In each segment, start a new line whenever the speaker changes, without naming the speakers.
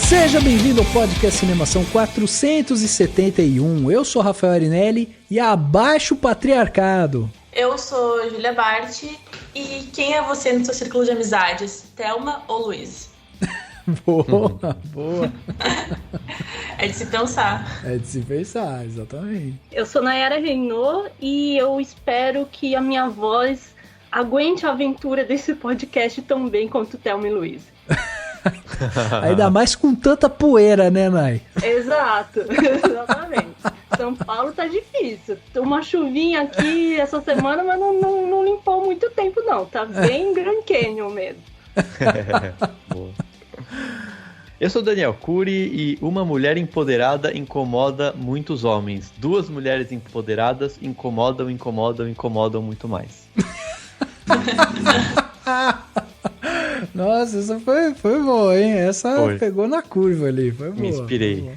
Seja bem-vindo ao podcast Cinemação 471. Eu sou Rafael Arinelli e abaixo o patriarcado.
Eu sou Julia Bart e quem é você no seu círculo de amizades? Thelma ou Luiz?
Boa, boa.
É de se pensar.
É de se pensar, exatamente.
Eu sou Nayara Reynot e eu espero que a minha voz aguente a aventura desse podcast tão bem quanto Thelma e Luiz.
Ainda mais com tanta poeira, né, Nay?
Exato, exatamente. São Paulo tá difícil. Uma chuvinha aqui essa semana, mas não limpou muito tempo, não. Tá bem Grand Canyon mesmo.
Boa. Eu sou Daniel Cury e uma mulher empoderada incomoda muitos homens. Duas mulheres empoderadas incomodam muito mais.
Nossa, essa foi boa, hein? Essa
foi.
Pegou na curva ali. Foi boa.
Me inspirei.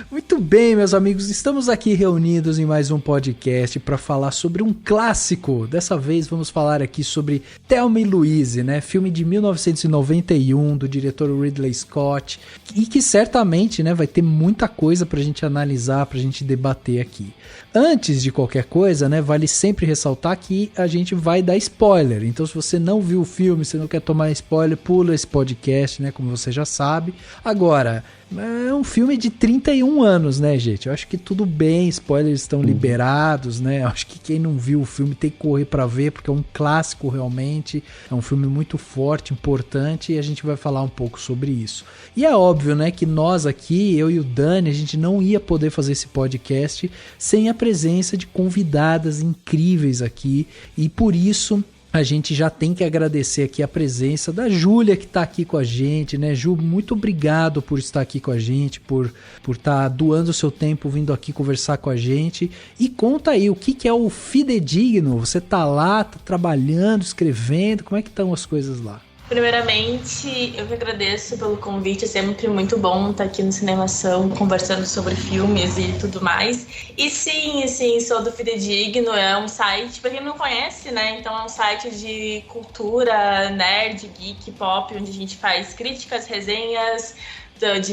Muito bem, meus amigos, estamos aqui reunidos em mais um podcast para falar sobre um clássico. Dessa vez vamos falar aqui sobre Thelma e Louise, né? Filme de 1991 do diretor Ridley Scott e que certamente, né, vai ter muita coisa pra gente analisar, pra gente debater aqui. Antes de qualquer coisa, né, vale sempre ressaltar que a gente vai dar spoiler. Então, se você não viu o filme, se não quer tomar spoiler, pula esse podcast, né, como você já sabe. Agora, é um filme de 31 anos, né, gente? Eu acho que tudo bem, spoilers estão liberados, né? Eu acho que quem não viu o filme tem que correr pra ver, porque é um clássico realmente. É um filme muito forte, importante, e a gente vai falar um pouco sobre isso. E é óbvio, né, que nós aqui, eu e o Dani, a gente não ia poder fazer esse podcast sem a presença de convidadas incríveis aqui, e por isso a gente já tem que agradecer aqui a presença da Júlia, que está aqui com a gente, né? Ju, muito obrigado por estar aqui com a gente, por estar doando o seu tempo, vindo aqui conversar com a gente. E conta aí, o que é o Fidedigno? Você tá lá, tá trabalhando, escrevendo, como é que estão as coisas lá?
Primeiramente, eu que agradeço pelo convite, é sempre muito bom estar aqui no Cinemação conversando sobre filmes e tudo mais. E sim, sou do Fidedigno, é um site, para quem não conhece, né, então é um site de cultura, nerd, geek, pop, onde a gente faz críticas, resenhas,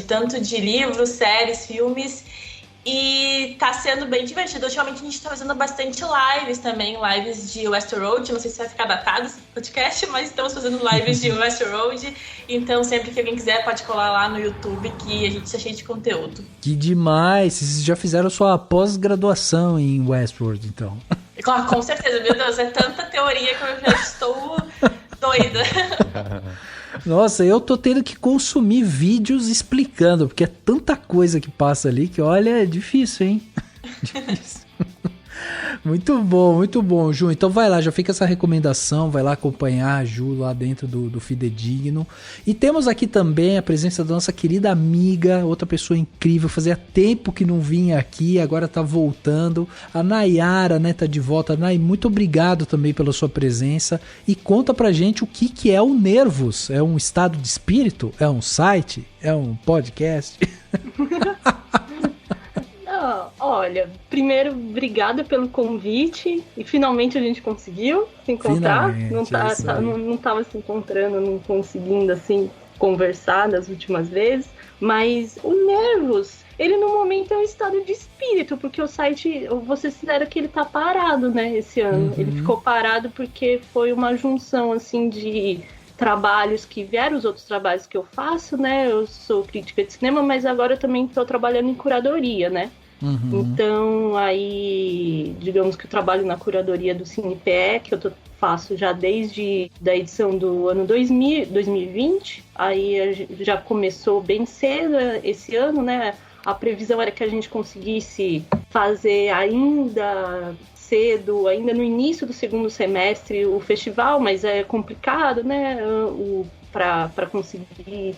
tanto de livros, séries, filmes. E tá sendo bem divertido. Ultimamente a gente tá fazendo bastante lives também, lives de Westworld. Não sei se vai ficar datado esse podcast, mas estamos fazendo lives de Westworld. Então sempre que alguém quiser pode colar lá no YouTube que a gente tá cheio de conteúdo.
Que demais! Vocês já fizeram sua pós-graduação em Westworld, então.
Com certeza, meu Deus, é tanta teoria que eu já estou doida.
Nossa, eu tô tendo que consumir vídeos explicando, porque é tanta coisa que passa ali que, olha, é difícil, hein? Difícil. Muito bom, Ju. Então vai lá, já fica essa recomendação, vai lá acompanhar a Ju lá dentro do Fidedigno. E temos aqui também a presença da nossa querida amiga, outra pessoa incrível, fazia tempo que não vinha aqui, agora tá voltando. A Nayara, né, tá de volta. Nay, muito obrigado também pela sua presença. E conta pra gente o que é o Nervos. É um estado de espírito? É um site? É um podcast?
Olha, primeiro, obrigada pelo convite e finalmente a gente conseguiu se encontrar. Não tava se encontrando, não conseguindo assim conversar das últimas vezes, mas o Nervos, ele no momento é um estado de espírito, porque o site, vocês fizeram que ele tá parado, né, esse ano. Ele ficou parado porque foi uma junção assim de trabalhos que vieram, os outros trabalhos que eu faço, né, eu sou crítica de cinema, mas agora eu também estou trabalhando em curadoria, né. Então, aí, digamos que eu trabalho na curadoria do CinePE, que eu faço já desde da edição do ano 2020, aí já começou bem cedo esse ano, né? A previsão era que a gente conseguisse fazer ainda cedo, ainda no início do segundo semestre, o festival, mas é complicado, né? Para conseguir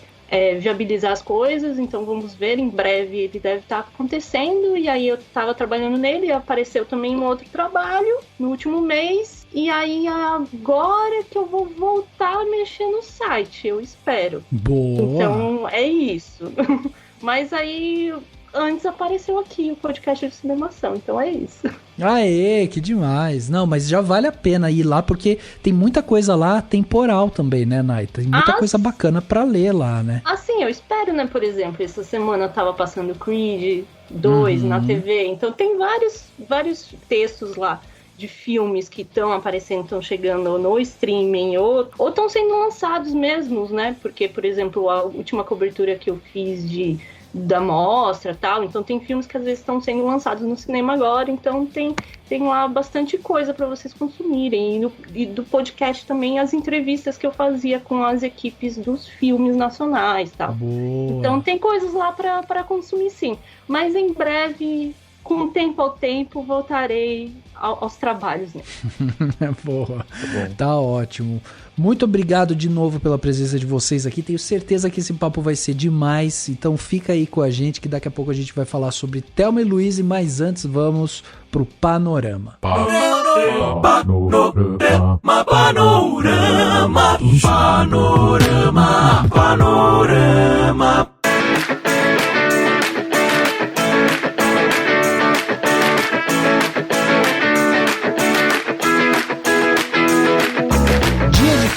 viabilizar as coisas, então vamos ver, em breve ele deve estar acontecendo, e aí eu estava trabalhando nele, e apareceu também um outro trabalho no último mês, e aí agora que eu vou voltar a mexer no site, eu espero.
Boa!
Então é isso. Mas aí antes apareceu aqui o podcast de Cinemação, então é isso.
Aê, que demais. Não, mas já vale a pena ir lá, porque tem muita coisa lá temporal também, né, Nay? Tem muita coisa bacana pra ler lá, né?
Assim, eu espero, né, por exemplo, essa semana eu tava passando Creed 2 na TV, então tem vários textos lá de filmes que estão aparecendo, estão chegando no streaming, ou estão sendo lançados mesmos, né? Porque, por exemplo, a última cobertura que eu fiz da mostra, tal, então tem filmes que às vezes estão sendo lançados no cinema agora, então tem lá bastante coisa para vocês consumirem, e do podcast também as entrevistas que eu fazia com as equipes dos filmes nacionais, tal.
Boa.
Então tem coisas lá para consumir, sim, mas em breve, com o tempo ao tempo, voltarei aos trabalhos, né?
Boa, tá ótimo. Muito obrigado de novo pela presença de vocês aqui. Tenho certeza que esse papo vai ser demais. Então fica aí com a gente, que daqui a pouco a gente vai falar sobre Thelma e Louise. Mas antes vamos pro Panorama. Panorama.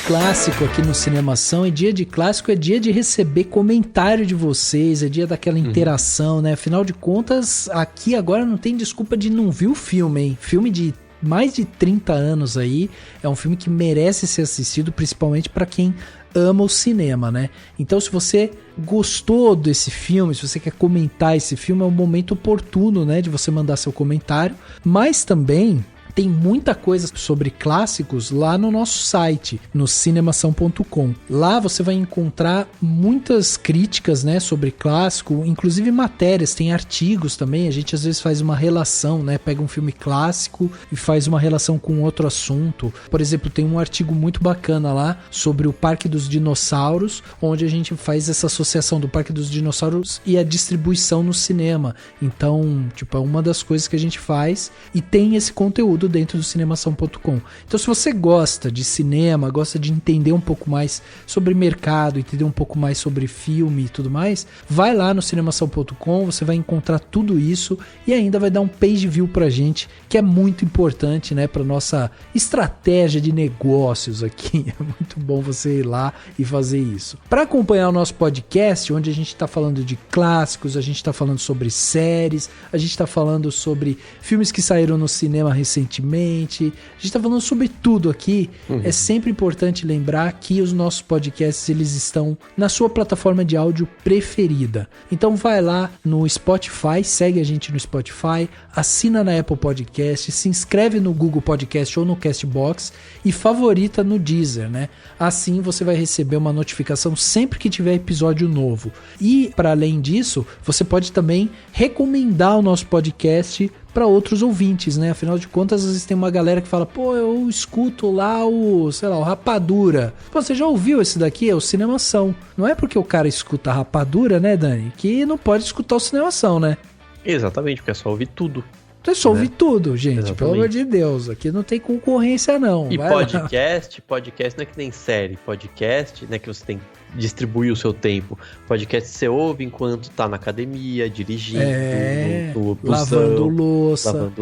Clássico aqui no Cinemação, e dia de clássico é dia de receber comentário de vocês, é dia daquela interação, né? Afinal de contas, aqui agora não tem desculpa de não ver o filme, hein? Filme de mais de 30 anos aí, é um filme que merece ser assistido, principalmente para quem ama o cinema, né? Então, se você gostou desse filme, se você quer comentar esse filme, é um momento oportuno, né, de você mandar seu comentário, mas também tem muita coisa sobre clássicos lá no nosso site, no cinemação.com. Lá você vai encontrar muitas críticas, né, sobre clássico, inclusive matérias, tem artigos também. A gente às vezes faz uma relação, né, pega um filme clássico e faz uma relação com outro assunto. Por exemplo, tem um artigo muito bacana lá sobre o Parque dos Dinossauros, onde a gente faz essa associação do Parque dos Dinossauros e a distribuição no cinema. Então, tipo, é uma das coisas que a gente faz, e tem esse conteúdo dentro do cinemação.com. Então, se você gosta de cinema, gosta de entender um pouco mais sobre mercado, entender um pouco mais sobre filme e tudo mais, vai lá no cinemação.com, você vai encontrar tudo isso e ainda vai dar um page view pra gente, que é muito importante, né, pra nossa estratégia de negócios aqui. É muito bom você ir lá e fazer isso. Para acompanhar o nosso podcast, onde a gente tá falando de clássicos, a gente tá falando sobre séries, a gente tá falando sobre filmes que saíram no cinema recentemente, a gente tá falando sobre tudo aqui. É sempre importante lembrar que os nossos podcasts, eles estão na sua plataforma de áudio preferida. Então vai lá no Spotify, segue a gente no Spotify, assina na Apple Podcast, se inscreve no Google Podcast ou no Castbox e favorita no Deezer, né? Assim você vai receber uma notificação sempre que tiver episódio novo. E para além disso, você pode também recomendar o nosso podcast para outros ouvintes, né? Afinal de contas, às vezes tem uma galera que fala, pô, eu escuto lá o Rapadura. Pô, você já ouviu esse daqui? É o Cinemação. Não é porque o cara escuta a Rapadura, né, Dani, que não pode escutar o Cinemação, né?
Exatamente, porque é só ouvir tudo.
É só ouvir tudo, gente. Exatamente. Pelo amor de Deus. Aqui não tem concorrência, não.
E podcast não é que nem série. Podcast, né, que você tem que distribuir o seu tempo. Podcast você ouve enquanto tá na academia, dirigindo, no busão,
lavando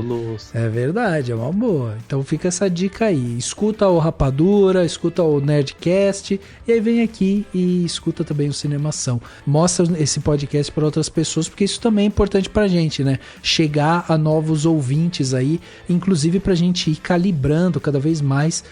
louça.
É
verdade, é uma boa. Então fica essa dica aí. Escuta o Rapadura, escuta o Nerdcast, e aí vem aqui e escuta também o Cinemação. Mostra esse podcast para outras pessoas, porque isso também é importante pra gente, né? Chegar a novos ouvintes aí, inclusive pra gente ir calibrando cada vez mais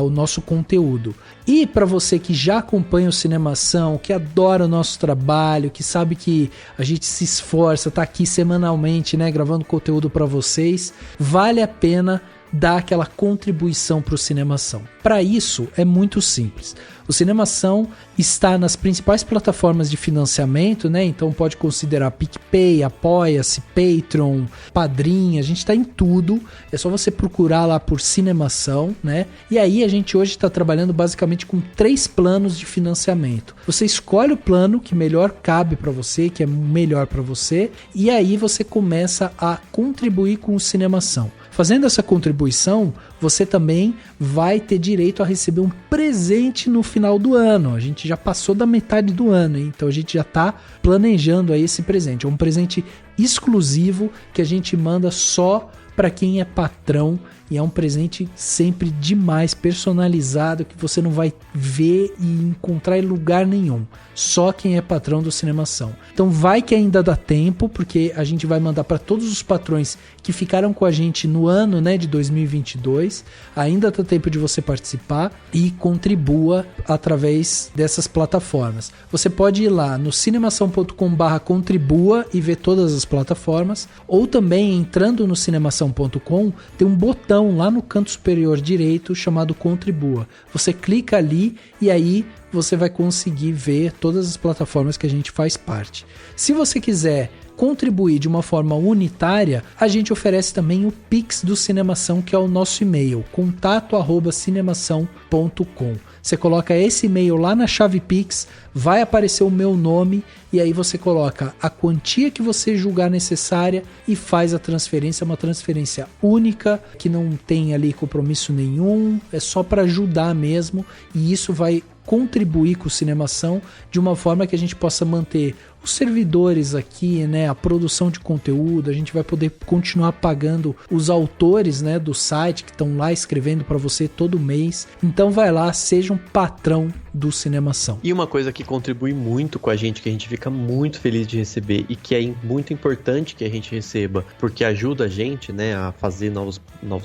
o nosso conteúdo. E para você que já acompanha o Cinemação, que adora o nosso trabalho, que sabe que a gente se esforça, tá aqui semanalmente, né, gravando conteúdo para vocês, vale a pena dar aquela contribuição para o Cinemação. Para isso, é muito simples. O Cinemação está nas principais plataformas de financiamento, né? Então pode considerar PicPay, Apoia-se, Patreon, Padrim, a gente está em tudo. É só você procurar lá por Cinemação, né? E aí a gente hoje está trabalhando basicamente com 3 planos de financiamento. Você escolhe o plano que melhor cabe para você, que é melhor para você, e aí você começa a contribuir com o Cinemação. Fazendo essa contribuição, você também vai ter direito a receber um presente no final do ano. A gente já passou da metade do ano, hein? Então a gente já está planejando aí esse presente. É um presente exclusivo que a gente manda só para quem é patrão, e é um presente sempre demais, personalizado, que você não vai ver e encontrar em lugar nenhum. Só quem é patrão do Cinemação. Então vai que ainda dá tempo, porque a gente vai mandar para todos os patrões que ficaram com a gente no ano, né, de 2022. Ainda dá tempo de você participar e contribua através dessas plataformas. Você pode ir lá no cinemação.com/contribua e ver todas as plataformas, ou também entrando no cinemação.com, tem um botão lá no canto superior direito chamado Contribua. Você clica ali e aí você vai conseguir ver todas as plataformas que a gente faz parte. Se você quiser contribuir de uma forma unitária, a gente oferece também o Pix do Cinemação, que é o nosso e-mail, contato@cinemação.com. Você coloca esse e-mail lá na chave Pix, vai aparecer o meu nome e aí você coloca a quantia que você julgar necessária e faz a transferência, uma transferência única, que não tem ali compromisso nenhum, é só para ajudar mesmo, e isso vai contribuir com o Cinemação de uma forma que a gente possa manter os servidores aqui, né, a produção de conteúdo. A gente vai poder continuar pagando os autores, né, do site que estão lá escrevendo para você todo mês. Então vai lá, seja um patrão do Cinemação.
E uma coisa que contribui muito com a gente, que a gente fica muito feliz de receber e que é muito importante que a gente receba, porque ajuda a gente, né, a fazer novos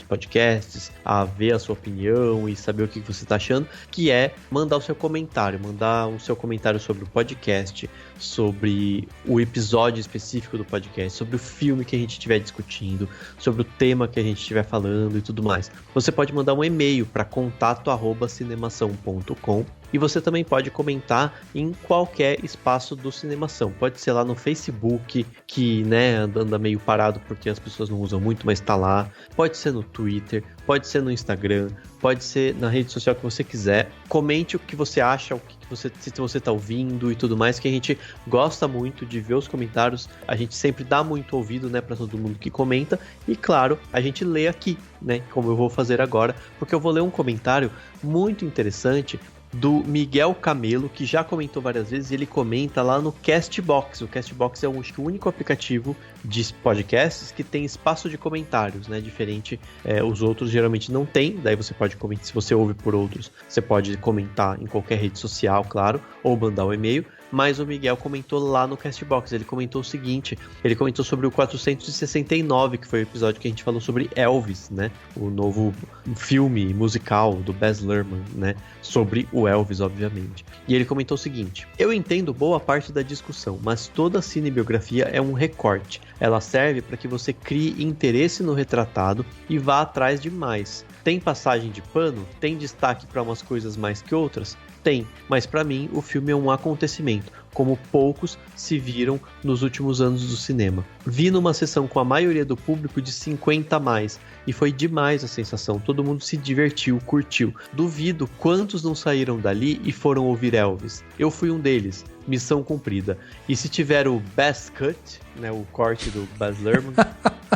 podcasts, a ver a sua opinião e saber o que você está achando, que é mandar o seu comentário sobre o podcast, sobre o episódio específico do podcast, sobre o filme que a gente estiver discutindo, sobre o tema que a gente estiver falando e tudo mais. Você pode mandar um e-mail para contato@cinemação.com e você também pode comentar em qualquer espaço do Cinemação. Pode ser lá no Facebook, que, né, anda meio parado porque as pessoas não usam muito, mas está lá. Pode ser no Twitter, pode ser no Instagram, pode ser na rede social que você quiser. Comente o que você acha, se você está ouvindo e tudo mais, que a gente gosta muito de ver os comentários. A gente sempre dá muito ouvido, né, para todo mundo que comenta, e claro, a gente lê aqui, né, como eu vou fazer agora, porque eu vou ler um comentário muito interessante do Miguel Camelo, que já comentou várias vezes. Ele comenta lá no Castbox. O Castbox é o único aplicativo de podcasts que tem espaço de comentários, né? Diferente, os outros geralmente não tem. Daí você pode comentar, se você ouve por outros, você pode comentar em qualquer rede social, claro, ou mandar um e-mail. Mas o Miguel comentou lá no Castbox. Ele comentou o seguinte: ele comentou sobre o 469, que foi o episódio que a gente falou sobre Elvis, né? O novo filme musical do Baz Luhrmann, né? Sobre o Elvis, obviamente. E ele comentou o seguinte: eu entendo boa parte da discussão, mas toda cinebiografia é um recorte. Ela serve para que você crie interesse no retratado e vá atrás de mais. Tem passagem de pano? Tem destaque para umas coisas mais que outras? Tem, mas para mim o filme é um acontecimento, como poucos se viram nos últimos anos do cinema. Vi numa sessão com a maioria do público de 50 a mais, e foi demais a sensação, todo mundo se divertiu, curtiu. Duvido quantos não saíram dali e foram ouvir Elvis. Eu fui um deles, missão cumprida. E se tiver o Best Cut, né, o corte do Baz Luhrmann,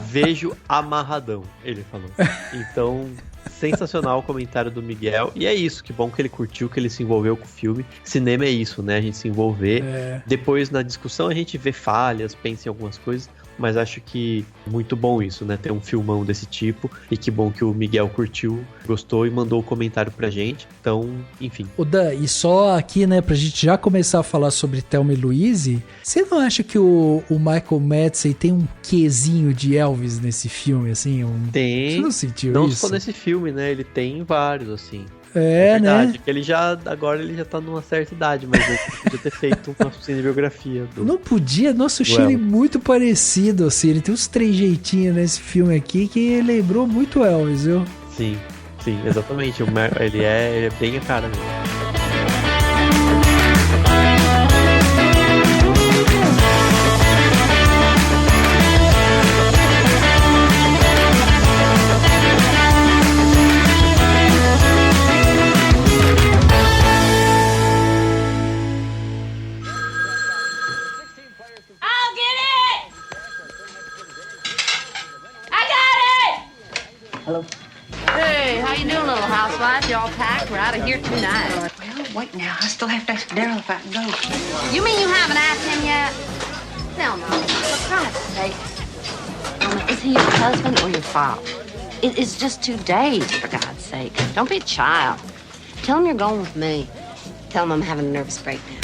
vejo amarradão, ele falou. Então, sensacional o comentário do Miguel. E é isso, que bom que ele curtiu, que ele se envolveu com o filme. Cinema é isso, né? A gente se envolver. Depois, na discussão, a gente vê falhas, pensa em algumas coisas. Mas acho que muito bom isso, né? Ter um filmão desse tipo. E que bom que o Miguel curtiu, gostou e mandou o comentário pra gente. Então, enfim.
O Dan, e só aqui, né, pra gente já começar a falar sobre Thelma e Louise, você não acha que o Michael Madsen tem um quezinho de Elvis nesse filme, assim?
Tem.
Você não sentiu
não
isso?
Não só nesse filme, né? Ele tem vários, assim.
É verdade,
né? Que agora ele já tá numa certa idade, mas ele podia ter feito uma cinebiografia.
Não podia? Nossa, eu achei ele muito parecido, assim. Ele tem uns trejeitinhos nesse filme aqui que lembrou muito Elvis, viu?
Sim, exatamente. Ele é bem a cara mesmo.
Hello. Hey, how you doing, little housewife? You all packed? We're out of here tonight.
Well, wait now. I still have to ask Daryl if I can go.
You mean you haven't asked him yet? Hell no. For Christ's sake. Is he your husband or your father? It's just 2 days, for God's sake. Don't be a child. Tell him you're going with me. Tell him I'm having a nervous breakdown.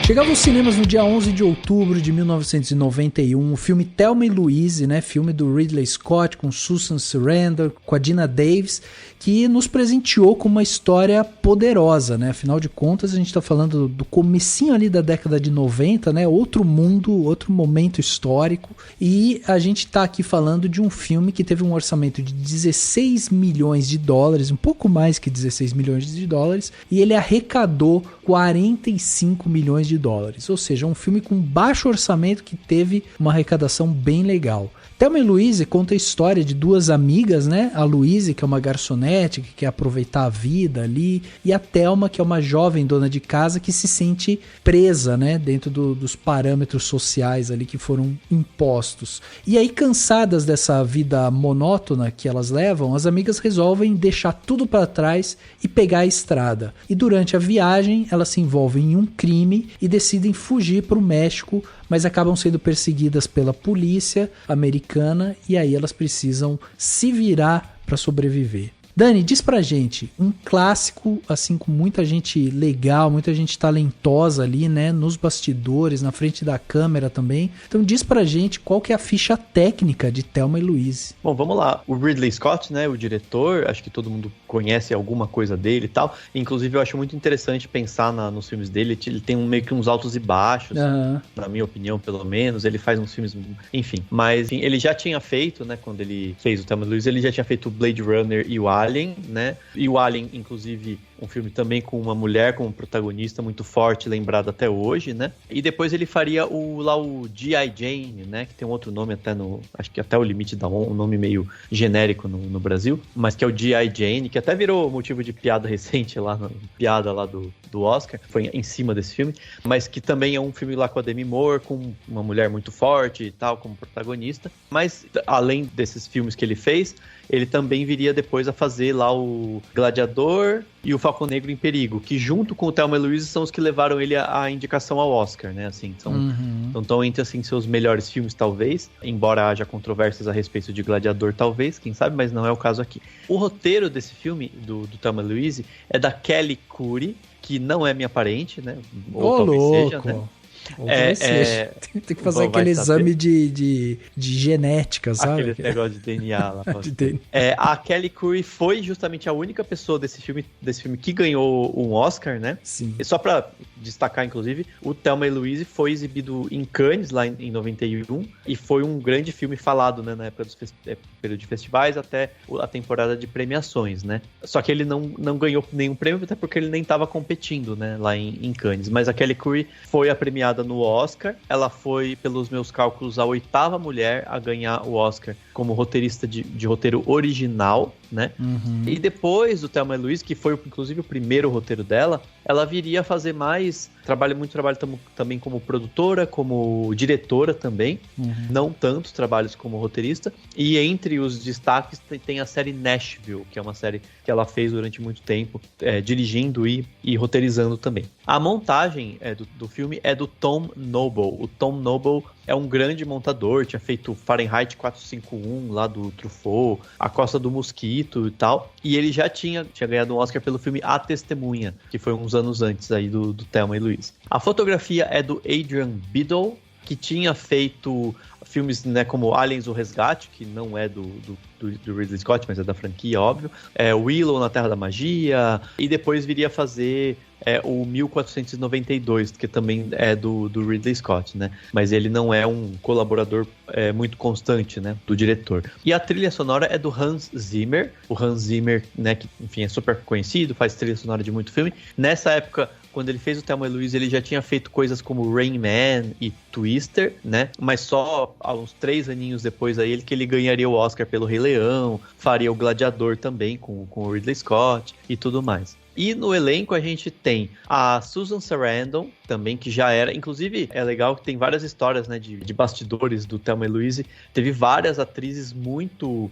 Chegava aos cinemas no dia 11 de outubro de 1991 o filme Thelma e Louise, né, filme do Ridley Scott com Susan Sarandon, com a Geena Davis, que nos presenteou com uma história poderosa, né? Afinal de contas, a gente está falando do comecinho ali da década de 90, né? Outro mundo, outro momento histórico, e a gente está aqui falando de um filme que teve um orçamento de 16 milhões de dólares, um pouco mais que 16 milhões de dólares, e ele arrecadou 45 milhões de dólares, ou seja, um filme com baixo orçamento que teve uma arrecadação bem legal. Thelma e Louise conta a história de duas amigas, né? A Louise, que é uma garçonete, que quer aproveitar a vida ali, e a Thelma, que é uma jovem dona de casa que se sente presa, né? Dentro dos parâmetros sociais ali que foram impostos. E aí, cansadas dessa vida monótona que elas levam, as amigas resolvem deixar tudo para trás e pegar a estrada. E durante a viagem, elas se envolvem em um crime e decidem fugir para o México, mas acabam sendo perseguidas pela polícia americana e aí elas precisam se virar para sobreviver. Dani, diz pra gente, um clássico, assim, com muita gente legal, muita gente talentosa ali, né, nos bastidores, na frente da câmera também. Então diz pra gente qual que é a ficha técnica de Thelma e Louise.
Bom, vamos lá. O Ridley Scott, né, o diretor, acho que todo mundo conhece alguma coisa dele e tal. Inclusive, eu acho muito interessante pensar nos filmes dele. Ele tem meio que uns altos e baixos, na minha opinião, pelo menos. Ele faz uns filmes, enfim. Mas enfim, ele já tinha feito, né, quando ele fez o Thelma e Louise, ele já tinha feito o Blade Runner e o Alien, né? E o Alien, inclusive, um filme também com uma mulher como protagonista muito forte, lembrado até hoje, né? E depois ele faria o G.I. Jane, né? Que tem um outro nome até acho que até o limite da um nome meio genérico no Brasil, mas que é o G.I. Jane, que até virou motivo de piada recente piada lá do Oscar, foi em cima desse filme, mas que também é um filme lá com a Demi Moore, com uma mulher muito forte e tal, como protagonista. Mas, além desses filmes que ele fez, ele também viria depois a fazer lá o Gladiador e o Falcão Negro em Perigo, que junto com o Thelma e Louise são os que levaram ele à indicação ao Oscar, né? Assim, estão entre assim, seus melhores filmes, talvez, embora haja controvérsias a respeito de Gladiador, talvez, quem sabe, mas não é o caso aqui. O roteiro desse filme, do Thelma e Louise, é da Kelly Curry, que não é minha parente, né?
Ou talvez seja, né? Tem que fazer aquele exame de genética, sabe?
Aquele negócio de DNA lá. A Kelly Curry foi justamente a única pessoa desse filme que ganhou um Oscar, né?
Sim.
E só pra destacar, inclusive, o Thelma e Louise foi exibido em Cannes, lá em 91, e foi um grande filme falado, né, na época dos período de festivais até a temporada de premiações, né? Só que ele não ganhou nenhum prêmio, até porque ele nem estava competindo, né, lá em Cannes. Mas a Kelly Curry foi a premiada no Oscar. Ela foi, pelos meus cálculos, a 8ª mulher a ganhar o Oscar como roteirista de roteiro original, né? E depois do Thelma e Louise, que foi inclusive o primeiro roteiro dela, ela viria a fazer muito trabalho também como produtora, como diretora também, não tantos trabalhos como roteirista, e entre os destaques tem a série Nashville, que é uma série que ela fez durante muito tempo, dirigindo e roteirizando também. A montagem do filme é do Tom Noble. O Tom Noble é um grande montador, tinha feito Fahrenheit 451 lá do Truffaut, A Costa do Mosquito e tal, e ele já tinha ganhado um Oscar pelo filme A Testemunha, que foi uns anos antes aí do Thelma e Louise. A fotografia é do Adrian Biddle, que tinha feito filmes, né, como Aliens, o Resgate, que não é do Ridley Scott, mas é da franquia, óbvio. Willow, na Terra da Magia, e depois viria a fazer o 1492, que também é do Ridley Scott, né? Mas ele não é um colaborador muito constante, né, do diretor. E a trilha sonora é do Hans Zimmer. O Hans Zimmer, né, que, enfim, é super conhecido, faz trilha sonora de muito filme. Nessa época, quando ele fez o Thelma e Louise, ele já tinha feito coisas como Rain Man e Twister, né? Mas só há uns 3 aninhos depois aí que ele ganharia o Oscar pelo Rei Leão, faria o Gladiador também com o Ridley Scott e tudo mais. E no elenco a gente tem a Susan Sarandon, também, que já era... Inclusive, é legal que tem várias histórias, né, de bastidores do Thelma e Louise. Teve várias atrizes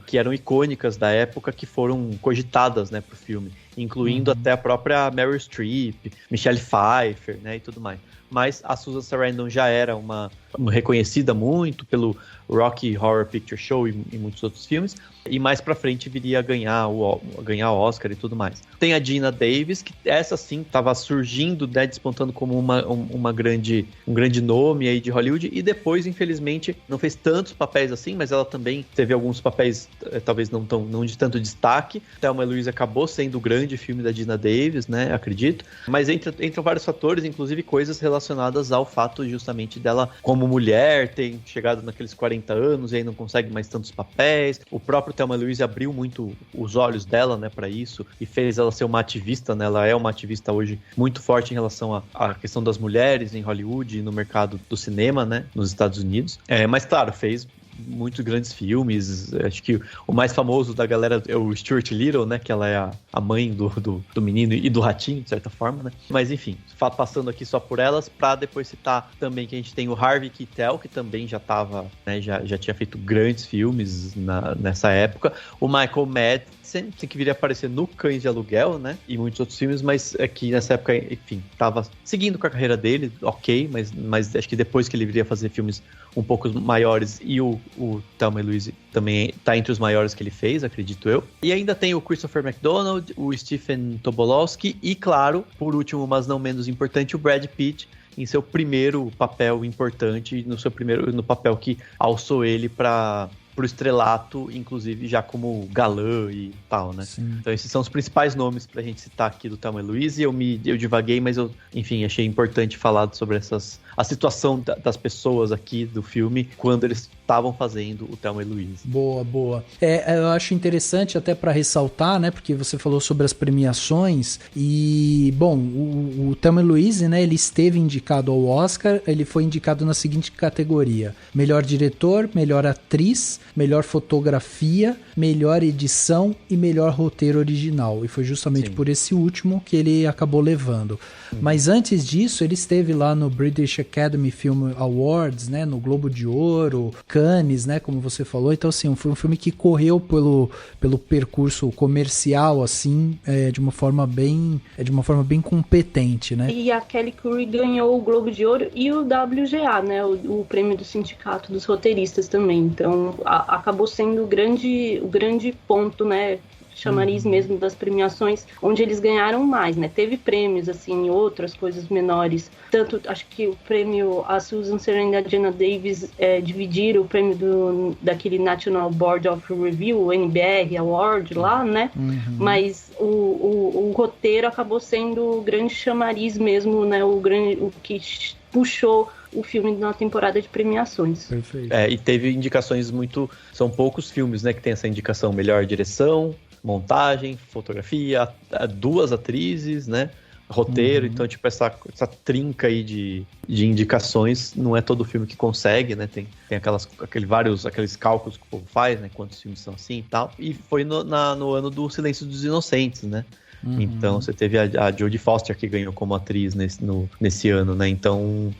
que eram icônicas da época que foram cogitadas, né, pro filme. Incluindo até a própria Meryl Streep, Michelle Pfeiffer, né, e tudo mais. Mas a Susan Sarandon já era uma reconhecida muito pelo Rocky Horror Picture Show e muitos outros filmes, e mais pra frente viria a ganhar Oscar e tudo mais. Tem a Geena Davis, que essa sim estava surgindo, né, despontando como um grande nome aí de Hollywood, e depois, infelizmente, não fez tantos papéis assim, mas ela também teve alguns papéis, talvez não de tanto destaque. Thelma e Louise acabou sendo o grande filme da Geena Davis, né, acredito, mas entram vários fatores, inclusive coisas relacionadas ao fato justamente dela, como mulher, ter chegado naqueles 40 anos e aí não consegue mais tantos papéis. O próprio Thelma e Louise abriu muito os olhos dela, né, para isso, e fez ela ser uma ativista, né? Ela é uma ativista hoje muito forte em relação à questão das mulheres em Hollywood e no mercado do cinema, né, nos Estados Unidos. Mas, claro, fez muitos grandes filmes. Acho que o mais famoso da galera é o Stuart Little, né? Que ela é a mãe do menino e do ratinho, de certa forma, né? Mas enfim, passando aqui só por elas, pra depois citar também que a gente tem o Harvey Keitel, que também já tava, né? Já tinha feito grandes filmes nessa época. O Michael Madsen, que viria a aparecer no Cães de Aluguel, né? E muitos outros filmes, mas aqui nessa época, enfim, tava seguindo com a carreira dele, ok, mas acho que depois que ele viria a fazer filmes um pouco maiores, e o Thelma e Louise também tá entre os maiores que ele fez, acredito eu. E ainda tem o Christopher McDonald, o Stephen Tobolowsky e, claro, por último, mas não menos importante, o Brad Pitt, em seu primeiro papel importante, no papel que alçou ele pro estrelato, inclusive já como galã e tal, né? Sim. Então esses são os principais nomes pra gente citar aqui do Thelma e Louise. Eu divaguei, mas eu, enfim, achei importante falar sobre a situação das pessoas aqui do filme quando eles estavam fazendo o Thelma e Louise.
Boa. Eu acho interessante até para ressaltar, né, porque você falou sobre as premiações e, bom, o Thelma e Louise, né, ele esteve indicado ao Oscar, ele foi indicado na seguinte categoria: melhor diretor, melhor atriz, melhor fotografia, melhor edição e melhor roteiro original, e foi justamente por esse último que ele acabou levando. Mas antes disso, ele esteve lá no British Academy Film Awards, né, no Globo de Ouro, Cannes, né, como você falou. Então, assim, foi um filme que correu pelo percurso comercial, assim, de uma forma bem competente, né.
E a Kelly Currie ganhou o Globo de Ouro e o WGA, né, o prêmio do Sindicato dos Roteiristas também. Então, acabou sendo o grande ponto, né, chamariz mesmo das premiações, onde eles ganharam mais, né? Teve prêmios, assim, outras coisas menores. Tanto, acho que o prêmio, a Susan Sarandon e a Geena Davis dividiram o prêmio daquele National Board of Review, o NBR Award lá, né? Mas o roteiro acabou sendo o grande chamariz mesmo, né? O que puxou o filme na temporada de premiações.
Perfeito.
E teve indicações são poucos filmes, né, que tem essa indicação: melhor direção, montagem, fotografia, 2 atrizes, né, roteiro. Então, tipo, essa trinca aí de indicações, não é todo filme que consegue, né, tem aqueles cálculos que o povo faz, né, quantos filmes são assim e tal. E foi no ano do Silêncio dos Inocentes, né, Então você teve a Jodie Foster que ganhou como atriz nesse ano, né? Então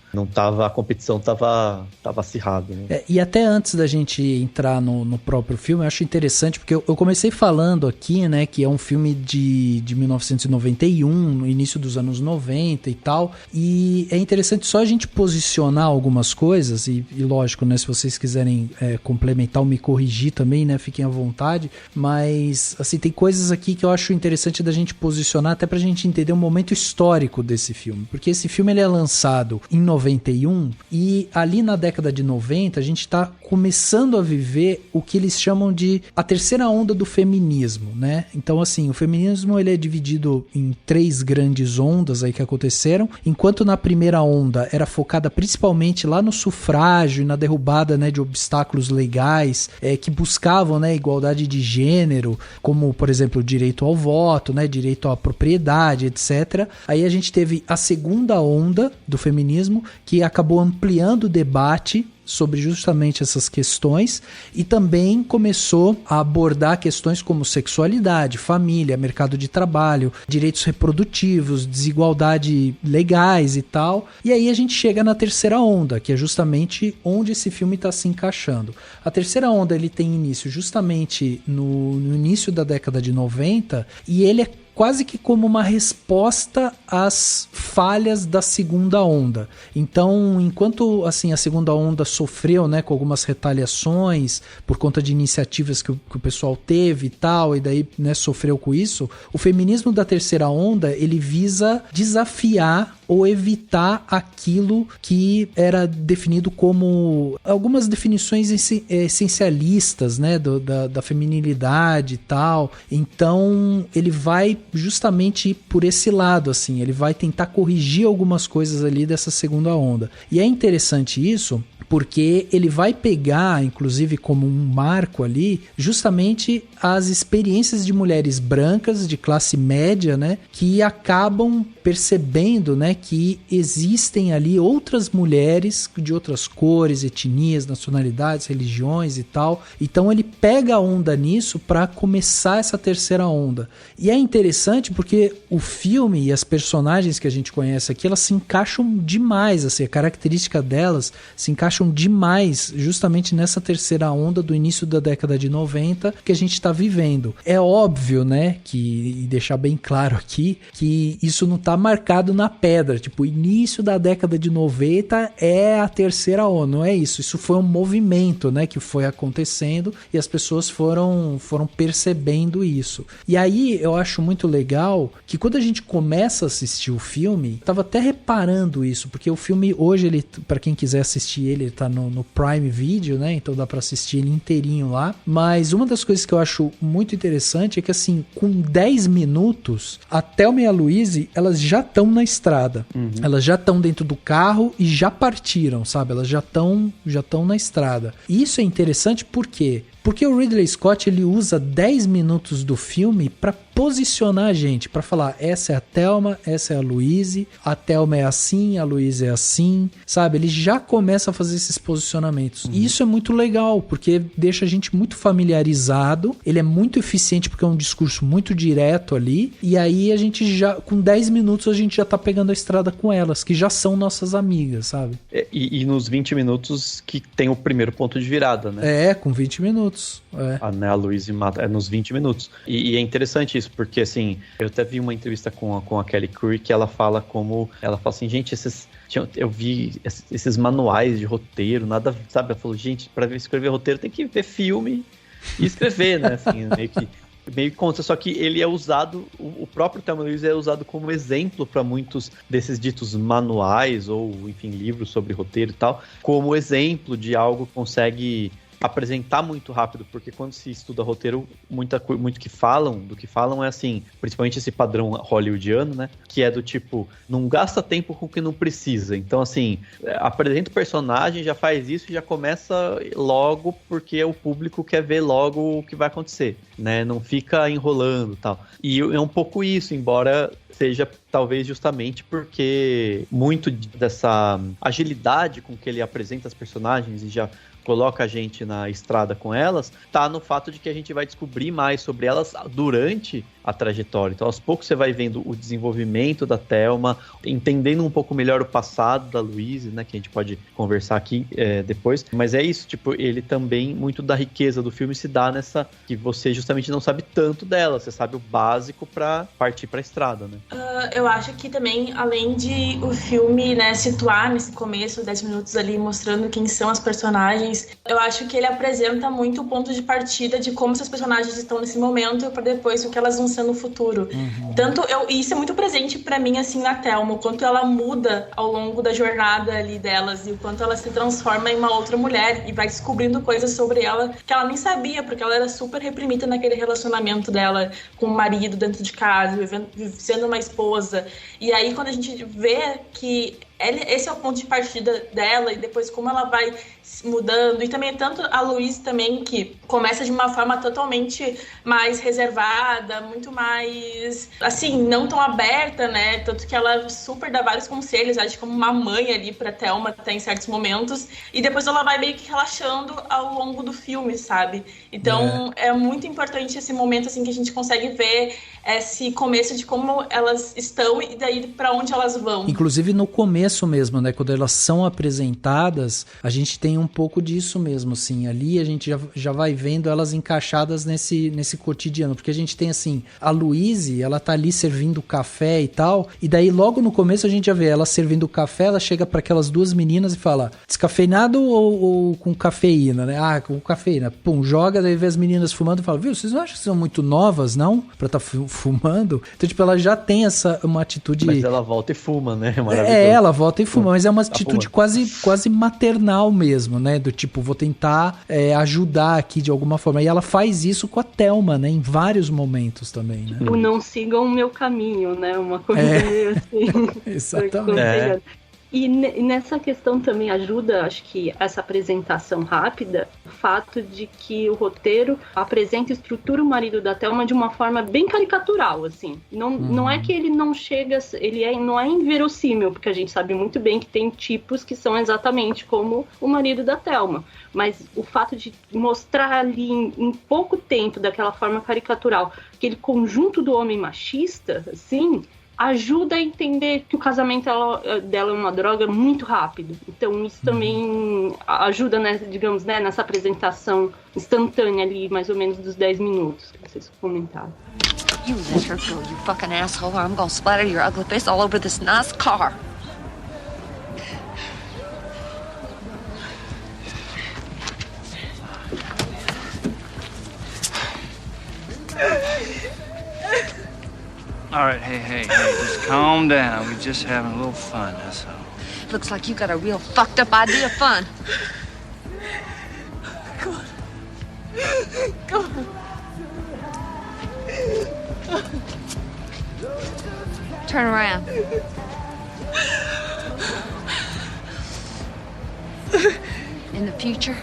a competição tava acirrada, né?
E até antes da gente entrar no próprio filme, eu acho interessante, porque eu comecei falando aqui, né, que é um filme de 1991, no início dos anos 90 e tal, e é interessante só a gente posicionar algumas coisas, e lógico, né, se vocês quiserem complementar ou me corrigir também, né, fiquem à vontade, mas, assim, tem coisas aqui que eu acho interessante da gente posicionar, até pra gente entender o momento histórico desse filme, porque esse filme ele é lançado em 91, e ali na década de 90 a gente tá começando a viver o que eles chamam de a terceira onda do feminismo, né? Então, assim, o feminismo ele é dividido em 3 grandes ondas aí que aconteceram, enquanto na primeira onda era focada principalmente lá no sufrágio e na derrubada, né, de obstáculos legais que buscavam, né, igualdade de gênero, como, por exemplo, o direito ao voto, né, direito à propriedade, etc. Aí a gente teve a segunda onda do feminismo, que acabou ampliando o debate sobre justamente essas questões e também começou a abordar questões como sexualidade, família, mercado de trabalho, direitos reprodutivos, desigualdade legais e tal. E aí a gente chega na terceira onda, que é justamente onde esse filme está se encaixando. A terceira onda ele tem início justamente no início da década de 90 e ele é quase que como uma resposta às falhas da segunda onda. Então, enquanto assim, a segunda onda sofreu, né, com algumas retaliações por conta de iniciativas que o pessoal teve e tal, e daí, né, sofreu com isso, o feminismo da terceira onda, ele visa desafiar ou evitar aquilo que era definido como algumas definições essencialistas, né, da feminilidade e tal. Então, ele vai justamente por esse lado, assim, ele vai tentar corrigir algumas coisas ali dessa segunda onda. E é interessante isso, porque ele vai pegar, inclusive como um marco ali, justamente as experiências de mulheres brancas de classe média, né, que acabam percebendo, né, que existem ali outras mulheres de outras cores, etnias, nacionalidades, religiões e tal. Então ele pega a onda nisso para começar essa terceira onda. E é interessante porque o filme e as personagens que a gente conhece aqui, elas se encaixam demais, assim, a característica delas se encaixam demais justamente nessa terceira onda do início da década de 90 que a gente está vivendo. É óbvio, né, e deixar bem claro aqui, que isso não está marcado na pedra, tipo, o início da década de 90 é a terceira onda, não é isso. Isso foi um movimento, né, que foi acontecendo e as pessoas foram percebendo isso. E aí eu acho muito legal que quando a gente começa a assistir o filme, tava até reparando isso, porque o filme hoje, ele, para quem quiser assistir ele tá no Prime Video, né, então dá para assistir ele inteirinho lá, mas uma das coisas que eu acho muito interessante é que, assim, com 10 minutos, a Thelma e a Louise, elas já estão na estrada. Elas já estão dentro do carro e já partiram, sabe? Elas já estão na estrada. E isso é interessante por quê? Porque o Ridley Scott, ele usa 10 minutos do filme para posicionar a gente, para falar, essa é a Thelma, essa é a Louise, a Thelma é assim, a Louise é assim, sabe? Ele já começa a fazer esses posicionamentos. E isso é muito legal, porque deixa a gente muito familiarizado, ele é muito eficiente porque é um discurso muito direto ali, e aí a gente já, com 10 minutos, a gente já tá pegando a estrada com elas, que já são nossas amigas, sabe?
E nos 20 minutos que tem o primeiro ponto de virada, né?
Com 20 minutos.
A Louise mata nos 20 minutos. E é interessante isso, porque assim, eu até vi uma entrevista com a Kelly Curry que ela fala assim, gente, eu vi esses manuais de roteiro, nada, sabe? Ela falou, gente, pra escrever roteiro tem que ver filme e escrever, né? Assim, meio contra, só que ele é usado, o próprio Thelma e Louise é usado como exemplo para muitos desses ditos manuais ou, enfim, livros sobre roteiro e tal, como exemplo de algo que consegue apresentar muito rápido, porque quando se estuda roteiro, muito que falam é assim, principalmente esse padrão hollywoodiano, né, que é do tipo, não gasta tempo com o que não precisa, então assim, apresenta o personagem, já faz isso e já começa logo, porque o público quer ver logo o que vai acontecer, né, não fica enrolando e tal, e é um pouco isso, embora seja talvez justamente porque muito dessa agilidade com que ele apresenta as personagens e já coloca a gente na estrada com elas, tá no fato de que a gente vai descobrir mais sobre elas durante a trajetória. Então, aos poucos você vai vendo o desenvolvimento da Thelma, entendendo um pouco melhor o passado da Louise, né, que a gente pode conversar aqui depois. Mas é isso, tipo, ele também, muito da riqueza do filme se dá nessa, que você justamente não sabe tanto dela, você sabe o básico pra partir pra estrada, né?
Eu acho que também, além de o filme, né, situar nesse começo, 10 minutos ali, mostrando quem são as personagens, eu acho que ele apresenta muito o ponto de partida de como essas personagens estão nesse momento pra depois o que elas vão ser no futuro. E isso é muito presente pra mim, assim, na Thelma, o quanto ela muda ao longo da jornada ali delas e o quanto ela se transforma em uma outra mulher e vai descobrindo coisas sobre ela que ela nem sabia, porque ela era super reprimida naquele relacionamento dela com o marido dentro de casa, sendo uma esposa. E aí, quando a gente vê que esse é o ponto de partida dela e depois como ela vai mudando, e também tanto a Louise também, que começa de uma forma totalmente mais reservada, muito mais, assim, não tão aberta, né, tanto que ela super dá vários conselhos, age como uma mãe ali pra Thelma até em certos momentos, e depois ela vai meio que relaxando ao longo do filme, sabe? Então é muito importante esse momento, assim, que a gente consegue ver esse começo de como elas estão e daí pra onde elas vão.
Inclusive no começo mesmo, né, quando elas são apresentadas, a gente tem um pouco disso mesmo, assim, ali a gente já vai vendo elas encaixadas nesse cotidiano, porque a gente tem, assim, a Louise, ela tá ali servindo café e tal, e daí logo no começo a gente já vê ela servindo café, ela chega para aquelas duas meninas e fala, descafeinado ou com cafeína, né? Ah, com cafeína. Pum, joga, daí vê as meninas fumando e fala, viu, vocês não acham que são muito novas, não? Pra tá fumando? Então, tipo, ela já tem uma atitude...
Mas ela volta e fuma, né?
Ela volta e fuma, mas é uma atitude quase maternal mesmo, né? Do tipo, vou tentar ajudar aqui de alguma forma. E ela faz isso com a Thelma, né? Em vários momentos também, né?
Tipo, não sigam o meu caminho, né? Uma coisa meio assim.
Exatamente.
E nessa questão também ajuda, acho que essa apresentação rápida, o fato de que o roteiro apresenta e estrutura o marido da Thelma de uma forma bem caricatural, assim. Não é que ele não chega, não é inverossímil, porque a gente sabe muito bem que tem tipos que são exatamente como o marido da Thelma. Mas o fato de mostrar ali em pouco tempo, daquela forma caricatural, aquele conjunto do homem machista, assim... ajuda a entender que o casamento dela é uma droga muito rápido. Então isso também ajuda, né, digamos, né, nessa apresentação instantânea ali, mais ou menos dos 10 minutos que vocês comentaram.
You let her go, you fucking asshole, or I'm gonna splatter your ugly face all over this nice car.
All right, hey, just calm down. We're just having a little fun, that's all.
Looks like you got a real fucked up idea of fun. Go on. Turn around. In the future,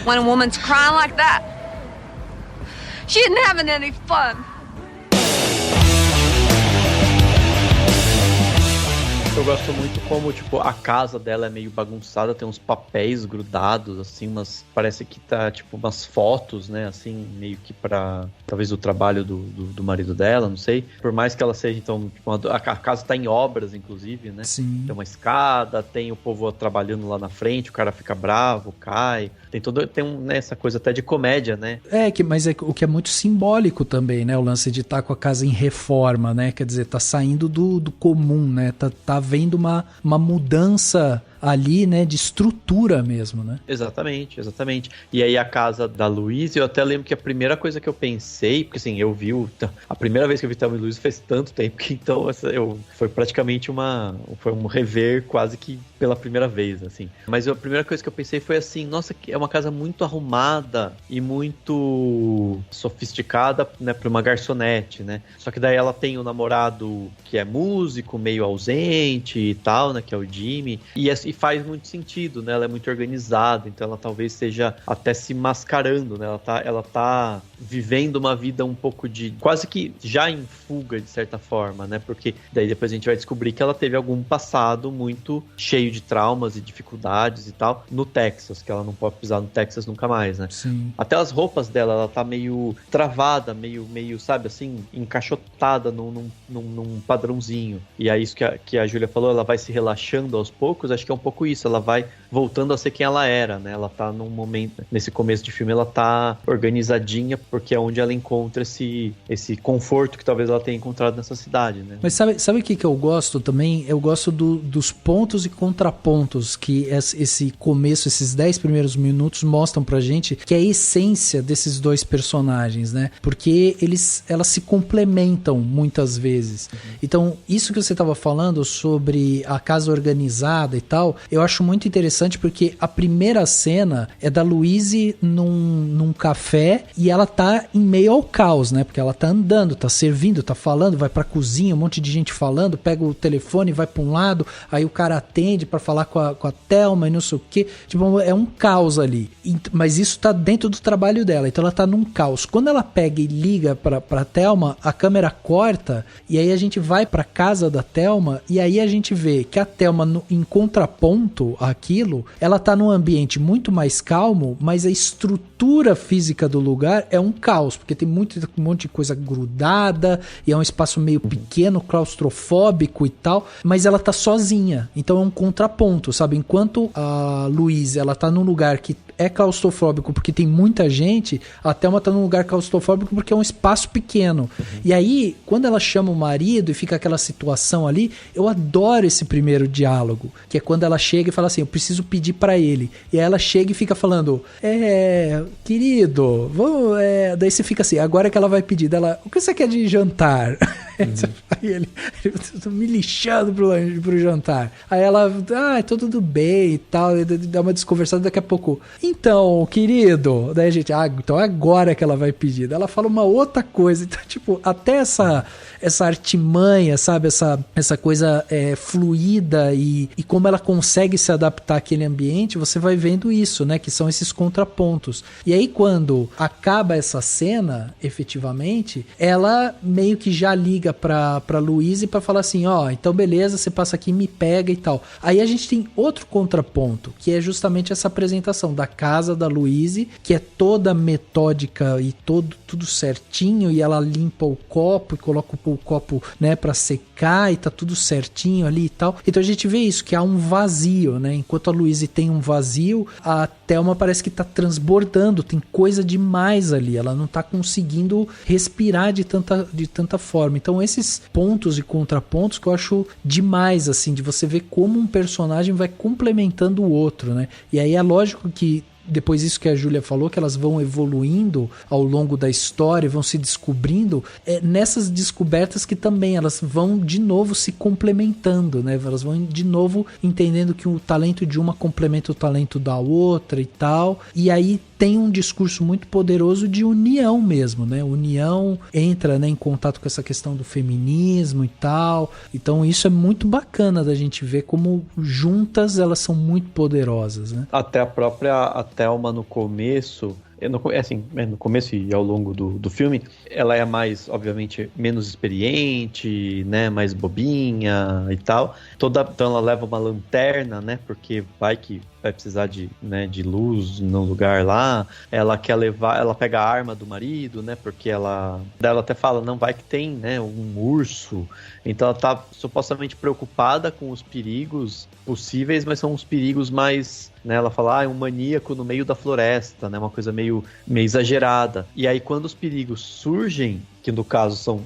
when a woman's crying like that, she isn't having any fun.
Eu gosto muito como, tipo, a casa dela é meio bagunçada, tem uns papéis grudados, assim, parece que tá, tipo, umas fotos, né, assim, meio que pra, talvez, o trabalho do marido dela, não sei. Por mais que ela seja, então, tipo, a casa tá em obras, inclusive, né?
Sim.
Tem uma escada, tem o povo trabalhando lá na frente, o cara fica bravo, cai. Tem essa coisa até de comédia, né?
Mas o que é muito simbólico também, né? O lance de estar com a casa em reforma, né? Quer dizer, tá saindo do comum, né? Tá havendo uma mudança ali, né, de estrutura mesmo, né?
Exatamente. E aí a casa da Louise, eu até lembro que a primeira coisa que eu pensei, porque assim, a primeira vez que eu vi Thelma e Louise faz tanto tempo que então foi praticamente foi um rever quase que pela primeira vez, assim. Mas a primeira coisa que eu pensei foi assim, nossa, é uma casa muito arrumada e muito sofisticada, né, pra uma garçonete, né? Só que daí ela tem um namorado que é músico, meio ausente e tal, né, que é o Jimmy, e e faz muito sentido, né? Ela é muito organizada, então ela talvez esteja até se mascarando, né? Ela tá vivendo uma vida um pouco de... quase que já em fuga, de certa forma, né? Porque daí depois a gente vai descobrir que ela teve algum passado muito cheio de traumas e dificuldades e tal, no Texas, que ela não pode pisar no Texas nunca mais, né?
Sim.
Até as roupas dela, ela tá meio travada, meio sabe assim, encaixotada num padrãozinho. E é isso que a Júlia falou, ela vai se relaxando aos poucos, acho que é um pouco isso, ela vai voltando a ser quem ela era, né? Ela tá num momento, nesse começo de filme, ela tá organizadinha, porque é onde ela encontra esse conforto que talvez ela tenha encontrado nessa cidade, né?
Mas sabe o que eu gosto também? Eu gosto dos pontos e contrapontos que esse começo, esses 10 primeiros minutos mostram pra gente, que é a essência desses dois personagens, né? Porque elas se complementam muitas vezes. Então, isso que você estava falando sobre a casa organizada e tal, eu acho muito interessante porque a primeira cena é da Louise num café e ela tá em meio ao caos, né? Porque ela tá andando, tá servindo, tá falando, vai pra cozinha, um monte de gente falando, pega o telefone, vai pra um lado, aí o cara atende pra falar com a Thelma e não sei o quê. Tipo, é um caos ali. Mas isso tá dentro do trabalho dela, então ela tá num caos. Quando ela pega e liga pra Thelma, a câmera corta e aí a gente vai pra casa da Thelma e aí a gente vê que a Thelma, em contraponto àquilo, ela tá num ambiente muito mais calmo, mas a estrutura física do lugar é um caos, porque tem um monte de coisa grudada e é um espaço meio pequeno, claustrofóbico e tal, mas ela tá sozinha, então é um contraponto, sabe? Enquanto a Louise, ela tá num lugar que é claustrofóbico porque tem muita gente, a Thelma tá num lugar claustrofóbico porque é um espaço pequeno. E aí, quando ela chama o marido e fica aquela situação ali, eu adoro esse primeiro diálogo, que é quando ela chega e fala assim, eu preciso pedir pra ele. E aí ela chega e fica falando, querido, daí você fica assim, agora que ela vai pedir dela, o que você quer de jantar? Aí ele tô me lixando pro jantar. Aí ela, tudo bem e tal, e dá uma desconversada daqui a pouco. Então, querido, daí a gente, então é agora que ela vai pedir. Daí ela fala uma outra coisa. Então, tipo, até essa artimanha, sabe? Essa coisa fluida e como ela consegue se adaptar àquele ambiente, você vai vendo isso, né? Que são esses contrapontos. E aí, quando acaba essa cena, efetivamente, ela meio que já liga pra Louise pra falar assim, então beleza, você passa aqui e me pega e tal. Aí a gente tem outro contraponto, que é justamente essa apresentação da casa da Louise, que é toda metódica e tudo certinho, e ela limpa o copo e coloca o copo, né, pra secar e tá tudo certinho ali e tal. Então a gente vê isso, que há um vazio, né? Enquanto a Louise tem um vazio, a Thelma parece que tá transbordando, tem coisa demais ali, ela não tá conseguindo respirar de tanta forma. Então esses pontos e contrapontos que eu acho demais, assim, de você ver como um personagem vai complementando o outro, né? E aí é lógico que depois isso que a Júlia falou, que elas vão evoluindo ao longo da história, vão se descobrindo, nessas descobertas que também elas vão de novo se complementando, né? Elas vão de novo entendendo que o talento de uma complementa o talento da outra e tal, e aí tem um discurso muito poderoso de união mesmo, né? União entra, né, em contato com essa questão do feminismo e tal, então isso é muito bacana da gente ver como juntas elas são muito poderosas, né?
Até a Thelma no começo, no começo e ao longo do filme, ela é mais, obviamente, menos experiente, né, mais bobinha e tal. Então ela leva uma lanterna, né, porque vai precisar de luz no lugar lá. Ela quer ela pega a arma do marido, né, porque ela até fala, não, vai que tem, né, um urso. Então ela tá supostamente preocupada com os perigos possíveis, mas são uns perigos mais, né, ela fala, é um maníaco no meio da floresta, né, uma coisa meio exagerada. E aí quando os perigos surgem, que no caso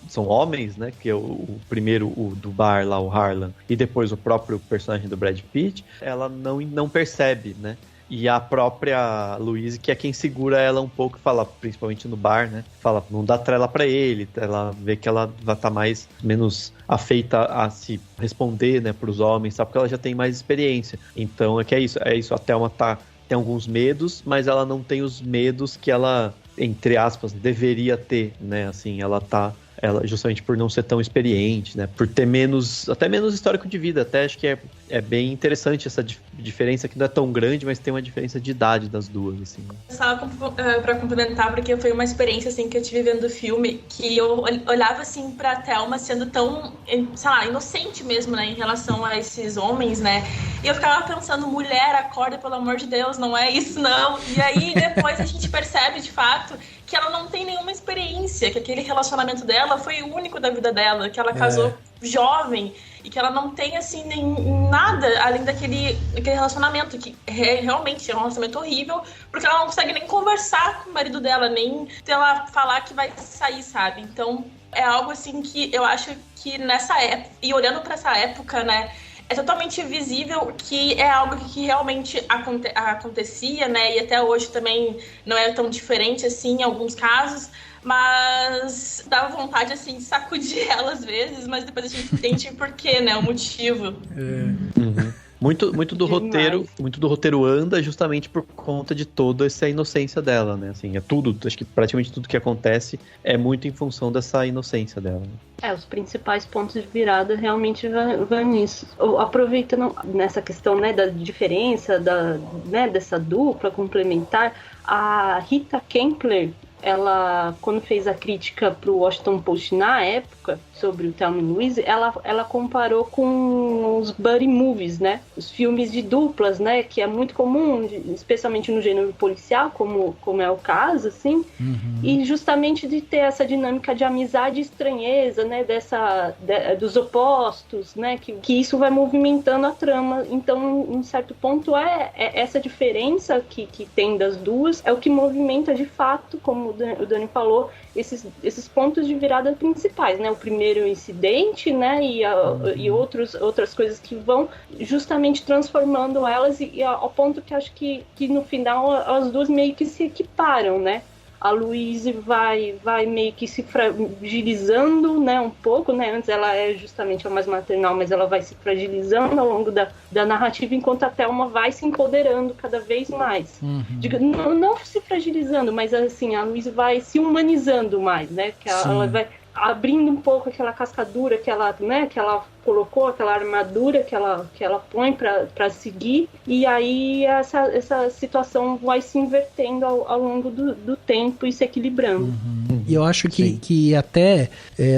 são homens, né, que é o primeiro, o do bar lá, o Harlan, e depois o próprio personagem do Brad Pitt, ela não percebe, né? E a própria Louise, que é quem segura ela um pouco, fala, principalmente no bar, né? Fala, não dá trela pra ele. Ela vê que ela vai estar menos afeita a se responder, né, pros homens, sabe? Porque ela já tem mais experiência. Então é isso. A Thelma tem alguns medos, mas ela não tem os medos que ela, entre aspas, deveria ter, né? Assim, ela tá ela justamente por não ser tão experiente, né? Por ter até menos histórico de vida. Até acho que é bem interessante essa diferença, que não é tão grande, mas tem uma diferença de idade das duas, assim.
Só pra complementar, porque foi uma experiência, assim, que eu tive vendo o filme, que eu olhava, assim, pra Thelma sendo tão, sei lá, inocente mesmo, né, em relação a esses homens, né? E eu ficava pensando, mulher, acorda, pelo amor de Deus, não é isso, não. E aí, depois a gente percebe, de fato, que ela não tem nenhuma experiência, que aquele relacionamento dela foi o único da vida dela, que ela casou jovem e que ela não tem, assim, nada além daquele relacionamento, que realmente é um relacionamento horrível, porque ela não consegue nem conversar com o marido dela, nem ela falar que vai sair, sabe? Então, é algo, assim, que eu acho que nessa época, e olhando pra essa época, né, é totalmente visível que é algo que realmente acontecia, né? E até hoje também não é tão diferente assim em alguns casos, mas dá vontade, assim, de sacudir ela às vezes, mas depois a gente entende por quê, né? O motivo.
Muito do roteiro anda justamente por conta de toda essa inocência dela, né? Assim, acho que praticamente tudo que acontece é muito em função dessa inocência dela.
Os principais pontos de virada realmente vão nisso. Aproveitando nessa questão, né, da diferença, né, dessa dupla complementar, a Rita Kempler, ela, quando fez a crítica para o Washington Post na época, sobre o Thelma e Louise, ela comparou com os buddy movies, né? Os filmes de duplas, né? Que é muito comum, especialmente no gênero policial, como é o caso, assim. E justamente de ter essa dinâmica de amizade e estranheza, né? Dos opostos, né? Que isso vai movimentando a trama. Então, em certo ponto, essa diferença que tem das duas é o que movimenta de fato, como o Dani falou, esses pontos de virada principais, né? O primeiro incidente, né? E outras coisas que vão justamente transformando elas e ao ponto que acho que no final as duas meio que se equiparam, né? A Louise vai meio que se fragilizando, né, um pouco, né? Antes ela é justamente a mais maternal, mas ela vai se fragilizando ao longo da narrativa, enquanto a Thelma vai se empoderando cada vez mais. Não se fragilizando, mas assim, a Louise vai se humanizando mais, né? Que ela vai abrindo um pouco aquela cascadura que ela colocou, aquela armadura que ela põe para seguir, e aí essa situação vai se invertendo ao longo do tempo e se equilibrando.
E eu acho que até,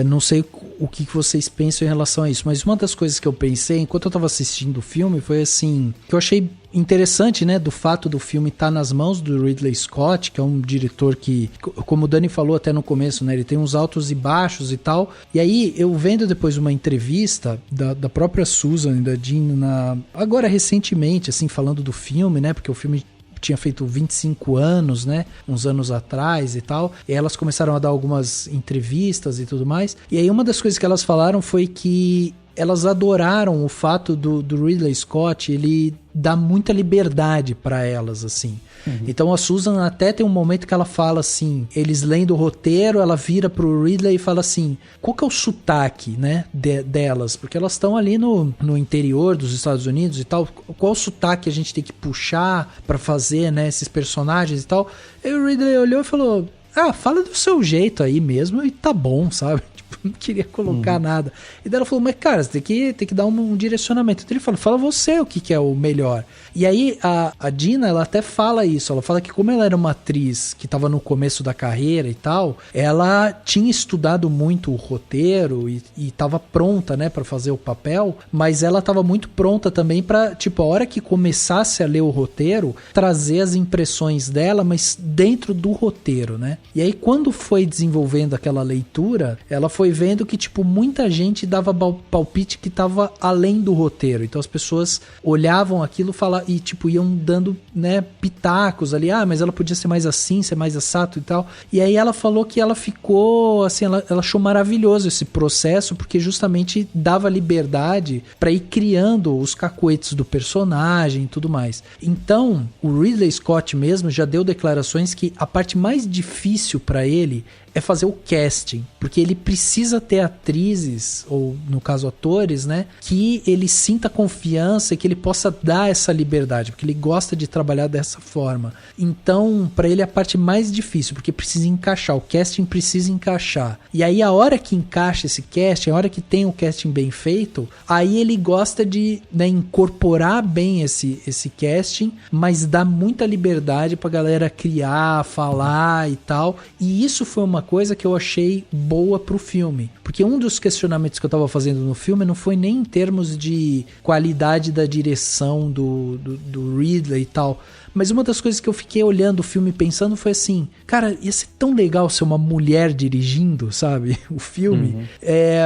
não sei o que vocês pensam em relação a isso, mas uma das coisas que eu pensei enquanto eu estava assistindo o filme foi assim, que eu achei interessante, né, do fato do filme estar nas mãos do Ridley Scott, que é um diretor que, como o Dani falou até no começo, né, ele tem uns altos e baixos e tal, e aí eu vendo depois uma entrevista da própria Susan e da Jean agora recentemente, assim, falando do filme, né, porque o filme tinha feito 25 anos, né, uns anos atrás e tal, e elas começaram a dar algumas entrevistas e tudo mais, e aí uma das coisas que elas falaram foi que elas adoraram o fato do Ridley Scott, ele dá muita liberdade para elas, assim. Então a Susan até tem um momento que ela fala assim, eles lendo o roteiro, ela vira pro Ridley e fala assim, qual que é o sotaque, né, delas? Porque elas estão ali no interior dos Estados Unidos e tal, qual o sotaque a gente tem que puxar para fazer, né, esses personagens e tal? E o Ridley olhou e falou, fala do seu jeito aí mesmo e tá bom, sabe? Não queria colocar nada. E daí ela falou, mas cara, você tem que dar um direcionamento. Então ele falou, fala você o que é o melhor. E aí a Dina, ela até fala isso, ela fala que como ela era uma atriz que estava no começo da carreira e tal, ela tinha estudado muito o roteiro e estava pronta, né, para fazer o papel, mas ela estava muito pronta também para, tipo, a hora que começasse a ler o roteiro, trazer as impressões dela, mas dentro do roteiro, né? E aí quando foi desenvolvendo aquela leitura, ela foi vendo que, tipo, muita gente dava palpite que tava além do roteiro. Então as pessoas olhavam aquilo e, tipo, iam dando, né, pitacos ali. Mas ela podia ser mais assim, ser mais assato e tal. E aí ela falou que ela ficou, assim, ela achou maravilhoso esse processo, porque justamente dava liberdade pra ir criando os cacoetes do personagem e tudo mais. Então, o Ridley Scott mesmo já deu declarações que a parte mais difícil pra ele é fazer o casting, porque ele precisa ter atrizes, ou no caso atores, né, que ele sinta confiança e que ele possa dar essa liberdade, porque ele gosta de trabalhar dessa forma. Então, para ele é a parte mais difícil, porque precisa encaixar, o casting precisa encaixar. E aí a hora que encaixa esse casting, a hora que tem o casting bem feito, aí ele gosta de, né, incorporar bem esse casting, mas dá muita liberdade pra galera criar, falar e tal. E isso foi uma coisa que eu achei boa pro filme. Porque um dos questionamentos que eu tava fazendo no filme não foi nem em termos de qualidade da direção do Ridley e tal, mas uma das coisas que eu fiquei olhando o filme pensando foi assim, cara, ia ser tão legal ser uma mulher dirigindo, sabe? O filme.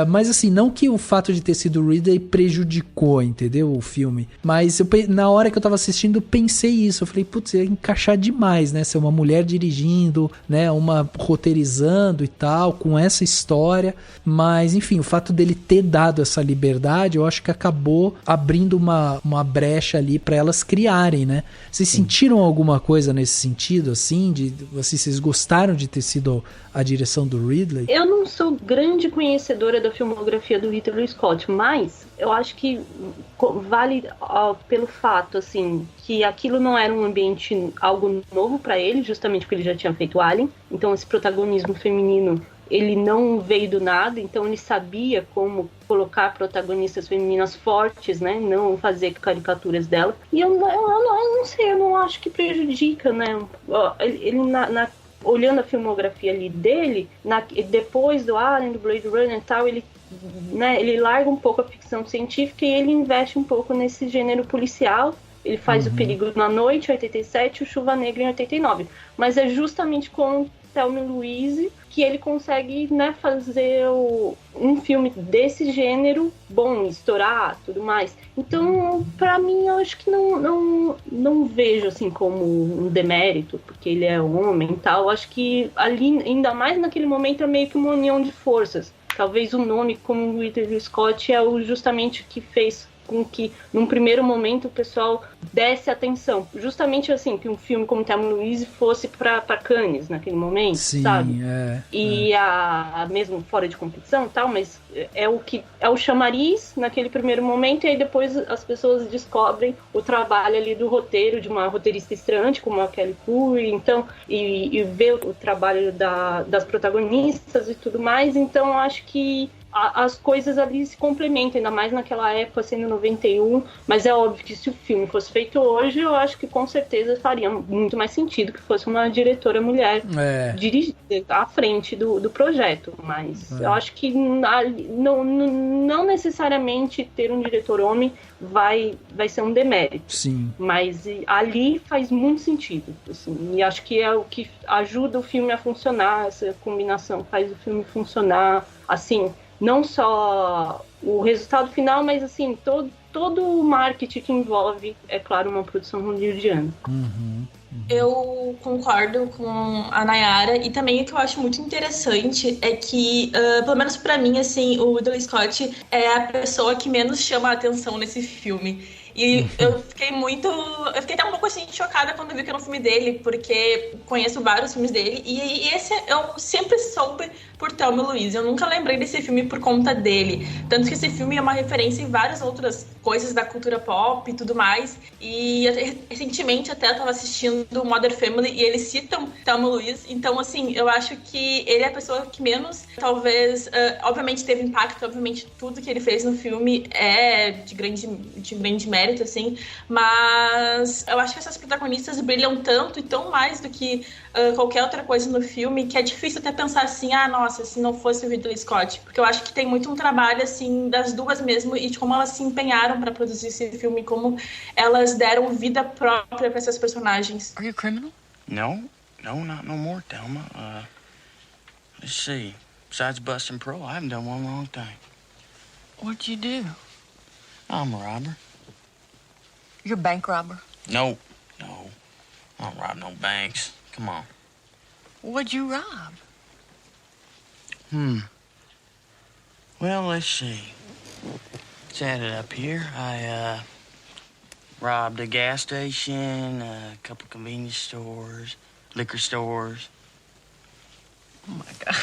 Mas assim, não que o fato de ter sido o Ridley prejudicou, entendeu? O filme. Mas na hora que eu tava assistindo, eu pensei isso. Eu falei, putz, ia encaixar demais, né? Ser uma mulher dirigindo, né? Uma roteirizando e tal, com essa história. Mas, enfim, o fato dele ter dado essa liberdade, eu acho que acabou abrindo uma brecha ali pra elas criarem, né? Vocês sentiram alguma coisa nesse sentido, assim? Vocês gostaram de ter sido a direção do Ridley?
Eu não sou grande conhecedora da filmografia do Ridley Scott, mas eu acho que vale pelo fato, assim, que aquilo não era um ambiente, algo novo pra ele, justamente porque ele já tinha feito Alien. Então esse protagonismo feminino, ele não veio do nada, então ele sabia como colocar protagonistas femininas fortes, né? Não fazer caricaturas dela. E eu não sei, eu não acho que prejudica, né? Ele olhando a filmografia ali dele, depois do Alien, do Blade Runner e tal, ele larga um pouco a ficção científica e ele investe um pouco nesse gênero policial. Ele faz O Perigo na Noite, em 87, e o Chuva Negra, em 89. Mas é justamente com Thelma e Louise que ele consegue, né, fazer um filme desse gênero bom, estourar, tudo mais. Então, pra mim, eu acho que não vejo assim como um demérito, porque ele é homem e tal. Eu acho que ali, ainda mais naquele momento, é meio que uma união de forças. Talvez o nome, como o Ridley Scott, é justamente o que fez com que, num primeiro momento, o pessoal desse atenção. Justamente assim, que um filme como Thelma e Louise fosse pra Cannes naquele momento, sim, sabe? E mesmo fora de competição e tal, mas é o chamariz naquele primeiro momento, e aí depois as pessoas descobrem o trabalho ali do roteiro, de uma roteirista estreante, como a Kelly Curry, então, e ver o trabalho das protagonistas e tudo mais. Então, eu acho que as coisas ali se complementam, ainda mais naquela época, sendo 91, mas é óbvio que se o filme fosse feito hoje, eu acho que com certeza faria muito mais sentido que fosse uma diretora mulher dirigida à frente do projeto, mas eu acho que não necessariamente ter um diretor homem vai ser um demérito.
Sim.
Mas ali faz muito sentido, assim, e acho que é o que ajuda o filme a funcionar, essa combinação faz o filme funcionar, assim, não só o resultado final, mas assim, todo o marketing que envolve, é claro, uma produção hollywoodiana.
Eu concordo com a Nayara, e também o que eu acho muito interessante é que, pelo menos pra mim, assim, o Ridley Scott é a pessoa que menos chama a atenção nesse filme. E eu fiquei até um pouco assim chocada quando vi que era um filme dele, porque conheço vários filmes dele, e esse eu sempre soube por Thelma e Louise. Eu nunca lembrei desse filme por conta dele. Tanto que esse filme é uma referência em várias outras coisas da cultura pop e tudo mais. E recentemente até eu tava assistindo Modern Family e eles citam Thelma e Louise. Então, assim, eu acho que ele é a pessoa que menos, talvez, obviamente teve impacto, obviamente tudo que ele fez no filme é de grande mérito, assim, mas eu acho que essas protagonistas brilham tanto e tão mais do que qualquer outra coisa no filme, que é difícil até pensar assim, nossa, se não fosse o Ridley Scott, porque eu acho que tem muito um trabalho, assim, das duas mesmo, e de como elas se empenharam pra produzir esse filme, como elas deram vida própria pra essas personagens.
Are you a criminal? No, not no more, Thelma. Let's see. Besides busting pro, I haven't done one wrong thing. What'd you do? I'm a robber.
You're a bank robber?
No. I don't rob no banks. Come on.
What'd you rob?
Well, let's see. Let's add it up here. I robbed a gas station, a couple convenience stores, liquor stores. Oh, my God.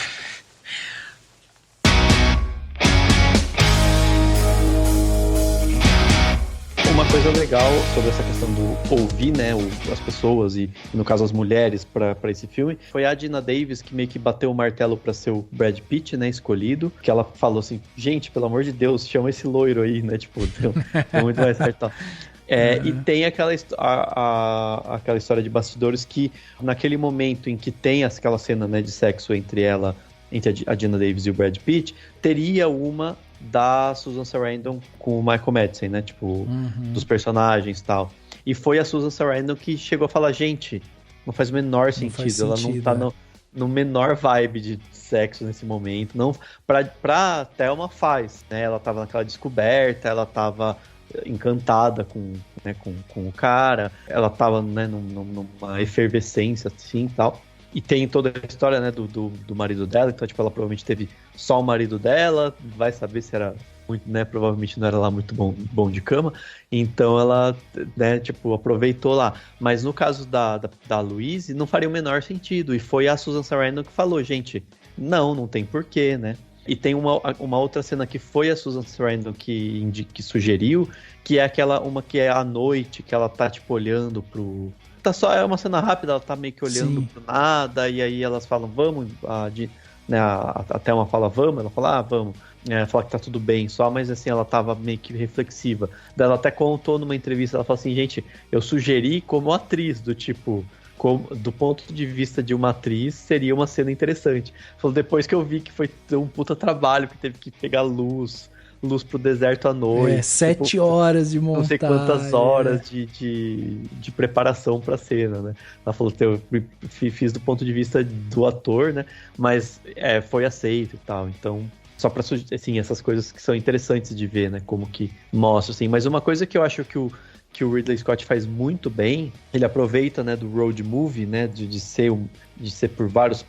Uma coisa legal sobre essa questão do ouvir, né, as pessoas e no caso as mulheres pra esse filme, foi a Geena Davis que meio que bateu o martelo pra ser o Brad Pitt, né, escolhido, que ela falou assim, gente, pelo amor de Deus, chama esse loiro aí, né, tipo, deu muito mais certo. E tem aquela história de bastidores que naquele momento em que tem aquela cena, né, de sexo entre a Geena Davis e o Brad Pitt, teria uma da Susan Sarandon com o Michael Madsen, né? Tipo, dos personagens e tal. E foi a Susan Sarandon que chegou a falar, gente, não faz o menor sentido. Ela não tá no menor vibe de sexo nesse momento. Não, pra Thelma faz, né? Ela tava naquela descoberta, ela tava encantada com o cara, ela tava, né, numa efervescência assim e tal. E tem toda a história, né, do marido dela, então, tipo, ela provavelmente teve só o marido dela, vai saber se era muito, né, provavelmente não era lá muito bom de cama, então ela, né, tipo, aproveitou lá. Mas no caso da Louise, não faria o menor sentido, e foi a Susan Sarandon que falou, gente, não tem porquê, né. E tem uma outra cena que foi a Susan Sarandon que sugeriu, que é uma que é à noite, que ela tá, tipo, olhando pro... É uma cena rápida, ela tá meio que olhando pro nada, e aí elas falam, vamos, a Thelma fala, vamos, ela fala, vamos, ela fala que tá tudo bem só, mas assim, ela tava meio que reflexiva. Daí ela até contou numa entrevista, ela falou assim, gente, eu sugeri como atriz, do tipo, do ponto de vista de uma atriz, seria uma cena interessante. Falou, depois que eu vi que foi um puta trabalho, que teve que pegar luz pro deserto à noite.
7 horas de montagem.
Não sei quantas horas de preparação pra cena, né? Ela falou que eu fiz do ponto de vista do ator, né? Mas foi aceito e tal. Então, só pra, assim, essas coisas que são interessantes de ver, né? Como que mostra, assim. Mas uma coisa que eu acho que o Ridley Scott faz muito bem, ele aproveita, né, do road movie, né? De ser por vários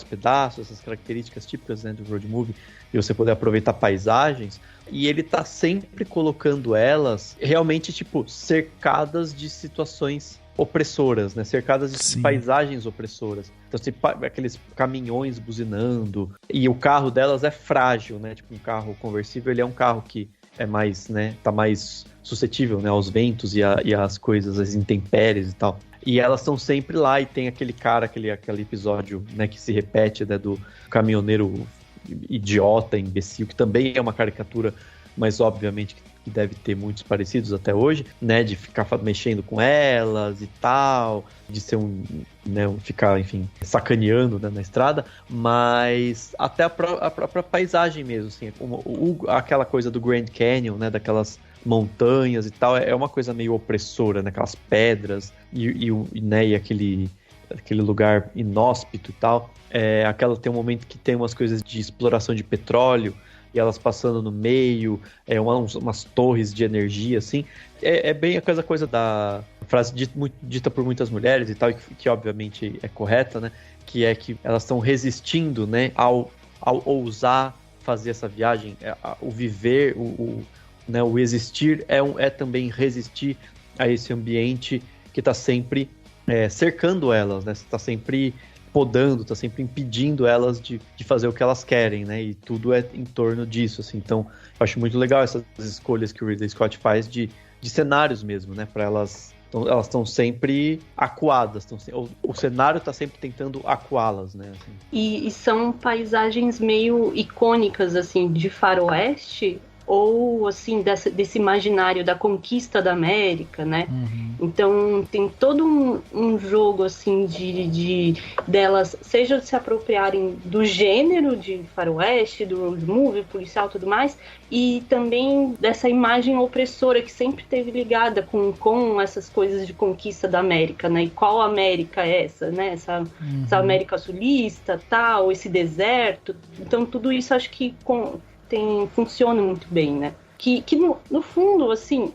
pedaços, essas características típicas, né, do road movie, e você poder aproveitar paisagens, e ele tá sempre colocando elas realmente, tipo, cercadas de situações opressoras, né, cercadas de paisagens opressoras. Então, aqueles caminhões buzinando, e o carro delas é frágil, né, tipo, um carro conversível, ele é um carro que é mais, né, tá mais suscetível, né, aos ventos e às coisas, às intempéries e tal. E elas estão sempre lá, e tem aquele cara, aquele episódio, né, que se repete, né, do caminhoneiro idiota, imbecil, que também é uma caricatura, mas obviamente que deve ter muitos parecidos até hoje, né, de ficar mexendo com elas e tal, de ser ficar, enfim, sacaneando, né, na estrada, mas até a própria paisagem mesmo, assim, aquela coisa do Grand Canyon, né, daquelas montanhas e tal, é uma coisa meio opressora, né, aquelas pedras e aquele lugar inóspito e tal. Tem um momento que tem umas coisas de exploração de petróleo e elas passando no meio, umas torres de energia, assim. É bem aquela coisa da frase dita por muitas mulheres e tal, que obviamente é correta, né? Que é que elas estão resistindo, né, ao ousar fazer essa viagem, o viver, né, o existir é também resistir a esse ambiente que está sempre cercando elas, né? Está sempre podando, está sempre impedindo elas de fazer o que elas querem, né? E tudo é em torno disso, assim. Então, eu acho muito legal essas escolhas que o Ridley Scott faz de cenários mesmo, né? Para elas estão sempre acuadas, o cenário está sempre tentando acuá-las, né? Assim.
E são paisagens meio icônicas, assim, de faroeste, ou assim, desse imaginário da conquista da América, né? Então tem todo um jogo assim de delas, seja de se apropriarem do gênero de faroeste, do road movie, policial e tudo mais, e também dessa imagem opressora que sempre esteve ligada com essas coisas de conquista da América, né? E qual América é essa, né? Essa América sulista, tal, esse deserto. Então tudo isso acho que funciona muito bem, né? Que no fundo, assim,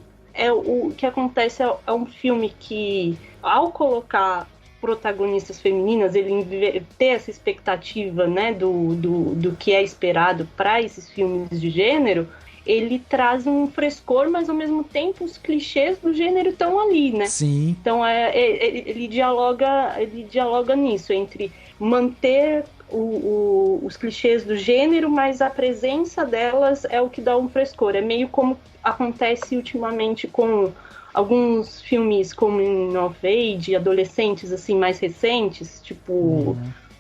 o que acontece é um filme que, ao colocar protagonistas femininas, ele ter essa expectativa, né, do que é esperado para esses filmes de gênero, ele traz um frescor, mas ao mesmo tempo os clichês do gênero estão ali, né?
Sim.
Então ele dialoga nisso, entre manter os clichês do gênero, mas a presença delas é o que dá um frescor. É meio como acontece ultimamente com alguns filmes como In of Age, adolescentes assim mais recentes, tipo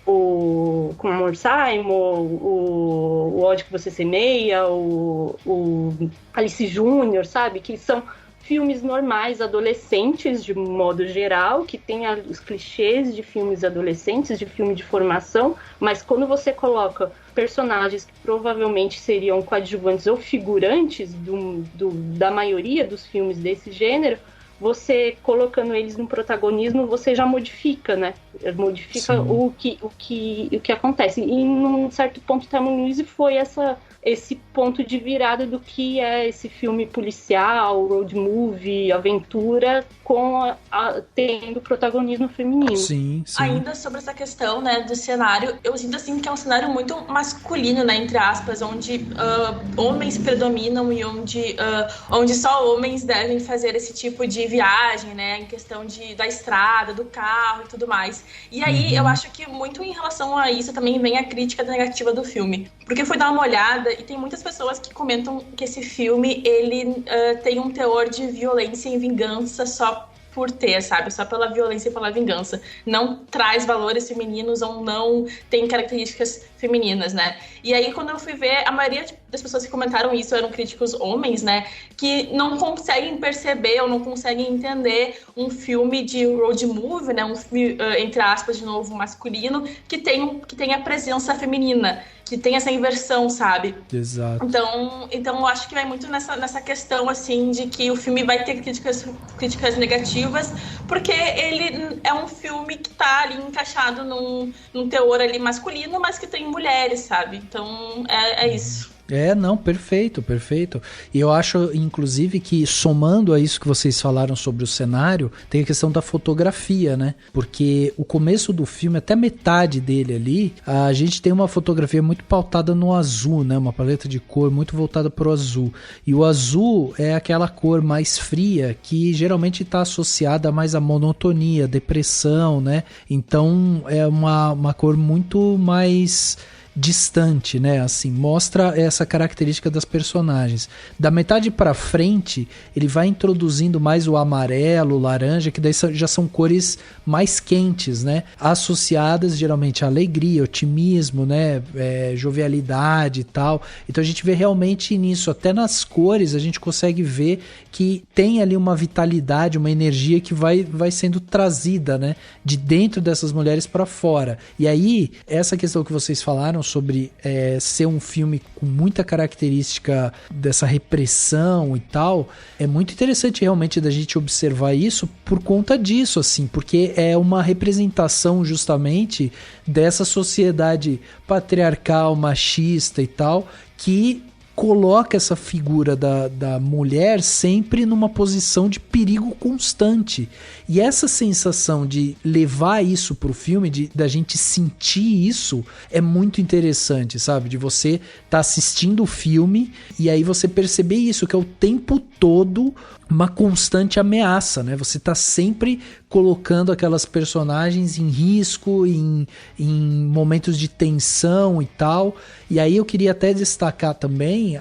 o Com Amor Simon, o Ódio que Você Semeia, o Alice Júnior, sabe? Que são filmes normais, adolescentes de modo geral, que tem os clichês de filmes adolescentes, de filme de formação, mas quando você coloca personagens que provavelmente seriam coadjuvantes ou figurantes da maioria dos filmes desse gênero, você colocando eles no protagonismo, você já modifica, né? Modifica o que acontece. E num certo ponto, Thelma e Louise foi esse ponto de virada do que é esse filme policial, road movie, aventura, tendo protagonismo feminino.
Sim.
Ainda sobre essa questão, né, do cenário, eu sinto assim que é um cenário muito masculino, né, entre aspas, onde homens predominam e onde só homens devem fazer esse tipo de viagem, né, em questão da estrada, do carro e tudo mais. E aí eu acho que muito em relação a isso também vem a crítica negativa do filme, porque eu fui dar uma olhada e tem muitas pessoas que comentam que esse filme ele tem um teor de violência e vingança só por ter, sabe? Só pela violência e pela vingança. Não traz valores femininos ou não tem características femininas, né? E aí, quando eu fui ver, a maioria das pessoas que comentaram isso eram críticos homens, né? Que não conseguem perceber ou não conseguem entender um filme de road movie, né? Um filme, entre aspas, de novo, masculino, que tem a presença feminina, que tem essa inversão, sabe?
Exato.
Então eu acho que vai muito nessa questão, assim, de que o filme vai ter críticas negativas, porque ele é um filme que tá ali encaixado num teor ali masculino, mas que tem mulheres, sabe? Então, é isso.
Não, perfeito. E eu acho, inclusive, que somando a isso que vocês falaram sobre o cenário, tem a questão da fotografia, né? Porque o começo do filme, até metade dele ali, a gente tem uma fotografia muito pautada no azul, né? Uma paleta de cor muito voltada para o azul. E o azul é aquela cor mais fria que geralmente está associada mais à monotonia, depressão, né? Então é uma cor muito mais distante, né? Assim, mostra essa característica das personagens. Da metade para frente, ele vai introduzindo mais o amarelo, o laranja, que daí já são cores mais quentes, né? Associadas geralmente à alegria, otimismo, né? Jovialidade e tal. Então a gente vê realmente nisso, até nas cores, a gente consegue ver que tem ali uma vitalidade, uma energia que vai sendo trazida, né? De dentro dessas mulheres para fora. E aí, essa questão que vocês falaram sobre ser um filme com muita característica dessa repressão e tal, é muito interessante realmente da gente observar isso por conta disso, assim, porque é uma representação justamente dessa sociedade patriarcal, machista e tal, que coloca essa figura da mulher sempre numa posição de perigo constante. E essa sensação de levar isso pro filme, da gente sentir isso, é muito interessante, sabe? De você tá assistindo o filme e aí você perceber isso, que é o tempo todo uma constante ameaça, né? Você tá sempre colocando aquelas personagens em risco, em momentos de tensão e tal. E aí eu queria até destacar também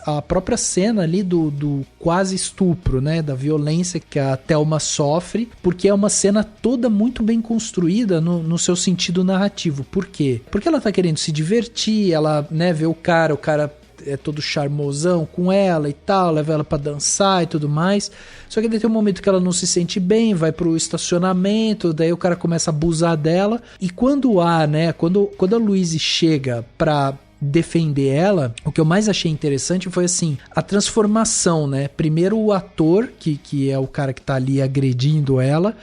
a própria cena ali do quase estupro, né? Da violência que a Thelma sofre, porque é uma cena toda muito bem construída no seu sentido narrativo. Por quê? Porque ela tá querendo se divertir, ela, né, vê o cara é todo charmosão com ela e tal, leva ela pra dançar e tudo mais. Só que daí tem um momento que ela não se sente bem, vai pro estacionamento, daí o cara começa a abusar dela. E quando a Louise chega pra defender ela, o que eu mais achei interessante foi assim, a transformação, né? Primeiro o ator, que é o cara que tá ali agredindo ela,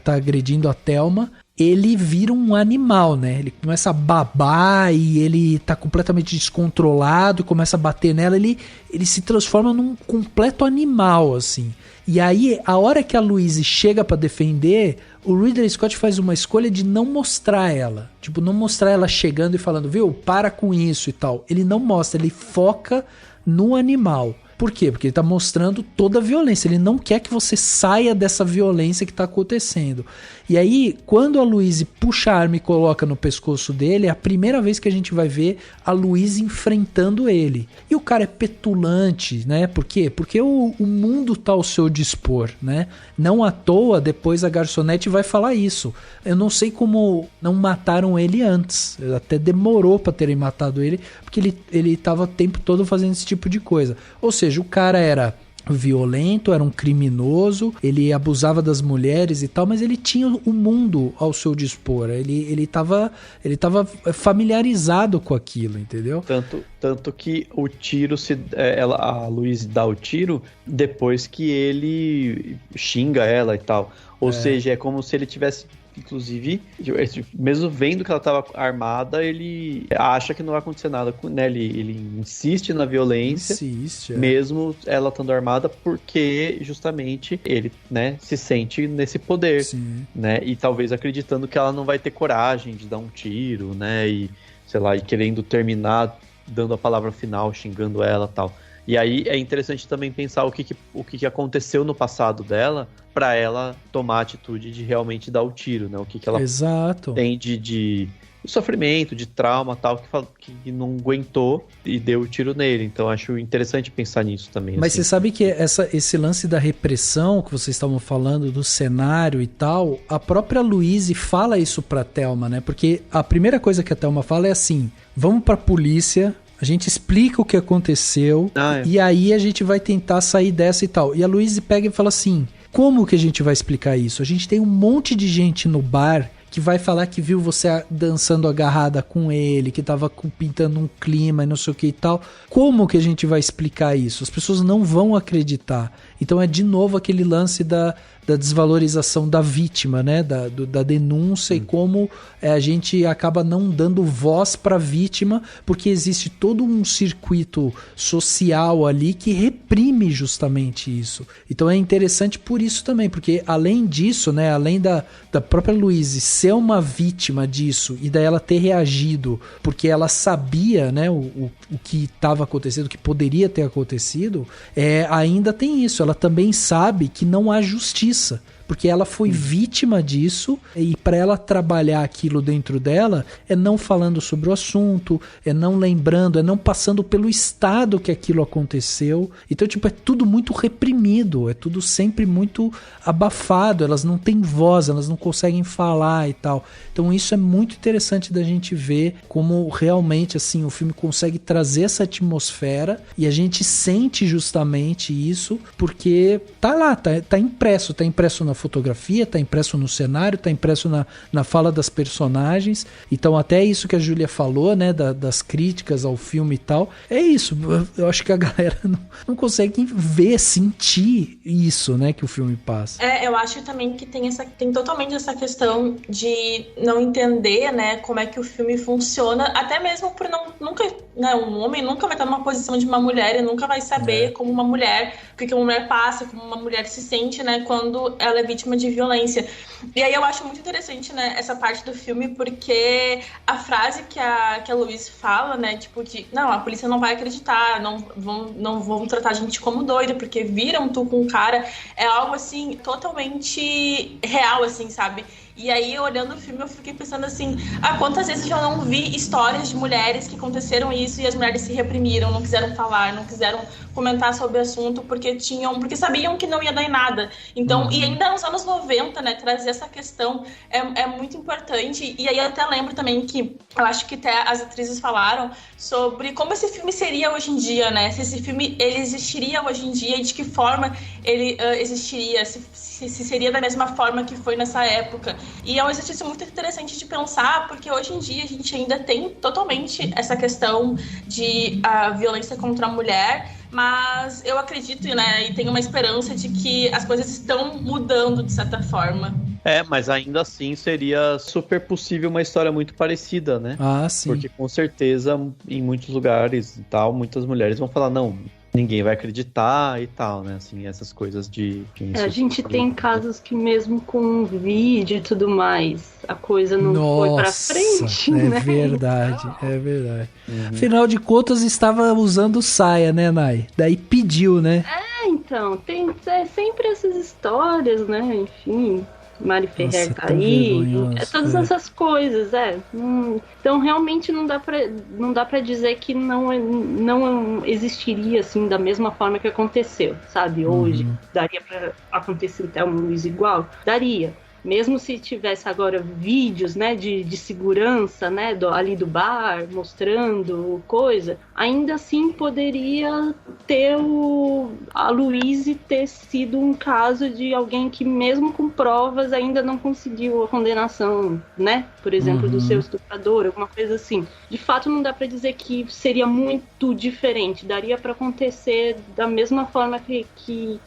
tá agredindo a Thelma, ele vira um animal, né? Ele começa a babar e ele tá completamente descontrolado, começa a bater nela, ele se transforma num completo animal, assim. E aí, a hora que a Louise chega pra defender, o Ridley Scott faz uma escolha de não mostrar ela. Tipo, não mostrar ela chegando e falando, viu, para com isso e tal. Ele não mostra, ele foca no animal. Por quê? Porque ele tá mostrando toda a violência. Ele não quer que você saia dessa violência que tá acontecendo. E aí, quando a Louise puxa a arma e coloca no pescoço dele, é a primeira vez que a gente vai ver a Louise enfrentando ele. E o cara é petulante, né? Por quê? Porque o mundo tá ao seu dispor, né? Não à toa, depois a garçonete vai falar isso. Eu não sei como não mataram ele antes. Até demorou pra terem matado ele, porque ele tava o tempo todo fazendo esse tipo de coisa. Ou seja, o cara era violento, era um criminoso, ele abusava das mulheres e tal, mas ele tinha o mundo ao seu dispor. Ele tava familiarizado com aquilo, entendeu?
Tanto que o tiro, a Louise dá o tiro depois que ele xinga ela e tal. Ou seja, é como se ele tivesse... Inclusive, mesmo vendo que ela estava armada, ele acha que não vai acontecer nada com ela. Ele insiste na violência, mesmo ela estando armada, porque justamente ele, né, se sente nesse poder. Sim. Né? E talvez acreditando que ela não vai ter coragem de dar um tiro, né? E, sei lá, e querendo terminar dando a palavra final, xingando ela e tal. E aí é interessante também pensar o que aconteceu no passado dela para ela tomar a atitude de realmente dar o tiro, né? O que ela tem de sofrimento, de trauma tal, que não aguentou e deu o tiro nele. Então acho interessante pensar nisso também.
Mas
assim.
Você sabe que esse lance da repressão que vocês estavam falando, do cenário e tal, a própria Louise fala isso pra Thelma, né? Porque a primeira coisa que a Thelma fala é assim: vamos pra polícia, a gente explica o que aconteceu e aí a gente vai tentar sair dessa e tal. E a Louise pega e fala assim: como que a gente vai explicar isso? A gente tem um monte de gente no bar que vai falar que viu você dançando agarrada com ele, que tava pintando um clima e não sei o que e tal. Como que a gente vai explicar isso? As pessoas não vão acreditar. Então é de novo aquele lance da desvalorização da vítima, né? Da denúncia e como a gente acaba não dando voz para a vítima, porque existe todo um circuito social ali que reprime justamente isso. Então é interessante por isso também, porque além disso, né? Além da própria Louise ser uma vítima disso e daí ela ter reagido porque ela sabia, né? O que estava acontecendo, o que poderia ter acontecido, ainda tem isso. Ela também sabe que não há justiça, porque ela foi vítima disso e para ela trabalhar aquilo dentro dela é não falando sobre o assunto, é não lembrando, é não passando pelo estado que aquilo aconteceu. Então, tipo, é tudo muito reprimido, é tudo sempre muito abafado, elas não têm voz, elas não conseguem falar e tal. Então isso é muito interessante da gente ver como realmente assim o filme consegue trazer essa atmosfera e a gente sente justamente isso, porque tá lá, tá impresso na fotografia, tá impresso no cenário, tá impresso na fala das personagens. Então até isso que a Júlia falou, né, das críticas ao filme e tal, é isso. Eu acho que a galera não consegue ver, sentir isso, né, que o filme passa.
Eu acho também que tem totalmente essa questão de não entender, né, como é que o filme funciona, até mesmo por nunca, né, um homem nunca vai estar numa posição de uma mulher e nunca vai saber como uma mulher, o que uma mulher passa, como uma mulher se sente, né, quando ela é vítima de violência. E aí eu acho muito interessante, né, essa parte do filme, porque a frase que a Louise fala, né, tipo de, não, a polícia não vai acreditar, não vão tratar a gente como doida, porque viram tu com o cara, é algo, assim, totalmente real, assim, sabe? E aí, olhando o filme, eu fiquei pensando assim, quantas vezes eu não vi histórias de mulheres que aconteceram isso e as mulheres se reprimiram, não quiseram falar, não quiseram comentar sobre o assunto porque sabiam que não ia dar em nada. Então, e ainda nos anos 90, né, trazer essa questão é muito importante. E aí eu até lembro também que eu acho que até as atrizes falaram sobre como esse filme seria hoje em dia, né? Se esse filme ele existiria hoje em dia e de que forma ele existiria, se seria da mesma forma que foi nessa época. E é um exercício muito interessante de pensar, porque hoje em dia a gente ainda tem totalmente essa questão de violência contra a mulher, mas eu acredito, né, e tenho uma esperança de que as coisas estão mudando de certa forma.
Mas ainda assim seria super possível uma história muito parecida, né?
Sim.
Porque com certeza em muitos lugares e tal, muitas mulheres vão falar, não, ninguém vai acreditar e tal, né? Assim, essas coisas de...
A gente tem casos que mesmo com vídeo e tudo mais, a coisa não foi pra frente, né?
É verdade. Afinal de contas, estava usando saia, né, Nay? Daí pediu, né?
Então, tem sempre essas histórias, né? Enfim... Mari Ferrer tá aí, todas essas coisas, Então realmente não dá pra dizer que não existiria assim da mesma forma que aconteceu, sabe? Hoje daria pra acontecer até um Luiz igual? Daria. Mesmo se tivesse agora vídeos, né, de segurança, né, ali do bar, mostrando coisa, ainda assim poderia ter a Louise ter sido um caso de alguém que mesmo com provas ainda não conseguiu a condenação, né, por exemplo, do seu estuprador, alguma coisa assim. De fato não dá para dizer que seria muito diferente, daria para acontecer da mesma forma que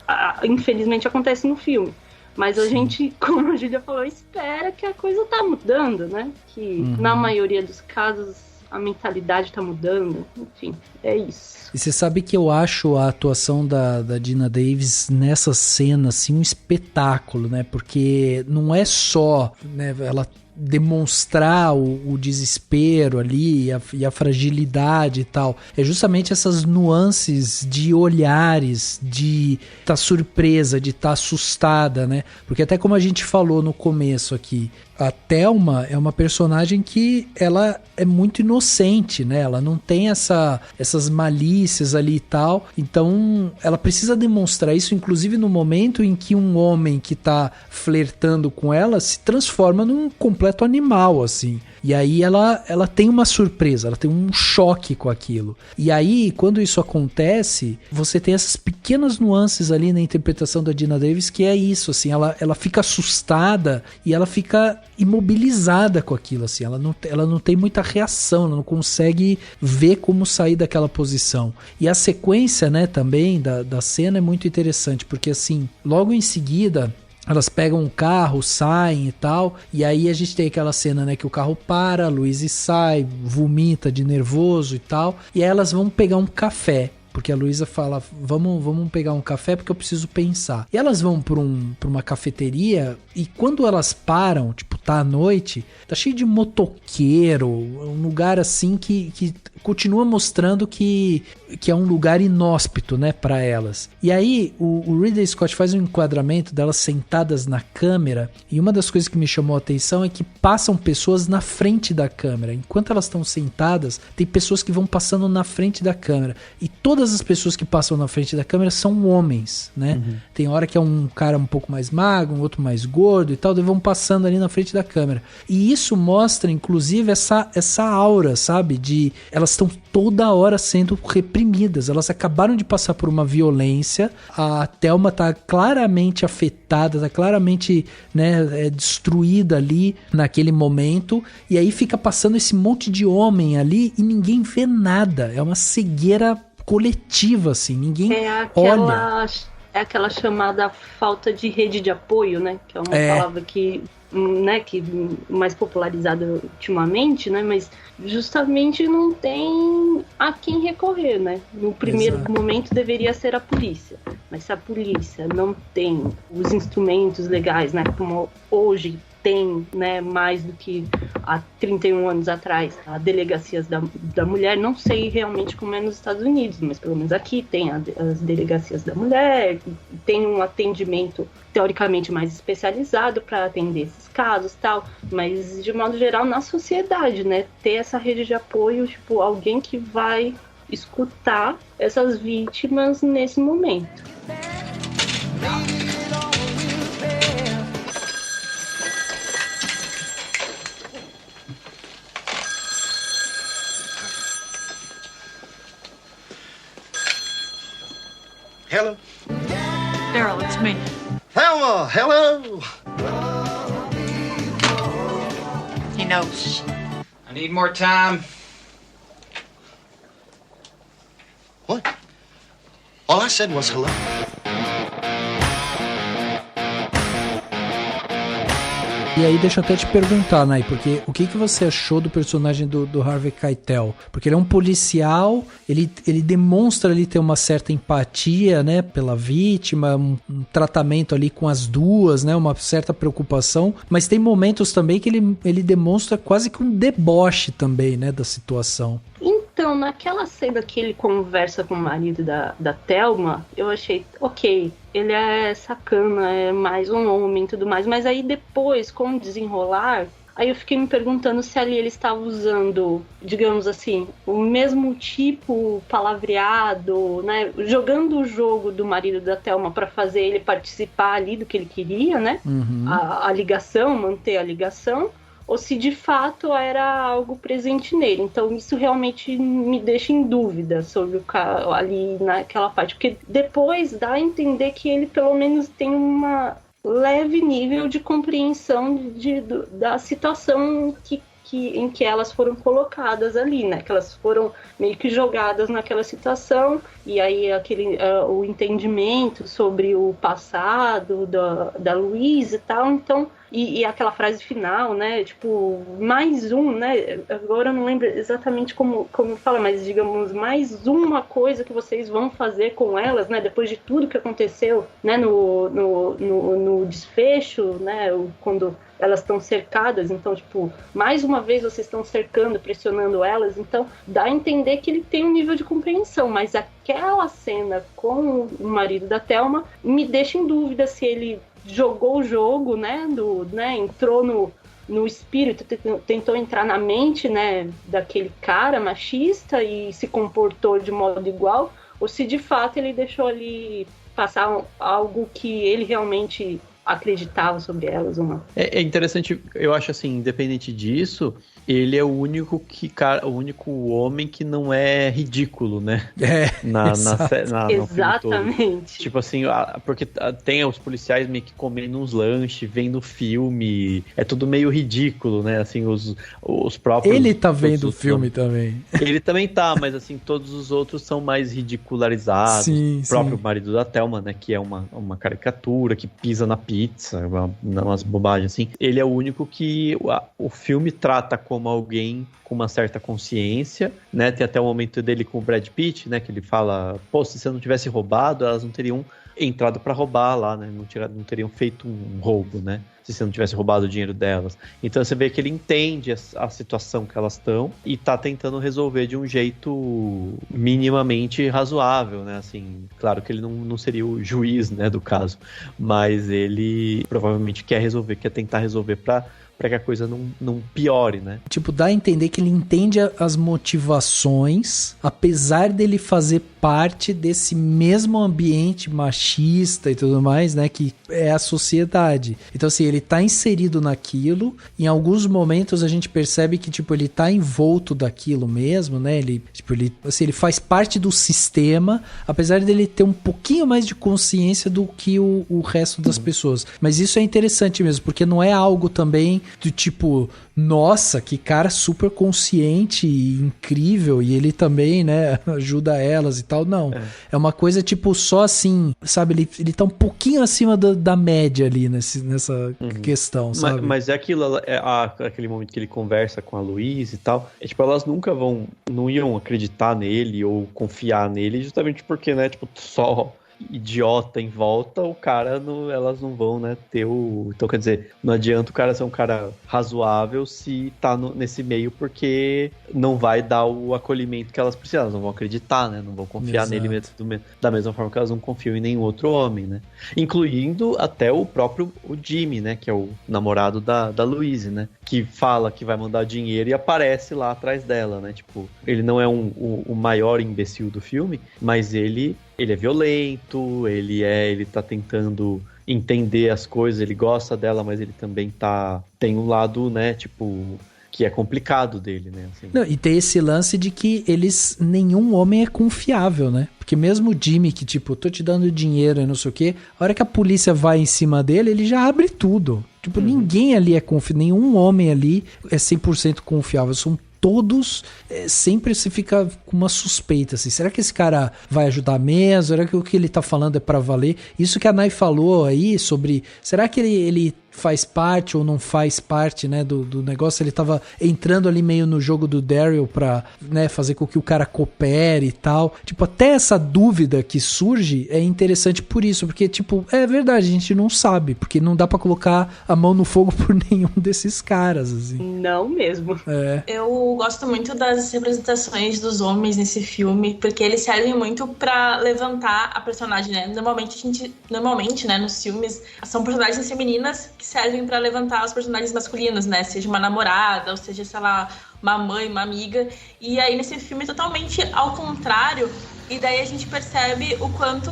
infelizmente acontece no filme. Mas a gente, como a Júlia falou, espera que a coisa tá mudando, né? Que na maioria dos casos a mentalidade tá mudando. Enfim, é isso.
E você sabe que eu acho a atuação da Geena Davis nessa cena, assim, um espetáculo, né? Porque não é só, né, ela demonstrar o desespero ali e a fragilidade e tal. É justamente essas nuances de olhares, de estar surpresa, de estar assustada, né? Porque até como a gente falou no começo aqui, a Thelma é uma personagem que ela é muito inocente, né? Ela não tem essas malícias ali e tal. Então, ela precisa demonstrar isso, inclusive no momento em que um homem que tá flertando com ela se transforma num completo animal, assim. E aí ela tem uma surpresa, ela tem um choque com aquilo. E aí, quando isso acontece, você tem essas pequenas nuances ali na interpretação da Geena Davis, que é isso, assim, ela fica assustada e ela fica imobilizada com aquilo, assim, ela não tem muita reação, ela não consegue ver como sair daquela posição. E a sequência, né, também da cena é muito interessante, porque assim, logo em seguida elas pegam um carro, saem e tal, e aí a gente tem aquela cena, né, que o carro para, a Louise sai, vomita de nervoso e tal, e aí elas vão pegar um café. Porque a Luísa fala, vamos pegar um café porque eu preciso pensar. E elas vão pra uma cafeteria e quando elas param, tipo, tá à noite, tá cheio de motoqueiro, um lugar assim que continua mostrando que é um lugar inóspito, né, pra elas. E aí o Ridley Scott faz um enquadramento delas sentadas na câmera e uma das coisas que me chamou a atenção é que passam pessoas na frente da câmera. Enquanto elas estão sentadas, tem pessoas que vão passando na frente da câmera. E todas as pessoas que passam na frente da câmera são homens, né? Tem hora que é um cara um pouco mais magro, um outro mais gordo e tal, eles vão passando ali na frente da câmera. E isso mostra, inclusive, essa aura, sabe? De elas estão toda hora sendo reprimidas. Elas acabaram de passar por uma violência. A Thelma tá claramente afetada, tá claramente, né, destruída ali naquele momento. E aí fica passando esse monte de homem ali e ninguém vê nada. É uma cegueira coletiva, assim, ninguém olha.
É aquela chamada falta de rede de apoio, né? Que é uma palavra que, né, que mais popularizada ultimamente, né? Mas justamente não tem a quem recorrer, né? No primeiro momento deveria ser a polícia. Mas se a polícia não tem os instrumentos legais, né? Como hoje tem, né, mais do que há 31 anos atrás, as delegacias da mulher, não sei realmente como é nos Estados Unidos, mas pelo menos aqui tem as delegacias da mulher, tem um atendimento teoricamente mais especializado para atender esses casos e tal, mas de modo geral na sociedade, né, ter essa rede de apoio, tipo, alguém que vai escutar essas vítimas nesse momento.
Hello?
Daryl, it's me.
Thelma, hello!
He knows.
I need more time.
What? All I said was hello.
E aí deixa eu até te perguntar, Nai, porque o que você achou do personagem do Harvey Keitel? Porque ele é um policial, ele demonstra ali ter uma certa empatia, né, pela vítima, um tratamento ali com as duas, né, uma certa preocupação, mas tem momentos também que ele demonstra quase que um deboche também, né, da situação.
Então, naquela cena que ele conversa com o marido da Thelma, eu achei, ok, ele é sacana, é mais um homem e tudo mais, mas aí depois, com o desenrolar, aí eu fiquei me perguntando se ali ele estava usando, digamos assim, o mesmo tipo palavreado, né, jogando o jogo do marido da Thelma para fazer ele participar ali do que ele queria, né, a ligação, manter a ligação, ou se de fato era algo presente nele. Então isso realmente me deixa em dúvida sobre o cara ali naquela parte, porque depois dá a entender que ele pelo menos tem uma leve nível de compreensão da situação em que elas foram colocadas ali, né? Que elas foram meio que jogadas naquela situação, e aí o entendimento sobre o passado da Louise e tal, então, e aquela frase final, né? Tipo, mais um, né? Agora eu não lembro exatamente como fala, mas digamos, mais uma coisa que vocês vão fazer com elas, né? Depois de tudo que aconteceu, né? No desfecho, né? Quando elas estão cercadas, então, tipo, mais uma vez vocês estão cercando, pressionando elas, então dá a entender que ele tem um nível de compreensão, mas aquela cena com o marido da Thelma me deixa em dúvida se ele jogou o jogo, né, entrou no espírito, tentou entrar na mente, né, daquele cara machista e se comportou de modo igual, ou se de fato ele deixou ali passar algo que ele realmente acreditava sobre elas ou não.
É interessante, eu acho assim, independente disso, ele é o único homem que não é ridículo, né?
Exatamente.
Tipo assim, porque tem os policiais meio que comendo uns lanches, vendo filme, é tudo meio ridículo, né? Assim, os próprios...
Ele tá vendo o filme também.
Ele também tá, mas assim, todos os outros são mais ridicularizados.
Sim,
o próprio marido da Thelma, né? Que é uma caricatura, que pisa na pizza, umas bobagens assim. Ele é o único que o filme trata como alguém com uma certa consciência, né? Tem até o momento dele com o Brad Pitt, né? Que ele fala, pô, se você não tivesse roubado, elas não teriam entrado pra roubar lá, né? Não teriam feito um roubo, né? Se você não tivesse roubado o dinheiro delas. Então você vê que ele entende a situação que elas estão e tá tentando resolver de um jeito minimamente razoável, né? Assim, claro que ele não seria o juiz, né, do caso, mas ele provavelmente quer tentar resolver pra que a coisa não piore, né?
Tipo, dá a entender que ele entende as motivações, apesar dele fazer parte desse mesmo ambiente machista e tudo mais, né? Que é a sociedade. Então, assim, ele tá inserido naquilo. Em alguns momentos a gente percebe que, tipo, ele tá envolto daquilo mesmo, né? Ele faz parte do sistema, apesar dele ter um pouquinho mais de consciência do que o resto das pessoas. Mas isso é interessante mesmo, porque não é algo também do tipo, nossa, que cara super consciente e incrível, e ele também, né, ajuda elas e tal, não. É uma coisa, tipo, só assim, sabe, ele tá um pouquinho acima da média ali nessa questão, sabe?
Mas é aquilo, aquele momento que ele conversa com a Louise e tal, tipo, elas nunca não iam acreditar nele ou confiar nele, justamente porque, né, tipo, só idiota em volta, elas não vão, né, ter então, quer dizer, não adianta o cara ser um cara razoável se tá nesse meio, porque não vai dar o acolhimento que elas precisam, elas não vão acreditar, né, não vão confiar nele da mesma forma que elas não confiam em nenhum outro homem, né, incluindo até o próprio Jimmy, né, que é o namorado da Louise, né, que fala que vai mandar dinheiro e aparece lá atrás dela, né, tipo, ele não é o maior imbecil do filme, mas ele é violento, ele tá tentando entender as coisas, ele gosta dela, mas ele também tem um lado, né, tipo, que é complicado dele, né? Assim.
Não, e tem esse lance de que nenhum homem é confiável, né? Porque mesmo o Jimmy, que tipo, tô te dando dinheiro e não sei o quê, a hora que a polícia vai em cima dele, ele já abre tudo. Tipo, ninguém ali é confiável, nenhum homem ali é 100% confiável, são todos, sempre se fica com uma suspeita, assim, será que esse cara vai ajudar mesmo? Será que o que ele tá falando é pra valer? Isso que a Nai falou aí sobre, será que ele faz parte ou não faz parte, né, do negócio. Ele tava entrando ali meio no jogo do Daryl pra, né, fazer com que o cara coopere e tal. Tipo, até essa dúvida que surge é interessante por isso, porque, tipo, é verdade, a gente não sabe, porque não dá pra colocar a mão no fogo por nenhum desses caras, assim.
Não mesmo.
Eu gosto muito das representações dos homens nesse filme, porque eles servem muito pra levantar a personagem, né? Normalmente, né, nos filmes, são personagens femininas que servem pra levantar os personagens masculinos, né? Seja uma namorada, ou seja, sei lá, uma mãe, uma amiga. E aí nesse filme totalmente ao contrário. E daí a gente percebe o quanto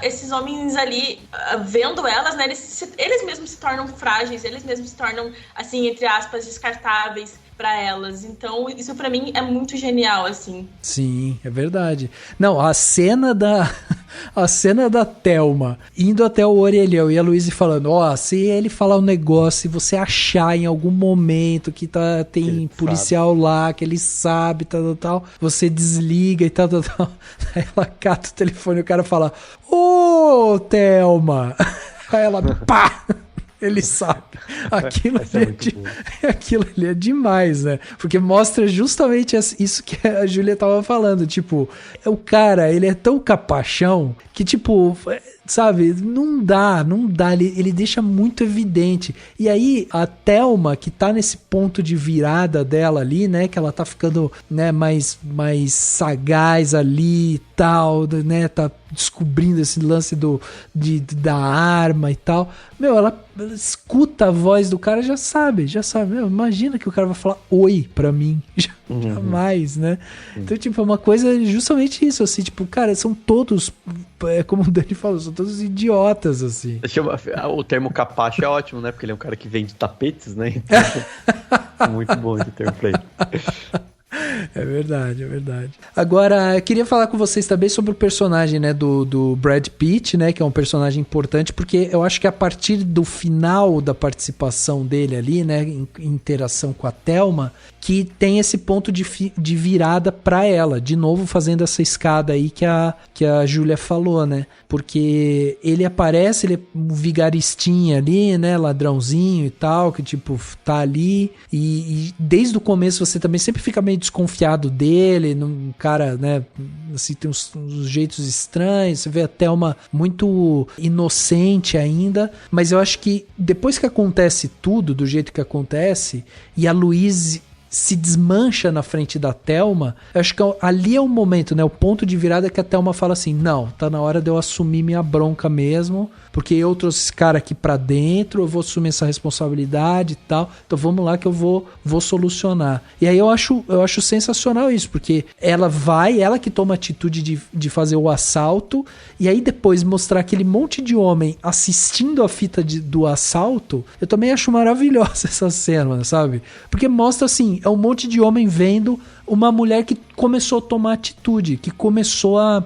esses homens ali, vendo elas, né, eles mesmos se tornam frágeis, eles mesmos se tornam, assim, entre aspas, descartáveis pra elas. Então, isso pra mim é muito genial, assim.
Sim, é verdade. Não, a cena da Thelma indo até o orelhão e a Louise falando, se ele falar um negócio, se você achar em algum momento que tem policial lá, que ele sabe, tal, você desliga e tal. Aí ela cata o telefone e o cara fala, ô, Thelma! Aí ela, pá! Ele sabe. Aquilo ali é demais, né? Porque mostra justamente isso que a Júlia tava falando. Tipo, o cara, ele é tão capachão que, tipo, sabe, não dá. Ele deixa muito evidente. E aí, a Thelma, que tá nesse ponto de virada dela ali, né? Que ela tá ficando, né, mais sagaz ali e tal, né? Tá descobrindo esse lance da arma e tal. Meu, ela escuta a voz do cara, já sabe. Meu, imagina que o cara vai falar oi pra mim. Jamais, né? Então, tipo, é uma coisa justamente isso, assim, tipo, cara, são todos, como o Dani falou, são todos idiotas, assim.
O termo capacho é ótimo, né? Porque ele é um cara que vende tapetes, né? Então, muito bom esse termo pra ele.
É verdade. Agora, eu queria falar com vocês também sobre o personagem, né, do Brad Pitt, né, que é um personagem importante, porque eu acho que a partir do final da participação dele ali, né, em interação com a Thelma, que tem esse ponto de virada pra ela, de novo fazendo essa escada aí que a Júlia falou, né, porque ele aparece, ele é um vigaristinha ali, né, ladrãozinho e tal, que tipo, tá ali, e desde o começo você também sempre fica meio desconfiado dele, um cara, né, assim, tem uns jeitos estranhos, você vê a Thelma muito inocente ainda, mas eu acho que depois que acontece tudo do jeito que acontece, e a Louise se desmancha na frente da Thelma, eu acho que ali é o momento, né, o ponto de virada que a Thelma fala assim, não, tá na hora de eu assumir minha bronca mesmo, porque eu trouxe esse cara aqui pra dentro, eu vou assumir essa responsabilidade e tal, então vamos lá que eu vou solucionar. E aí eu acho sensacional isso, porque ela que toma a atitude de fazer o assalto, e aí depois mostrar aquele monte de homem assistindo a fita do assalto, eu também acho maravilhosa essa cena, sabe? Porque mostra assim, é um monte de homem vendo uma mulher que começou a tomar atitude, que começou a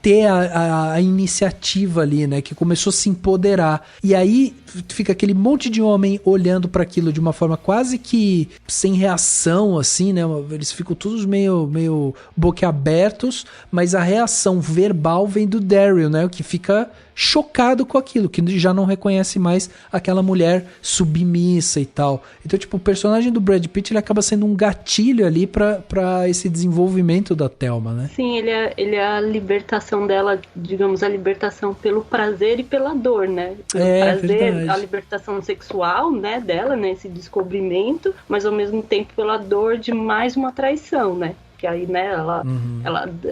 ter a iniciativa ali, né? Que começou a se empoderar. E aí fica aquele monte de homem olhando para aquilo de uma forma quase que sem reação, assim, né? Eles ficam todos meio boquiabertos, mas a reação verbal vem do Daryl, né? Que fica chocado com aquilo, que já não reconhece mais aquela mulher submissa e tal. Então, tipo, o personagem do Brad Pitt, ele acaba sendo um gatilho ali pra esse desenvolvimento da Thelma, né?
Sim, ele é a libertação dela, digamos, a libertação pelo prazer e pela dor, né? Pelo prazer, verdade. A libertação sexual, né, dela, né, esse descobrimento, mas ao mesmo tempo pela dor de mais uma traição, né? Que aí, né, ela,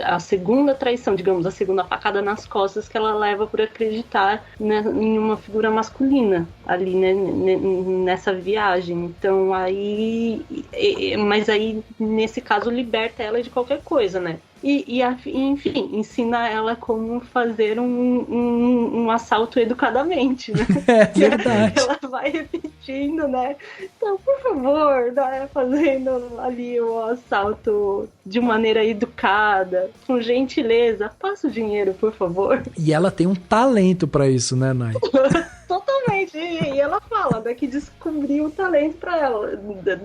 a segunda traição, digamos, a segunda facada nas costas que ela leva por acreditar, né, em uma figura masculina ali, né, nessa viagem. Então aí, mas aí nesse caso liberta ela de qualquer coisa, né? Enfim, ensina ela como fazer um assalto educadamente, né?
É verdade.
Ela vai repetindo, né? Então, por favor, né? Fazendo ali o assalto de maneira educada, com gentileza. Passa o dinheiro, por favor.
E ela tem um talento pra isso, né, Nai?
Totalmente. E ela fala, né, que descobriu o talento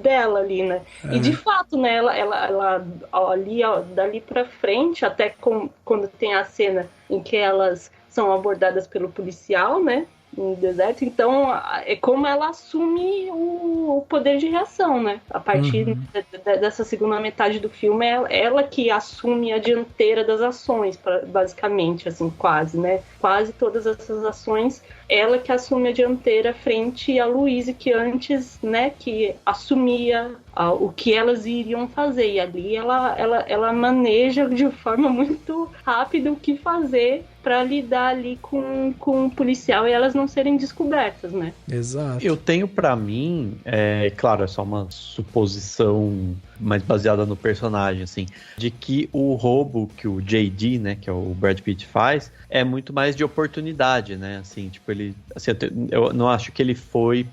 dela ali, né? E de fato, né, ela ali, ó, dali pra frente, até quando tem a cena em que elas são abordadas pelo policial, né? no deserto. Então, é como ela assume o poder de reação, né? A partir dessa segunda metade do filme, é ela que assume a dianteira das ações, basicamente, assim, quase, né? Quase todas essas ações, ela que assume a dianteira frente a Louise, que antes, né, que assumia o que elas iriam fazer. E ali ela maneja de forma muito rápida o que fazer para lidar ali com o policial e elas não serem descobertas, né?
Exato.
Eu tenho pra mim, claro, é só uma suposição mais baseada no personagem, assim, de que o roubo que o JD, né, que é o Brad Pitt faz, é muito mais de oportunidade, né? Assim, tipo, ele, assim, eu não acho que ele foi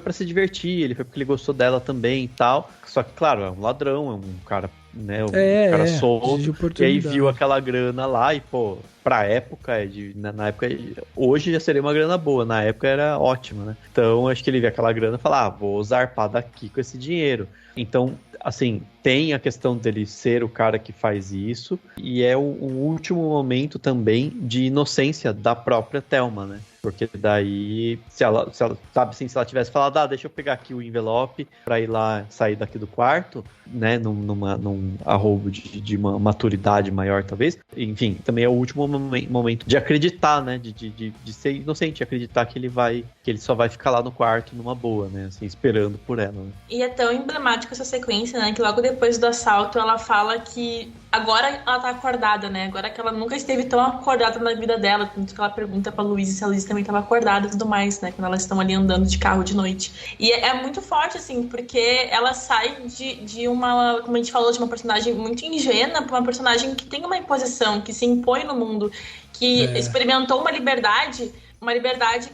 pra se divertir, ele foi porque ele gostou dela também e tal. Só que, claro, é um ladrão, é um cara, né? Um cara solto. E aí viu aquela grana lá e, pô, pra época, na época, hoje já seria uma grana boa, na época era ótima, né? Então, acho que ele viu aquela grana e falou, vou zarpar daqui com esse dinheiro. Então, assim, tem a questão dele ser o cara que faz isso, e é o último momento também de inocência da própria Thelma, né? Porque daí, se ela sabe assim, se ela tivesse falado, deixa eu pegar aqui o envelope pra ir lá, sair daqui do quarto, né, num arrobo de uma maturidade maior, talvez. Enfim, também é o último momento de acreditar, né, de ser inocente, acreditar que ele só vai ficar lá no quarto numa boa, né, assim, esperando por ela, né?
E é tão emblemática essa sequência, né, que logo depois do assalto ela fala que agora ela tá acordada, né, agora que ela nunca esteve tão acordada na vida dela, tanto que ela pergunta pra Louise se a Louise também estava acordada e tudo mais, né, quando elas estão ali andando de carro de noite. E é muito forte, assim, porque ela sai de uma, como a gente falou, de uma personagem muito ingênua pra uma personagem que tem uma imposição, que se impõe no mundo, que experimentou uma liberdade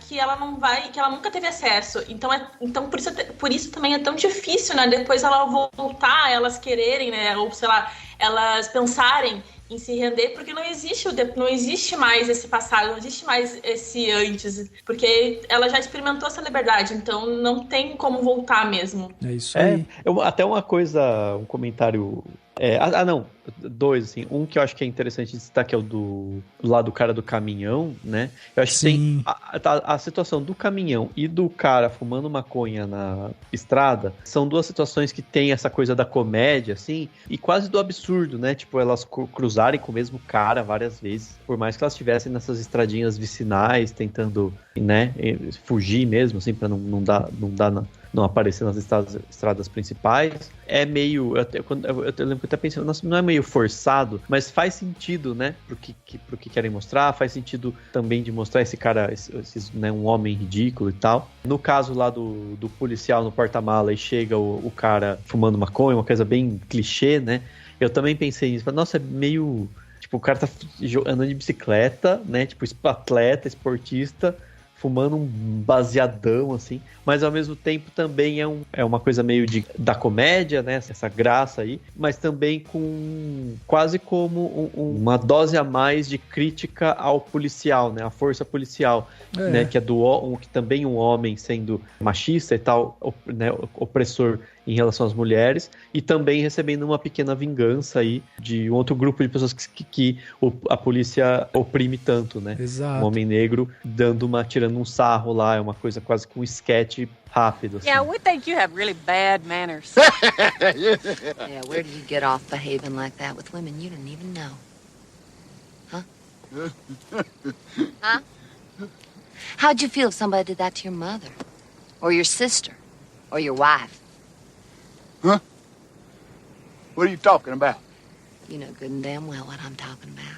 que ela não vai, que ela nunca teve acesso. Então por isso também é tão difícil, né, depois ela voltar, elas quererem, né, ou sei lá, elas pensarem em se render, porque não existe mais esse passado, não existe mais esse antes, porque ela já experimentou essa liberdade, então não tem como voltar mesmo.
É isso aí.
Até uma coisa, um comentário... não, dois, assim. Um que eu acho que é interessante destacar, que é o do lado do cara do caminhão, né? Eu acho que tem a situação do caminhão e do cara fumando maconha na estrada, são duas situações que tem essa coisa da comédia, assim, e quase do absurdo, né? Tipo, elas cruzarem com o mesmo cara várias vezes, por mais que elas estivessem nessas estradinhas vicinais, tentando, né, fugir mesmo, assim, pra não aparecer nas estradas principais. É meio... Eu lembro que eu até pensei, nossa, não é meio forçado, mas faz sentido, né? Pro que querem mostrar, faz sentido também de mostrar esse cara, né, um homem ridículo e tal. No caso lá do policial no porta-mala e chega o cara fumando maconha, uma coisa bem clichê, né? Eu também pensei nisso. Nossa, é meio... Tipo, o cara tá andando de bicicleta, né? Tipo, atleta, esportista, fumando um baseadão, assim, mas ao mesmo tempo também é uma coisa meio da comédia, né, essa graça aí, mas também com quase como uma dose a mais de crítica ao policial, né, à força policial, né, que é que também um homem sendo machista e tal, né, opressor em relação às mulheres, e também recebendo uma pequena vingança aí de um outro grupo de pessoas que a polícia oprime tanto, né?
Exato.
Um homem negro tirando um sarro lá, é uma coisa quase que um sketch rápido. Assim.
Yeah, we think you have really bad manners.
Yeah, where did you get off behaving like that with women you didn't even know? Huh? Huh? How'd you feel if somebody did that to your mother? Or your sister? Or your wife?
Huh? What are you talking about?
You know good and damn well what I'm talking about.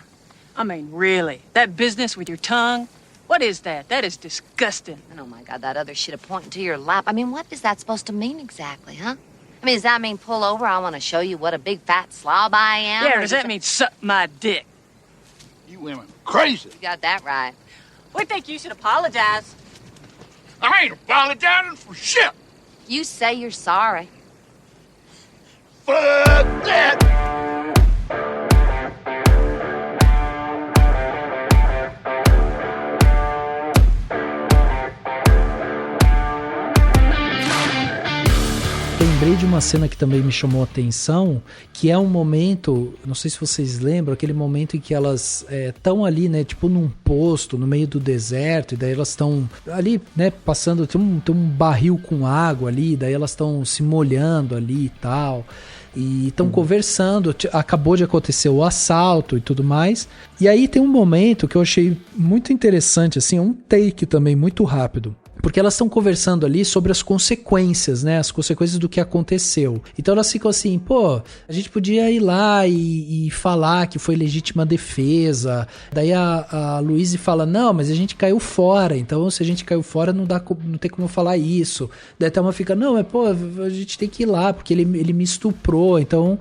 I mean, really? That business with your tongue? What is that? That is disgusting.
And oh my God, that other shit pointing to your lap. I mean, what is that supposed to mean exactly, huh? I mean, does that mean pull over? I want to show you what a big fat slob I am?
Yeah, or does that mean suck my dick?
You women are crazy.
You got that right.
We think you should apologize.
I ain't apologizing for shit.
You say you're sorry.
Fuck that!
Lembrei de uma cena que também me chamou a atenção, que é um momento, não sei se vocês lembram, aquele momento em que elas estão ali, né, tipo num posto, no meio do deserto, e daí elas estão ali, né, passando, tem um barril com água ali, daí elas estão se molhando ali e tal, e estão conversando, acabou de acontecer o assalto e tudo mais, e aí tem um momento que eu achei muito interessante, assim, um take também muito rápido, porque elas estão conversando ali sobre as consequências, né? As consequências do que aconteceu. Então elas ficam assim, pô, a gente podia ir lá e falar que foi legítima defesa. Daí a Louise fala, não, mas a gente caiu fora. Então se a gente caiu fora, não tem como eu falar isso. Daí a Thelma fica, não, mas pô, a gente tem que ir lá, porque ele me estuprou. Então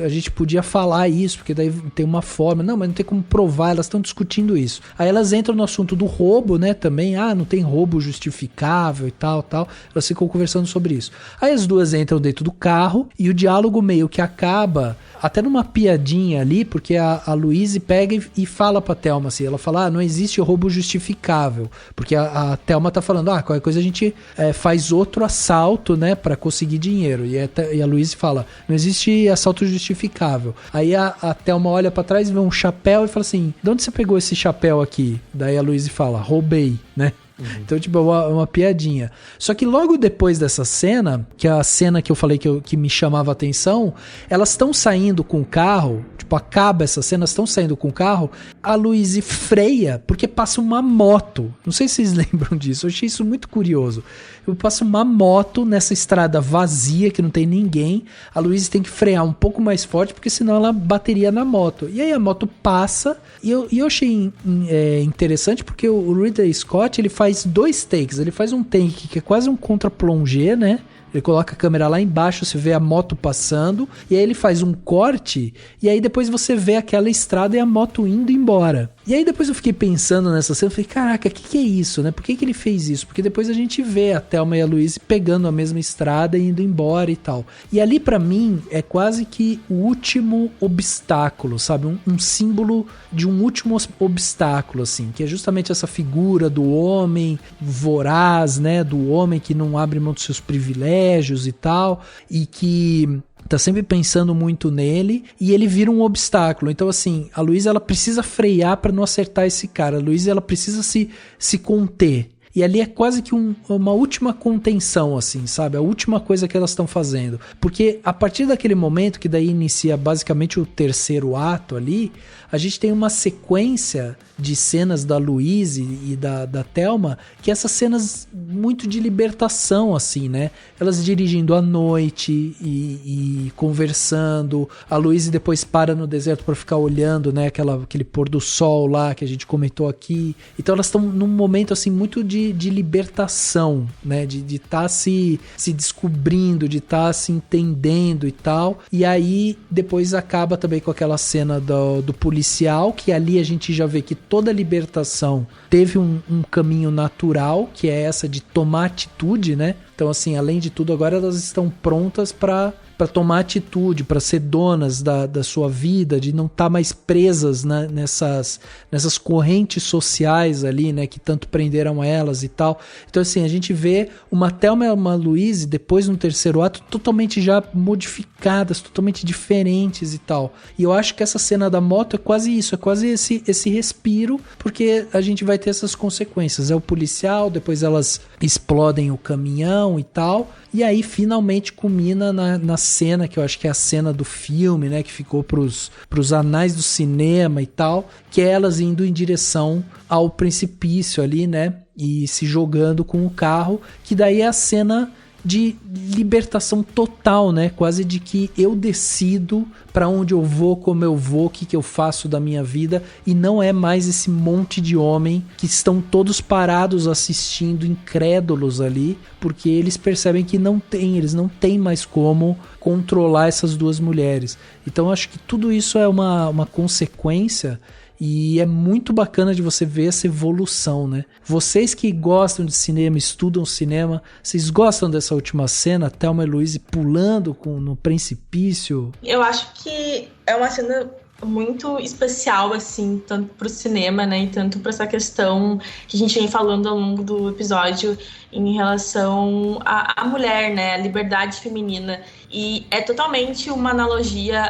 a gente podia falar isso, porque daí tem uma forma. Não, mas não tem como provar, elas estão discutindo isso. Aí elas entram no assunto do roubo, né, também. Não tem roubo justificável e tal. Elas ficam conversando sobre isso. Aí as duas entram dentro do carro e o diálogo meio que acaba até numa piadinha ali, porque a Louise pega e fala pra Thelma assim, ela fala, não existe roubo justificável, porque a Thelma tá falando, qualquer coisa a gente faz outro assalto, né, pra conseguir dinheiro, e a Louise fala, não existe assalto justificável. Aí a Thelma olha pra trás, vê um chapéu e fala assim, de onde você pegou esse chapéu aqui? Daí a Louise fala, roubei, né? Então, tipo, é uma piadinha. Só que logo depois dessa cena, que é a cena que eu falei que me chamava a atenção, elas estão saindo com o carro, tipo, acaba essa cena, elas estão saindo com o carro, a Louise freia porque passa uma moto. Não sei se vocês lembram disso, eu achei isso muito curioso. Passa uma moto nessa estrada vazia, que não tem ninguém, a Louise tem que frear um pouco mais forte, porque senão ela bateria na moto. E aí a moto passa, e eu achei interessante, porque o Ridley Scott, ele faz 2 takes, ele faz um take que é quase um contra-plongé, né? Ele coloca a câmera lá embaixo, você vê a moto passando, e aí ele faz um corte, e aí depois você vê aquela estrada e a moto indo embora. E aí depois eu fiquei pensando nessa cena, eu falei, caraca, o que é isso, né? Por que ele fez isso? Porque depois a gente vê a Thelma e a Louise pegando a mesma estrada e indo embora e tal. E ali pra mim é quase que o último obstáculo, sabe? Um símbolo de um último obstáculo, assim, que é justamente essa figura do homem voraz, né? Do homem que não abre mão dos seus privilégios e tal, e que tá sempre pensando muito nele, e ele vira um obstáculo. Então, assim, a Louise, ela precisa frear pra não acertar esse cara. A Louise, ela precisa se conter. E ali é quase que uma última contenção, assim, sabe? A última coisa que elas estão fazendo. Porque a partir daquele momento, que daí inicia basicamente o terceiro ato ali, a gente tem uma sequência de cenas da Louise e da Thelma, que essas cenas muito de libertação, assim, né? Elas dirigindo à noite e conversando. A Louise depois para no deserto para ficar olhando, né? Aquele pôr do sol lá que a gente comentou aqui. Então elas estão num momento, assim, muito de libertação, né? De estar se descobrindo, de estar se entendendo e tal. E aí depois acaba também com aquela cena do policial, que ali a gente já vê que toda a libertação teve um caminho natural, que é essa de tomar atitude, né? Então, assim, além de tudo, agora elas estão prontas para tomar atitude, para ser donas da sua vida, de não estar mais presas, né, nessas correntes sociais ali, né, que tanto prenderam elas e tal. Então, assim, a gente vê uma Thelma e uma Louise, depois no terceiro ato, totalmente já modificadas, totalmente diferentes e tal. E eu acho que essa cena da moto é quase isso, é quase esse respiro, porque a gente vai ter essas consequências. É o policial, depois elas explodem o caminhão e tal, e aí finalmente culmina na cena, que eu acho que é a cena do filme, né, que ficou pros anais do cinema e tal, que é elas indo em direção ao precipício ali, né, e se jogando com o carro, que daí é a cena de libertação total, né? Quase de que eu decido para onde eu vou, como eu vou, o que eu faço da minha vida, e não é mais esse monte de homem que estão todos parados assistindo, incrédulos ali, porque eles percebem que eles não têm mais como controlar essas duas mulheres. Então acho que tudo isso é uma consequência. E é muito bacana de você ver essa evolução, né? Vocês que gostam de cinema, estudam cinema, vocês gostam dessa última cena, Thelma e Louise pulando no precipício?
Eu acho que é uma cena muito especial, assim, tanto pro cinema, né, e tanto para essa questão que a gente vem falando ao longo do episódio em relação à mulher, né, a liberdade feminina. E é totalmente uma analogia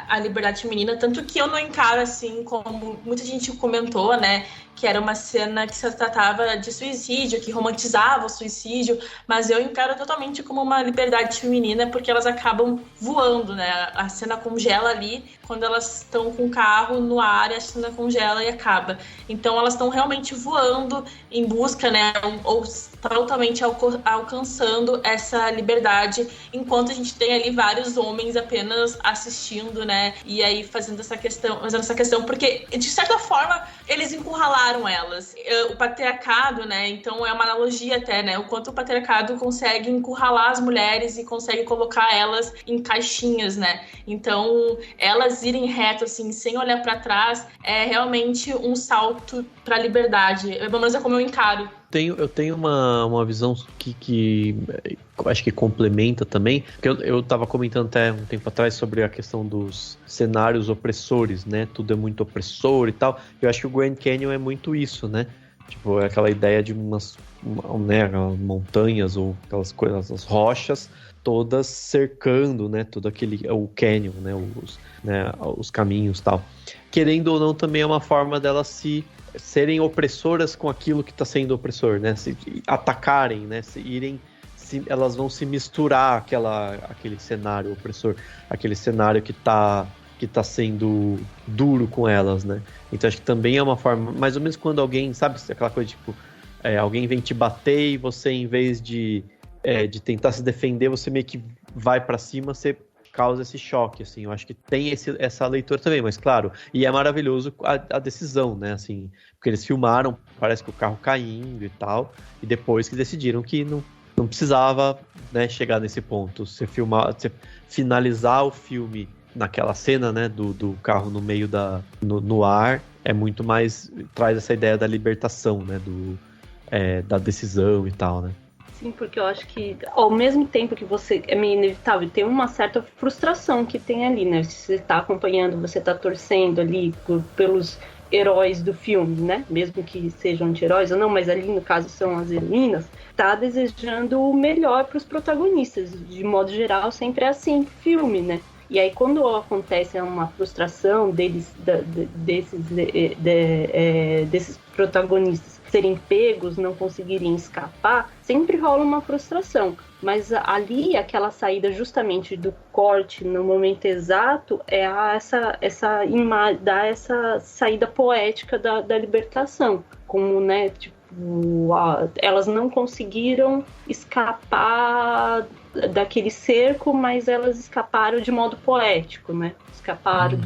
à liberdade feminina, tanto que eu não encaro, assim, como muita gente comentou, né, que era uma cena que se tratava de suicídio, que romantizava o suicídio, mas eu encaro totalmente como uma liberdade feminina, porque elas acabam voando, né? A cena congela ali, quando elas estão com o carro no ar, a cena congela e acaba. Então elas estão realmente voando em busca, né? Ou totalmente alcançando essa liberdade, enquanto a gente tem ali vários homens apenas assistindo, né? E aí fazendo essa questão, porque de certa forma eles encurralaram elas. O patriarcado, né? Então é uma analogia até, né? O quanto o patriarcado consegue encurralar as mulheres e consegue colocar elas em caixinhas, né? Então elas irem reto, assim, sem olhar para trás, é realmente um salto para a liberdade. Pelo menos é como eu encaro.
Eu tenho uma visão que acho que complementa também, porque eu tava comentando até um tempo atrás sobre a questão dos cenários opressores, né? Tudo é muito opressor e tal. Eu acho que o Grand Canyon é muito isso, né? Tipo, é aquela ideia de umas montanhas ou aquelas coisas, as rochas todas cercando, né? Todo o canyon, né? Os caminhos e tal. Querendo ou não, também é uma forma delas serem opressoras com aquilo que está sendo opressor, né? Se atacarem, né? Elas vão se misturar aquele cenário opressor, aquele cenário que tá sendo duro com elas, né? Então acho que também é uma forma, mais ou menos quando alguém, sabe, aquela coisa tipo, alguém vem te bater e você, em vez de tentar se defender, você meio que vai para cima, você causa esse choque, assim. Eu acho que tem essa leitura também, mas claro, e é maravilhoso a decisão, né, assim, porque eles filmaram, parece que o carro caindo e tal, e depois que decidiram que não precisava, né, chegar nesse ponto. Você finalizar o filme naquela cena, né, do carro no meio no ar, é muito mais, traz essa ideia da libertação, né, da decisão e tal, né.
Sim, porque eu acho que ao mesmo tempo que é meio inevitável, tem uma certa frustração que tem ali, né? Você está acompanhando, você está torcendo ali pelos heróis do filme, né? Mesmo que sejam anti-heróis ou não, mas ali no caso são as heroínas, tá desejando o melhor para os protagonistas. De modo geral, sempre é assim, filme, né? E aí quando acontece uma frustração desses protagonistas serem pegos, não conseguirem escapar, sempre rola uma frustração. Mas ali, aquela saída justamente do corte no momento exato, dá essa saída poética da libertação. Como, né, tipo, elas não conseguiram escapar daquele cerco, mas elas escaparam de modo poético, né? Escaparam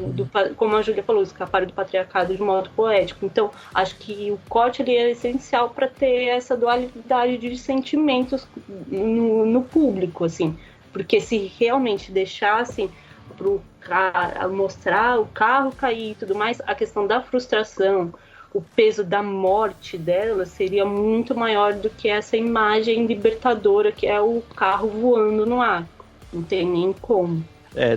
como a Júlia falou, escaparam do patriarcado de modo poético. Então, acho que o corte ali é essencial para ter essa dualidade de sentimentos no público, assim. Porque se realmente deixassem pro cara mostrar o carro cair e tudo mais, a questão da frustração, o peso da morte dela seria muito maior do que essa imagem libertadora que é o carro voando no ar. Não tem nem como.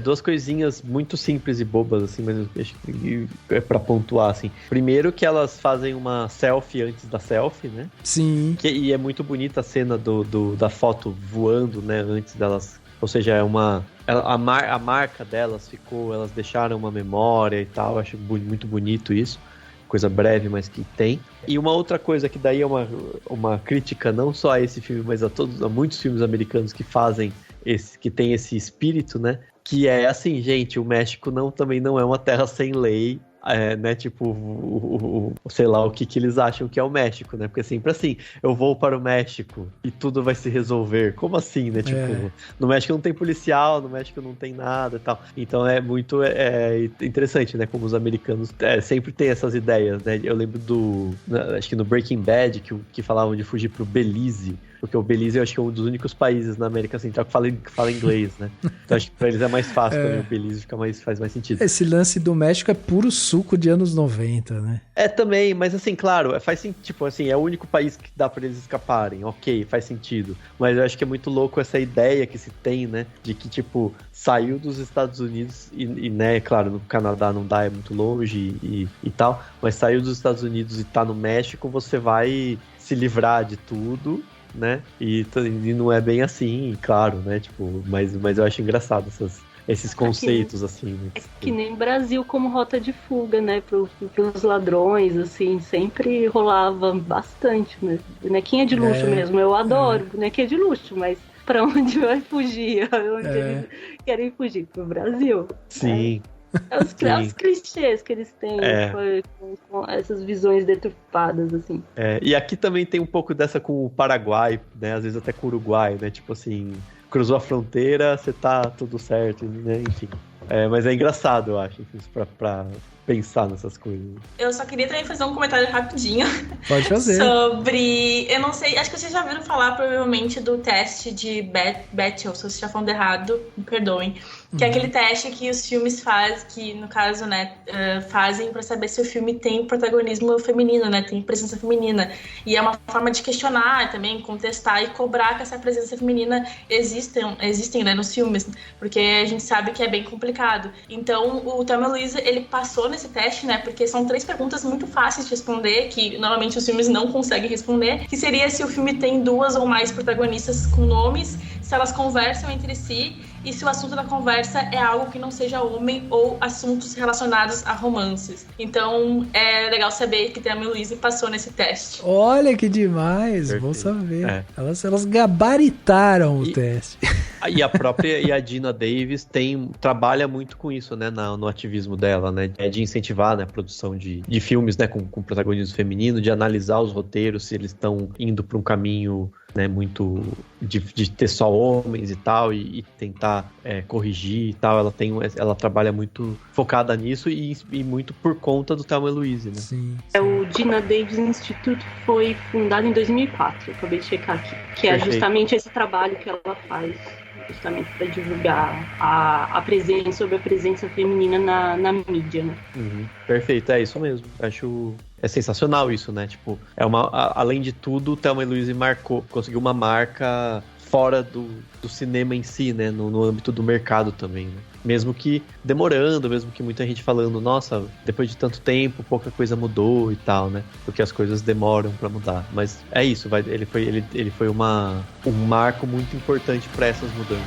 Duas coisinhas muito simples e bobas, assim, mas eu acho que é pra pontuar, assim. Primeiro que elas fazem uma selfie antes da selfie, né?
Sim.
E é muito bonita a cena da foto voando, né, antes delas. Ou seja, a marca delas ficou, elas deixaram uma memória e tal, acho muito bonito isso. Coisa breve, mas que tem. E uma outra coisa que daí é uma crítica não só a esse filme, mas a muitos filmes americanos que que tem esse espírito, né? Que é assim, gente, o México também não é uma terra sem lei, né? Tipo, sei lá o que eles acham que é o México, né? Porque sempre assim, eu vou para o México e tudo vai se resolver. Como assim, né? Tipo, no México não tem policial, no México não tem nada e tal. Então é muito interessante, né? Como os americanos sempre têm essas ideias, né? Eu lembro acho que no Breaking Bad, que falavam de fugir pro Belize, Porque o Belize eu acho que é um dos únicos países na América Central que fala inglês, né? Então acho que pra eles é mais fácil também, o Belize faz mais sentido.
Esse lance do México é puro suco de anos 90, né?
É também, mas assim, claro, faz sentido, tipo assim, é o único país que dá pra eles escaparem, ok, faz sentido. Mas eu acho que é muito louco essa ideia que se tem, né? De que, tipo, saiu dos Estados Unidos e né, claro, no Canadá não dá, é muito longe e tal, mas saiu dos Estados Unidos e tá no México, você vai se livrar de tudo, né? E não é bem assim, claro, né? Tipo, mas eu acho engraçado esses conceitos, assim. Né?
É que nem Brasil como rota de fuga, né? Pelos ladrões, assim, sempre rolava bastante, né? Bonequinha de luxo mesmo, eu adoro bonequinha de luxo, mas pra onde vai fugir? Onde eles querem fugir? Pro Brasil.
Sim.
É os clichês que eles têm com essas visões deturpadas, assim.
E aqui também tem um pouco dessa com o Paraguai, né? Às vezes até com o Uruguai, né? Tipo assim, cruzou a fronteira, você tá tudo certo, né? Enfim. Mas é engraçado, eu acho, pra pensar nessas coisas.
Eu só queria também fazer um comentário rapidinho.
Pode fazer.
Sobre, eu não sei, acho que vocês já viram falar provavelmente do teste de Bechdel, se vocês já falando errado, me perdoem. Que é aquele teste que os filmes fazem, que no caso, né, fazem pra saber se o filme tem protagonismo feminino, né, tem presença feminina. E é uma forma de questionar também, contestar e cobrar que essa presença feminina existem, né, nos filmes, porque a gente sabe que é bem complicado. Então, o Thelma e Louise, ele passou nesse teste, né, porque são 3 perguntas muito fáceis de responder, que normalmente os filmes não conseguem responder, que seria se o filme tem 2 ou mais protagonistas com nomes, se elas conversam entre si, e se o assunto da conversa é algo que não seja homem ou assuntos relacionados a romances. Então, é legal saber que Thelma e Louise passou nesse teste.
Olha que demais, bom saber. Elas gabaritaram o teste.
E a própria Geena Davis trabalha muito com isso, né, no ativismo dela, né, de incentivar, né, a produção de filmes, né, com protagonismo feminino, de analisar os roteiros, se eles estão indo para um caminho, né, muito de ter só homens e tal, e tentar corrigir e tal. Ela trabalha muito focada nisso e muito por conta do Thelma e Louise, né?
Sim.
O Geena Davis Institute foi fundado em 2004, eu acabei de checar aqui, que é justamente esse trabalho que ela faz, justamente para divulgar a presença feminina na mídia, né?
Perfeito, é isso mesmo. Acho sensacional isso, né? Tipo, além de tudo, Thelma e Louise conseguiu uma marca fora do cinema em si, né? No âmbito do mercado também, né? Mesmo que demorando, mesmo que muita gente falando, nossa, depois de tanto tempo, pouca coisa mudou e tal, né? Porque as coisas demoram pra mudar. Mas é isso, ele foi um marco muito importante pra essas mudanças.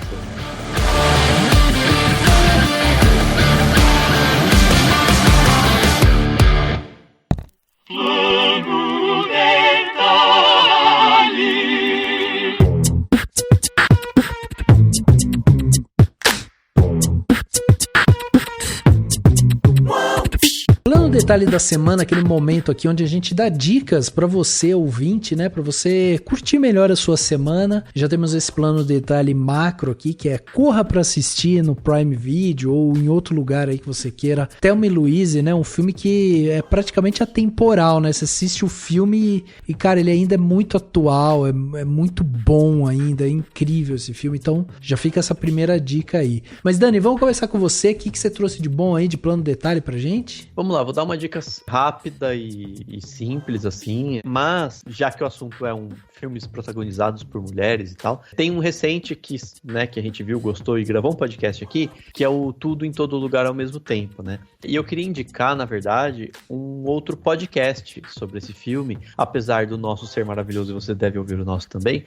Detalhe da semana, aquele momento aqui onde a gente dá dicas pra você, ouvinte, né, pra você curtir melhor a sua semana. Já temos esse plano de detalhe macro aqui, que é corra pra assistir no Prime Video ou em outro lugar aí que você queira. Thelma e Louise, né, um filme que é praticamente atemporal, né, você assiste o filme e cara, ele ainda é muito atual, é muito bom ainda, é incrível esse filme, então já fica essa primeira dica aí. Mas Dani, vamos começar com você, o que você trouxe de bom aí, de plano de detalhe pra gente?
Vamos lá, vou dar uma dica rápida e simples, assim, mas já que o assunto é filmes protagonizados por mulheres e tal, tem um recente que a gente viu, gostou e gravou um podcast aqui, que é o Tudo em Todo Lugar ao Mesmo Tempo, né? E eu queria indicar, na verdade, um outro podcast sobre esse filme, apesar do nosso ser maravilhoso, e você deve ouvir o nosso também,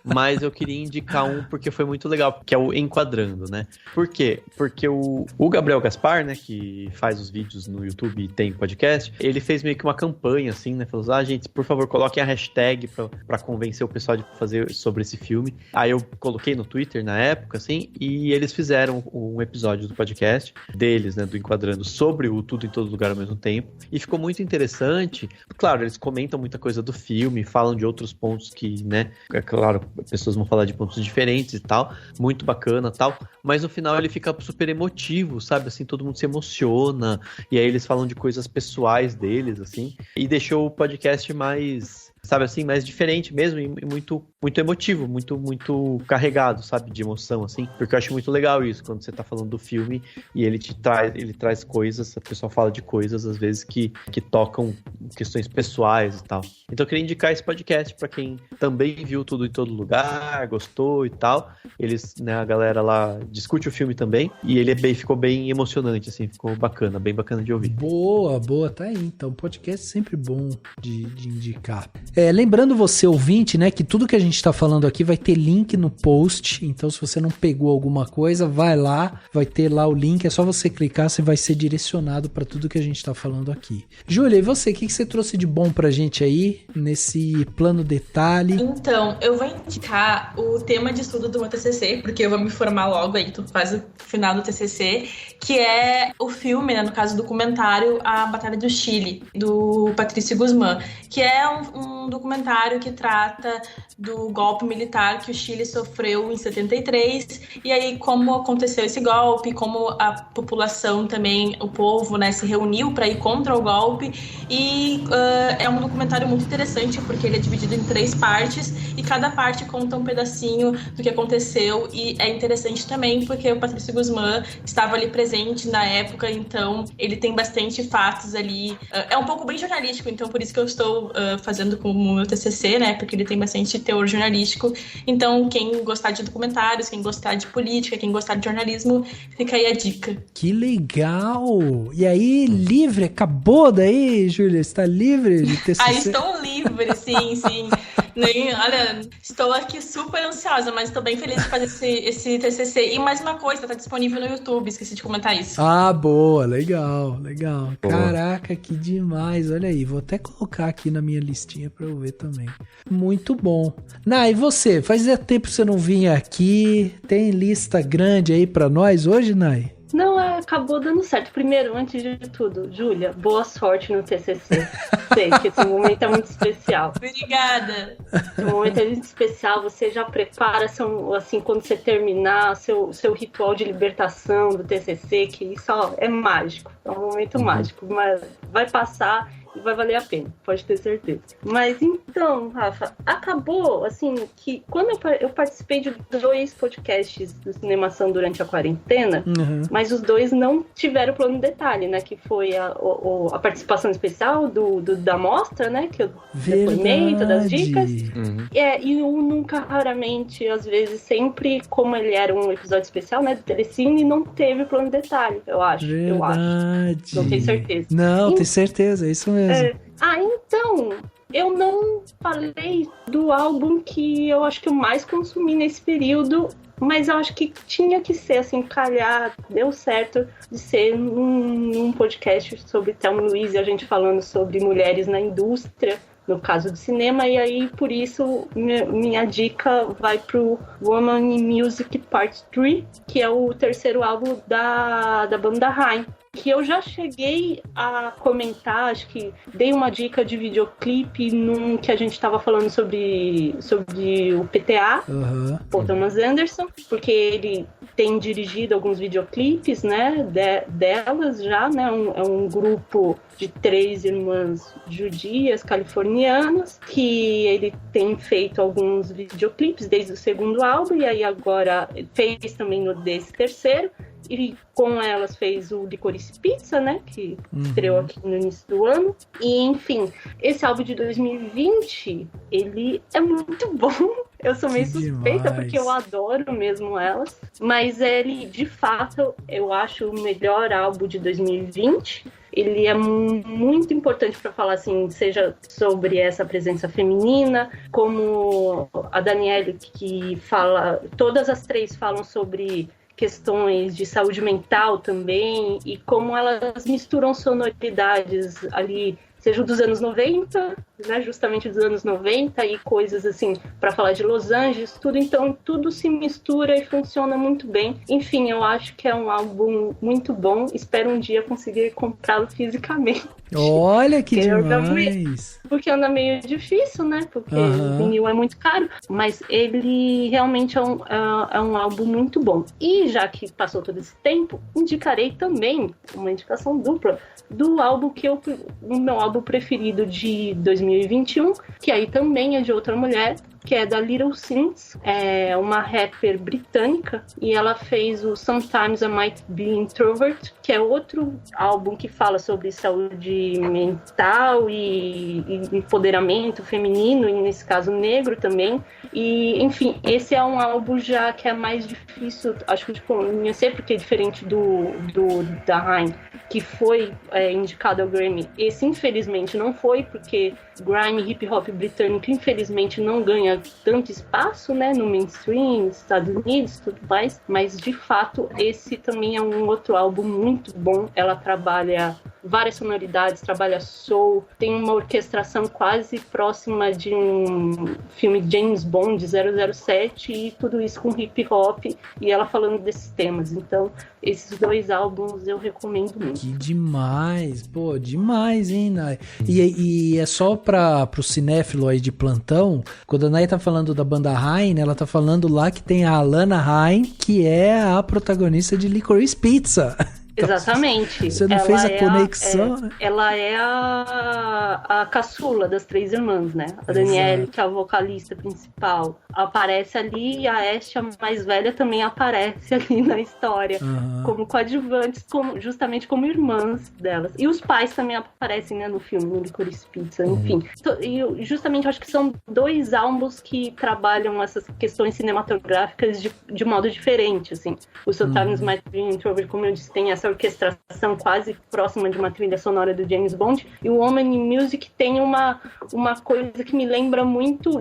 mas eu queria indicar um porque foi muito legal, que é o Enquadrando, né? Por quê? Porque o Gabriel Gaspar, né, que faz os vídeos no YouTube e tem podcast, ele fez meio que uma campanha, assim, né? Falou, gente, por favor, coloquem a hashtag pra convencer o pessoal de fazer sobre esse filme. Aí eu coloquei no Twitter na época, assim, e eles fizeram um episódio do podcast deles, né, do Enquadrando, sobre o Tudo em Todo Lugar ao Mesmo Tempo. E ficou muito interessante. Claro, eles comentam muita coisa do filme, falam de outros pontos que, né, é claro, pessoas vão falar de pontos diferentes e tal, muito bacana e tal, mas no final ele fica super emotivo, sabe, assim, todo mundo se emociona, e aí eles falam de coisas pessoais deles, assim, e deixou o podcast mais, sabe assim, mais diferente mesmo e muito muito emotivo, muito carregado, sabe? De emoção, assim. Porque eu acho muito legal isso, quando você tá falando do filme e ele traz coisas, a pessoa fala de coisas, às vezes, que tocam questões pessoais e tal. Então eu queria indicar esse podcast pra quem também viu Tudo em Todo Lugar, gostou e tal. Eles, né, a galera lá discute o filme também e ele ficou bem emocionante, assim, ficou bacana, bem bacana de ouvir.
Boa, tá aí. Então, podcast é sempre bom de indicar. Lembrando você, ouvinte, né, que tudo que a gente tá falando aqui vai ter link no post, então se você não pegou alguma coisa, vai lá, vai ter lá o link, é só você clicar, você vai ser direcionado pra tudo que a gente tá falando aqui. Júlia, e você, o que você trouxe de bom pra gente aí, nesse plano detalhe?
Então, eu vou indicar o tema de estudo do meu TCC, porque eu vou me formar logo aí, tu faz o final do TCC, que é o filme, né, no caso, o documentário A Batalha do Chile, do Patricio Guzmán, que é um documentário que trata do golpe militar que o Chile sofreu em 73, e aí como aconteceu esse golpe, como a população também, o povo, né, se reuniu para ir contra o golpe, e é um documentário muito interessante, porque ele é dividido em 3 partes, e cada parte conta um pedacinho do que aconteceu, e é interessante também, porque o Patricio Guzmán estava ali presente na época, então ele tem bastante fatos ali, é um pouco bem jornalístico, então por isso que eu estou fazendo com o meu TCC, né, porque ele tem bastante teor jornalístico, então quem gostar de documentários, quem gostar de política, quem gostar de jornalismo, fica aí a dica.
Que legal! E aí, livre, acabou daí, Júlia? Está livre de TCC?
Estou livre, sim. Olha, estou aqui super ansiosa, mas estou bem feliz de fazer esse TCC. E mais uma coisa, tá disponível no YouTube, esqueci de comentar isso.
Ah, boa, legal. Boa. Caraca, que demais, olha aí, vou até colocar aqui na minha listinha pra eu ver também. Muito bom. Nai, e você? Fazia tempo que você não vinha aqui, tem lista grande aí pra nós hoje, Nai?
Não, acabou dando certo. Primeiro, antes de tudo, Júlia, boa sorte no TCC. Sei que esse momento é muito especial.
Obrigada.
Esse momento é muito especial. Você já prepara, assim, quando você terminar, seu ritual de libertação do TCC, que isso é mágico. É um momento mágico, mas vai passar e vai valer a pena, pode ter certeza. Mas então, Rafa, acabou, assim, que quando eu participei de 2 podcasts do Cinemação durante a quarentena, mas os 2 não tiveram plano detalhe, né, que foi a participação especial da mostra, né, que eu depoimei todas as dicas, e o Nunca Raramente, às vezes, sempre, como ele era um episódio especial, né, do Telecine, não teve plano detalhe, eu acho. Não tenho certeza.
Não, tenho certeza, é isso mesmo.
Então, eu não falei do álbum que eu acho que eu mais consumi nesse período, mas eu acho que tinha que ser, assim, calhar, deu certo de ser um podcast sobre Thelma e Louise, a gente falando sobre mulheres na indústria, no caso do cinema, e aí, por isso, minha dica vai pro Woman in Music Part 3, que é o 3º álbum da banda Haim, que eu já cheguei a comentar, acho que dei uma dica de videoclipe num que a gente estava falando sobre o PTA, Paul Thomas Anderson, porque ele tem dirigido alguns videoclipes, né, delas já, né, é um grupo de 3 irmãs judias californianas, que ele tem feito alguns videoclipes desde o 2º álbum, e aí agora fez também desse 3º, e com elas fez o Licorice Pizza, né, que estreou aqui no início do ano. E, enfim, esse álbum de 2020, ele é muito bom. Eu sou meio suspeita, porque eu adoro mesmo elas. Mas ele, de fato, eu acho o melhor álbum de 2020. Ele é muito importante para falar, assim, seja sobre essa presença feminina, como a Danielle, que fala... Todas as 3 falam sobre questões de saúde mental também, e como elas misturam sonoridades ali, seja dos anos 90, né, justamente dos anos 90, e coisas assim, para falar de Los Angeles, tudo, então tudo se mistura e funciona muito bem. Enfim, eu acho que é um álbum muito bom, espero um dia conseguir comprá-lo fisicamente.
Olha que demais!
Porque anda meio difícil, né? Porque o vinil é muito caro, mas ele realmente é um álbum muito bom. E já que passou todo esse tempo, indicarei também uma indicação dupla do álbum o meu álbum preferido de 2021, que aí também é de outra mulher, que é da Little Sims, é uma rapper britânica, e ela fez o Sometimes I Might Be Introvert, que é outro álbum que fala sobre saúde mental e empoderamento feminino, e nesse caso negro também. E, enfim, esse é um álbum já que é mais difícil, acho que de conhecer, porque é diferente da Haim, que foi indicado ao Grammy. Esse, infelizmente, não foi, porque grime hip hop britânico, infelizmente, não ganha tanto espaço, né, no mainstream, nos Estados Unidos e tudo mais, mas, de fato, esse também é um outro álbum muito bom. Ela trabalha várias sonoridades, trabalha soul, tem uma orquestração quase próxima de um filme de James Bond, 007, e tudo isso com hip hop, e ela falando desses temas. Então, esses 2 álbuns eu recomendo muito.
Que demais, pô, demais, hein, Nai? E é só pro cinéfilo aí de plantão, quando a Nai tá falando da banda Haim, ela tá falando lá que tem a Alana Haim, que é a protagonista de Licorice Pizza.
Exatamente.
Você não fez a conexão, né?
Ela é a caçula das 3 irmãs, né? A Danielle, que é a vocalista principal, aparece ali, e a Ashe, a mais velha, também aparece ali na história, como coadjuvantes, justamente como irmãs delas. E os pais também aparecem, né, no filme, no Licorice Pizza, enfim. E justamente acho que são 2 álbuns que trabalham essas questões cinematográficas de modo diferente, assim. O Sometimes Might Be Introvert, como eu disse, tem essa orquestração quase próxima de uma trilha sonora do James Bond, e o Woman in Music tem uma coisa que me lembra muito,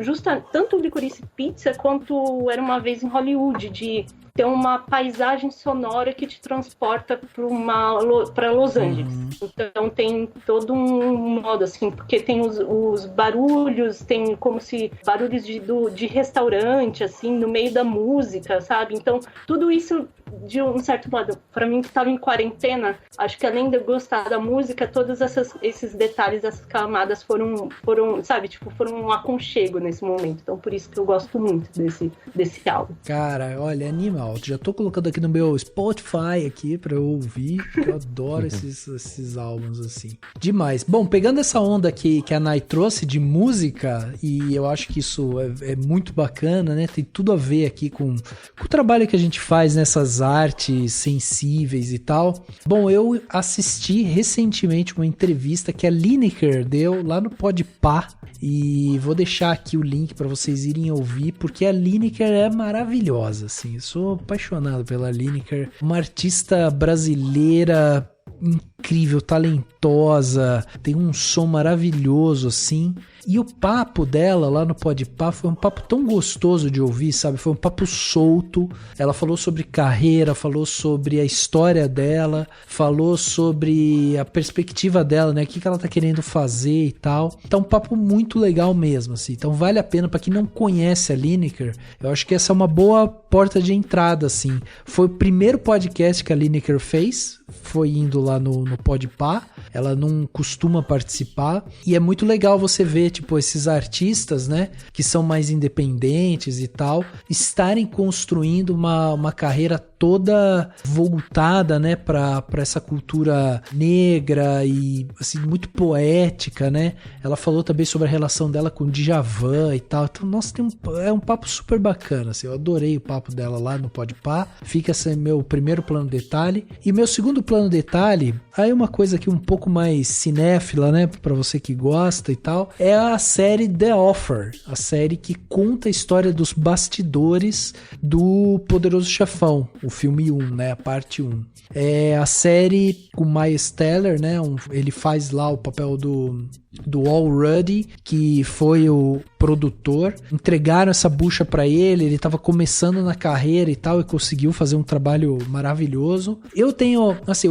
tanto o Licorice Pizza quanto Era Uma Vez em Hollywood, de ter uma paisagem sonora que te transporta para Los Angeles. Então tem todo um modo assim, porque tem os barulhos, tem como se barulhos de restaurante, assim, no meio da música, sabe? Então tudo isso, de um certo modo, para mim que estava em quarentena, acho que além de eu gostar da música, todos esses detalhes, essas camadas foram, sabe, tipo, foram um aconchego nesse momento. Então por isso que eu gosto muito desse álbum.
Cara, olha, animal. Já tô colocando aqui no meu Spotify aqui pra eu ouvir. Eu adoro esses álbuns assim. Demais. Bom, pegando essa onda que a Nai trouxe de música, e eu acho que isso é muito bacana, né? Tem tudo a ver aqui com o trabalho que a gente faz nessas artes sensíveis e tal. Bom, eu assisti recentemente uma entrevista que a Lineker deu lá no Podpah, e vou deixar aqui o link para vocês irem ouvir, porque a Lineker é maravilhosa, assim. Eu sou apaixonado pela Lineker, uma artista brasileira incrível, talentosa, tem um som maravilhoso, assim. E o papo dela lá no Podpah foi um papo tão gostoso de ouvir, sabe? Foi um papo solto. Ela falou sobre carreira, falou sobre a história dela, falou sobre a perspectiva dela, né? O que ela tá querendo fazer e tal. Então, um papo muito legal mesmo, assim. Então, vale a pena, pra quem não conhece a Lineker, eu acho que essa é uma boa porta de entrada, assim. Foi o primeiro podcast que a Lineker fez, foi indo lá no Podpah. Ela não costuma participar, e é muito legal você ver, tipo, esses artistas, né, que são mais independentes e tal, estarem construindo uma carreira toda voltada, né, pra essa cultura negra e, assim, muito poética, né. Ela falou também sobre a relação dela com o Djavan e tal. Então, nossa, é um papo super bacana, assim. Eu adorei o papo dela lá no Podpah. Fica esse meu primeiro plano detalhe. E meu segundo plano detalhe, aí uma coisa aqui um pouco mais cinéfila, né, pra você que gosta e tal, é a série The Offer, a série que conta a história dos bastidores do Poderoso Chefão, o filme 1, né, a parte 1. É a série com Miles Teller, né, ele faz lá o papel do Al Ruddy, que foi o produtor. Entregaram essa bucha pra ele tava começando na carreira e tal, e conseguiu fazer um trabalho maravilhoso. Eu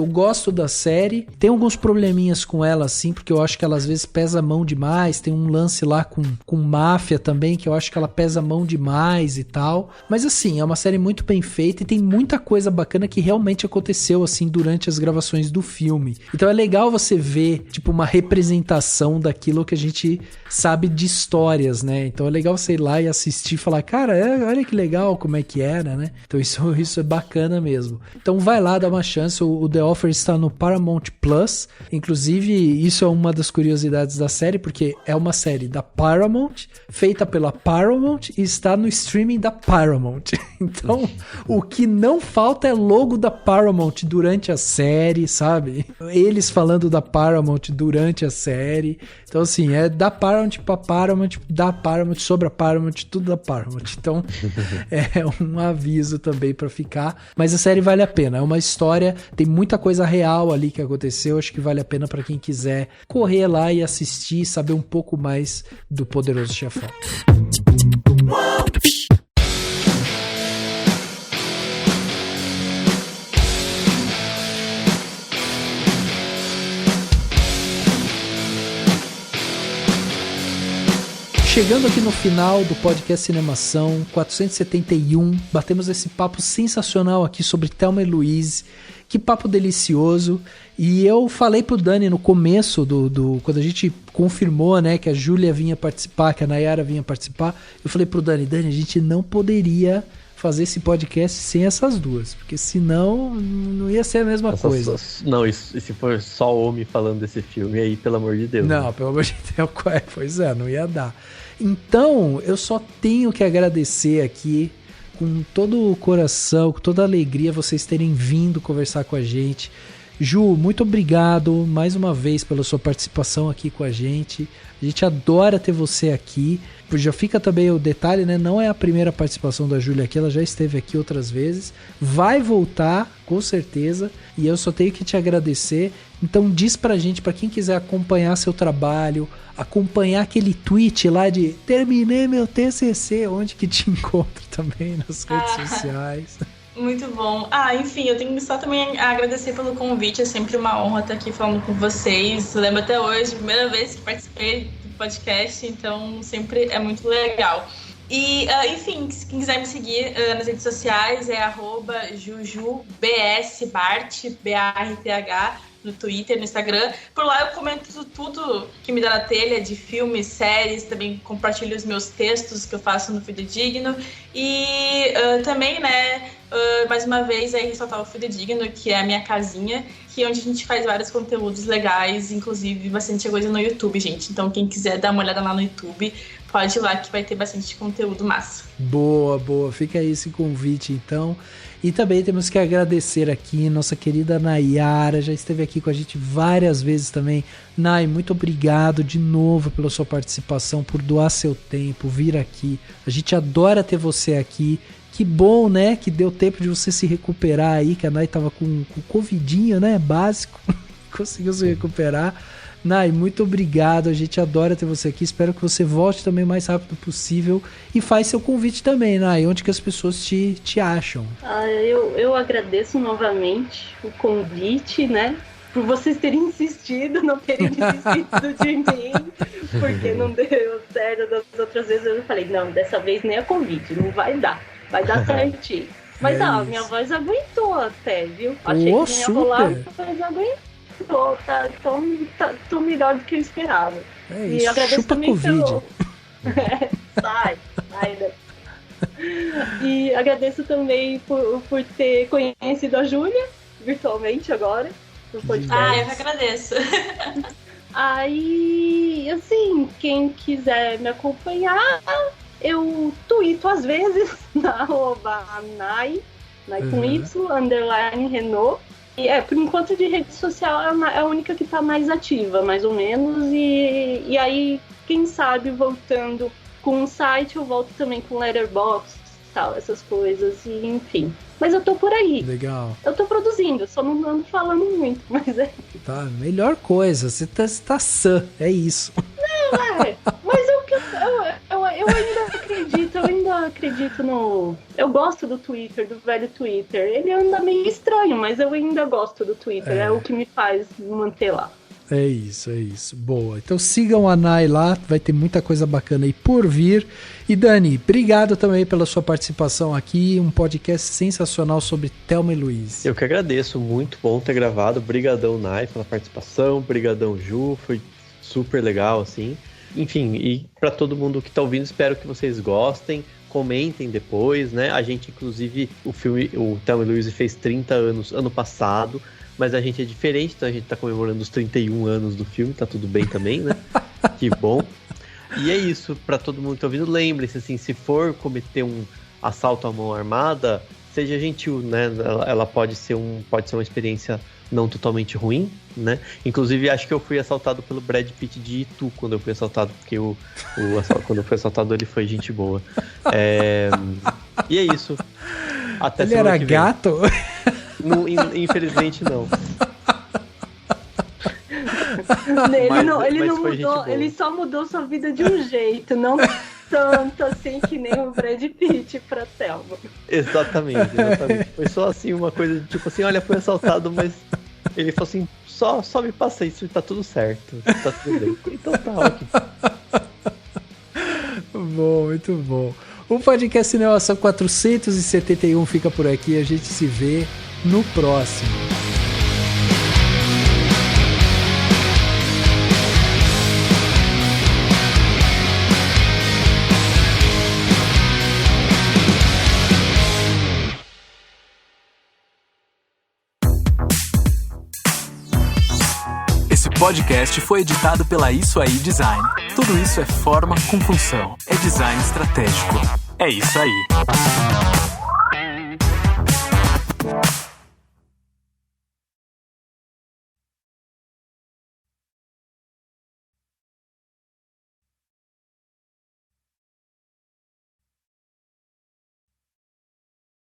gosto da série, tem alguns probleminhas com ela, assim, porque eu acho que ela às vezes pesa a mão demais, tem um lance lá com máfia também, que eu acho que ela pesa a mão demais e tal, mas assim, é uma série muito bem feita e tem muita coisa bacana que realmente aconteceu, assim, durante as gravações do filme. Então é legal você ver, tipo, uma representação daquilo que a gente sabe de histórias, boas, né? Então é legal você ir lá e assistir e falar, cara, olha que legal como é que era, né? Então isso é bacana mesmo. Então vai lá, dá uma chance. O The Offer está no Paramount Plus. Inclusive, isso é uma das curiosidades da série, porque é uma série da Paramount, feita pela Paramount e está no streaming da Paramount. Então, o que não falta é logo da Paramount durante a série, sabe? Eles falando da Paramount durante a série. Então, assim, é da Paramount pra Paramount, da Paramount, sobre a Paramount, tudo da Paramount. Então, é um aviso também pra ficar. Mas a série vale a pena. É uma história, tem muita coisa real ali que aconteceu. Acho que vale a pena pra quem quiser correr lá e assistir, saber um pouco mais do Poderoso Chefão. Chegando aqui no final do podcast Cinemação 471, batemos esse papo sensacional aqui sobre Thelma e Louise. Que papo delicioso. E eu falei pro Dani no começo, quando a gente confirmou, né, que a Júlia vinha participar, que a Nayara vinha participar, eu falei pro Dani, a gente não poderia fazer esse podcast sem essas duas, porque senão não ia ser a mesma coisa.
Não, e se for só homem falando desse filme aí, pelo amor de Deus.
Não,
né?
Pelo amor de Deus, pois é, não ia dar. Então, eu só tenho que agradecer aqui, com todo o coração, com toda a alegria, vocês terem vindo conversar com a gente. Ju, muito obrigado mais uma vez pela sua participação aqui com a gente. A gente adora ter você aqui. Já fica também o detalhe, né? Não é a primeira participação da Júlia aqui, ela já esteve aqui outras vezes. Vai voltar, com certeza. E eu só tenho que te agradecer. Então diz pra gente, pra quem quiser acompanhar seu trabalho, acompanhar aquele tweet lá de terminei meu TCC, onde que te encontro também nas redes sociais.
Muito bom. Enfim, eu tenho só também a agradecer pelo convite. É sempre uma honra estar aqui falando com vocês. Eu lembro até hoje, primeira vez que participei do podcast, então sempre é muito legal. E, enfim, se quem quiser me seguir nas redes sociais é @jujubsbart, B-A-R-T-H, no Twitter, no Instagram. Por lá eu comento tudo que me dá na telha de filmes, séries, também compartilho os meus textos que eu faço no Fidedigno. E também, né, mais uma vez, aí ressaltar o Fidedigno, que é a minha casinha, que é onde a gente faz vários conteúdos legais, inclusive bastante coisa no YouTube, gente. Então, quem quiser dar uma olhada lá no YouTube, pode ir lá que vai ter bastante conteúdo massa.
Boa. Fica aí esse convite, então. E também temos que agradecer aqui nossa querida Nayara, já esteve aqui com a gente várias vezes também. Nay, muito obrigado de novo pela sua participação, por doar seu tempo, vir aqui. A gente adora ter você aqui. Que bom, né, que deu tempo de você se recuperar aí, que a Nay tava com covidinho, né, básico. Conseguiu se recuperar. Nay, muito obrigado, a gente adora ter você aqui, espero que você volte também o mais rápido possível e faz seu convite também, Nay, onde que as pessoas te acham?
Eu agradeço novamente o convite, né, por vocês terem insistido, não terem desistido de mim, porque não deu certo das outras vezes. Eu falei, não, dessa vez nem é convite, não vai dar certinho. Mas minha voz aguentou até, viu? Achei que não ia rolar, mas aguentou. Tô melhor do que eu esperava.
É isso, e agradeço chupa também Covid.
Sai. E agradeço também por ter conhecido a Júlia virtualmente agora.
Eu que agradeço.
Aí, assim, quem quiser me acompanhar, eu tuito às vezes na @Nay com Y, _Renault. E por enquanto de rede social é a única que tá mais ativa, mais ou menos. E aí, quem sabe, voltando com um site, eu volto também com Letterboxd, tal, essas coisas, e enfim. Mas eu tô por aí.
Legal.
Eu tô produzindo, só não ando falando muito, mas é...
Tá, melhor coisa, você tá sã, é isso.
Mas eu ainda acredito no... Eu gosto do Twitter, do velho Twitter. Ele anda meio estranho, mas eu ainda gosto do Twitter. É o que me faz manter lá.
É isso. Boa. Então sigam a Nay lá, vai ter muita coisa bacana aí por vir. E Dani, obrigado também pela sua participação aqui, um podcast sensacional sobre Thelma e Louise.
Eu que agradeço, muito bom ter gravado. Brigadão, Nay, pela participação. Brigadão, Ju, foi super legal, assim. enfim, e para todo mundo que tá ouvindo, espero que vocês gostem, comentem depois, né? A gente, inclusive, o Thelma e Louise fez 30 anos ano passado, mas a gente é diferente, então a gente tá comemorando os 31 anos do filme, tá tudo bem também, né? Que bom. E é isso, para todo mundo que tá ouvindo, lembre-se, assim, se for cometer um assalto à mão armada, seja gentil, né? Ela pode ser uma experiência não totalmente ruim, né? Inclusive, acho que eu fui assaltado pelo Brad Pitt de Itu quando eu fui assaltado, porque quando eu fui assaltado ele foi gente boa. E é isso. Até
ele era gato?
Não, infelizmente não.
Ele não mudou, ele só mudou sua vida de um jeito, não tanto assim que nem o Brad Pitt pra Thelma.
Exatamente. Foi só assim uma coisa de tipo assim, olha, foi assaltado, mas ele falou assim, só me passa isso e tá tudo certo, tá tudo bem. Então tá ótimo.
Bom, muito bom. O podcast Cinemação 471 fica por aqui, a gente se vê no próximo.
Esse podcast foi editado pela Isso Aí Design. Tudo isso é forma com função. É design estratégico. É isso aí.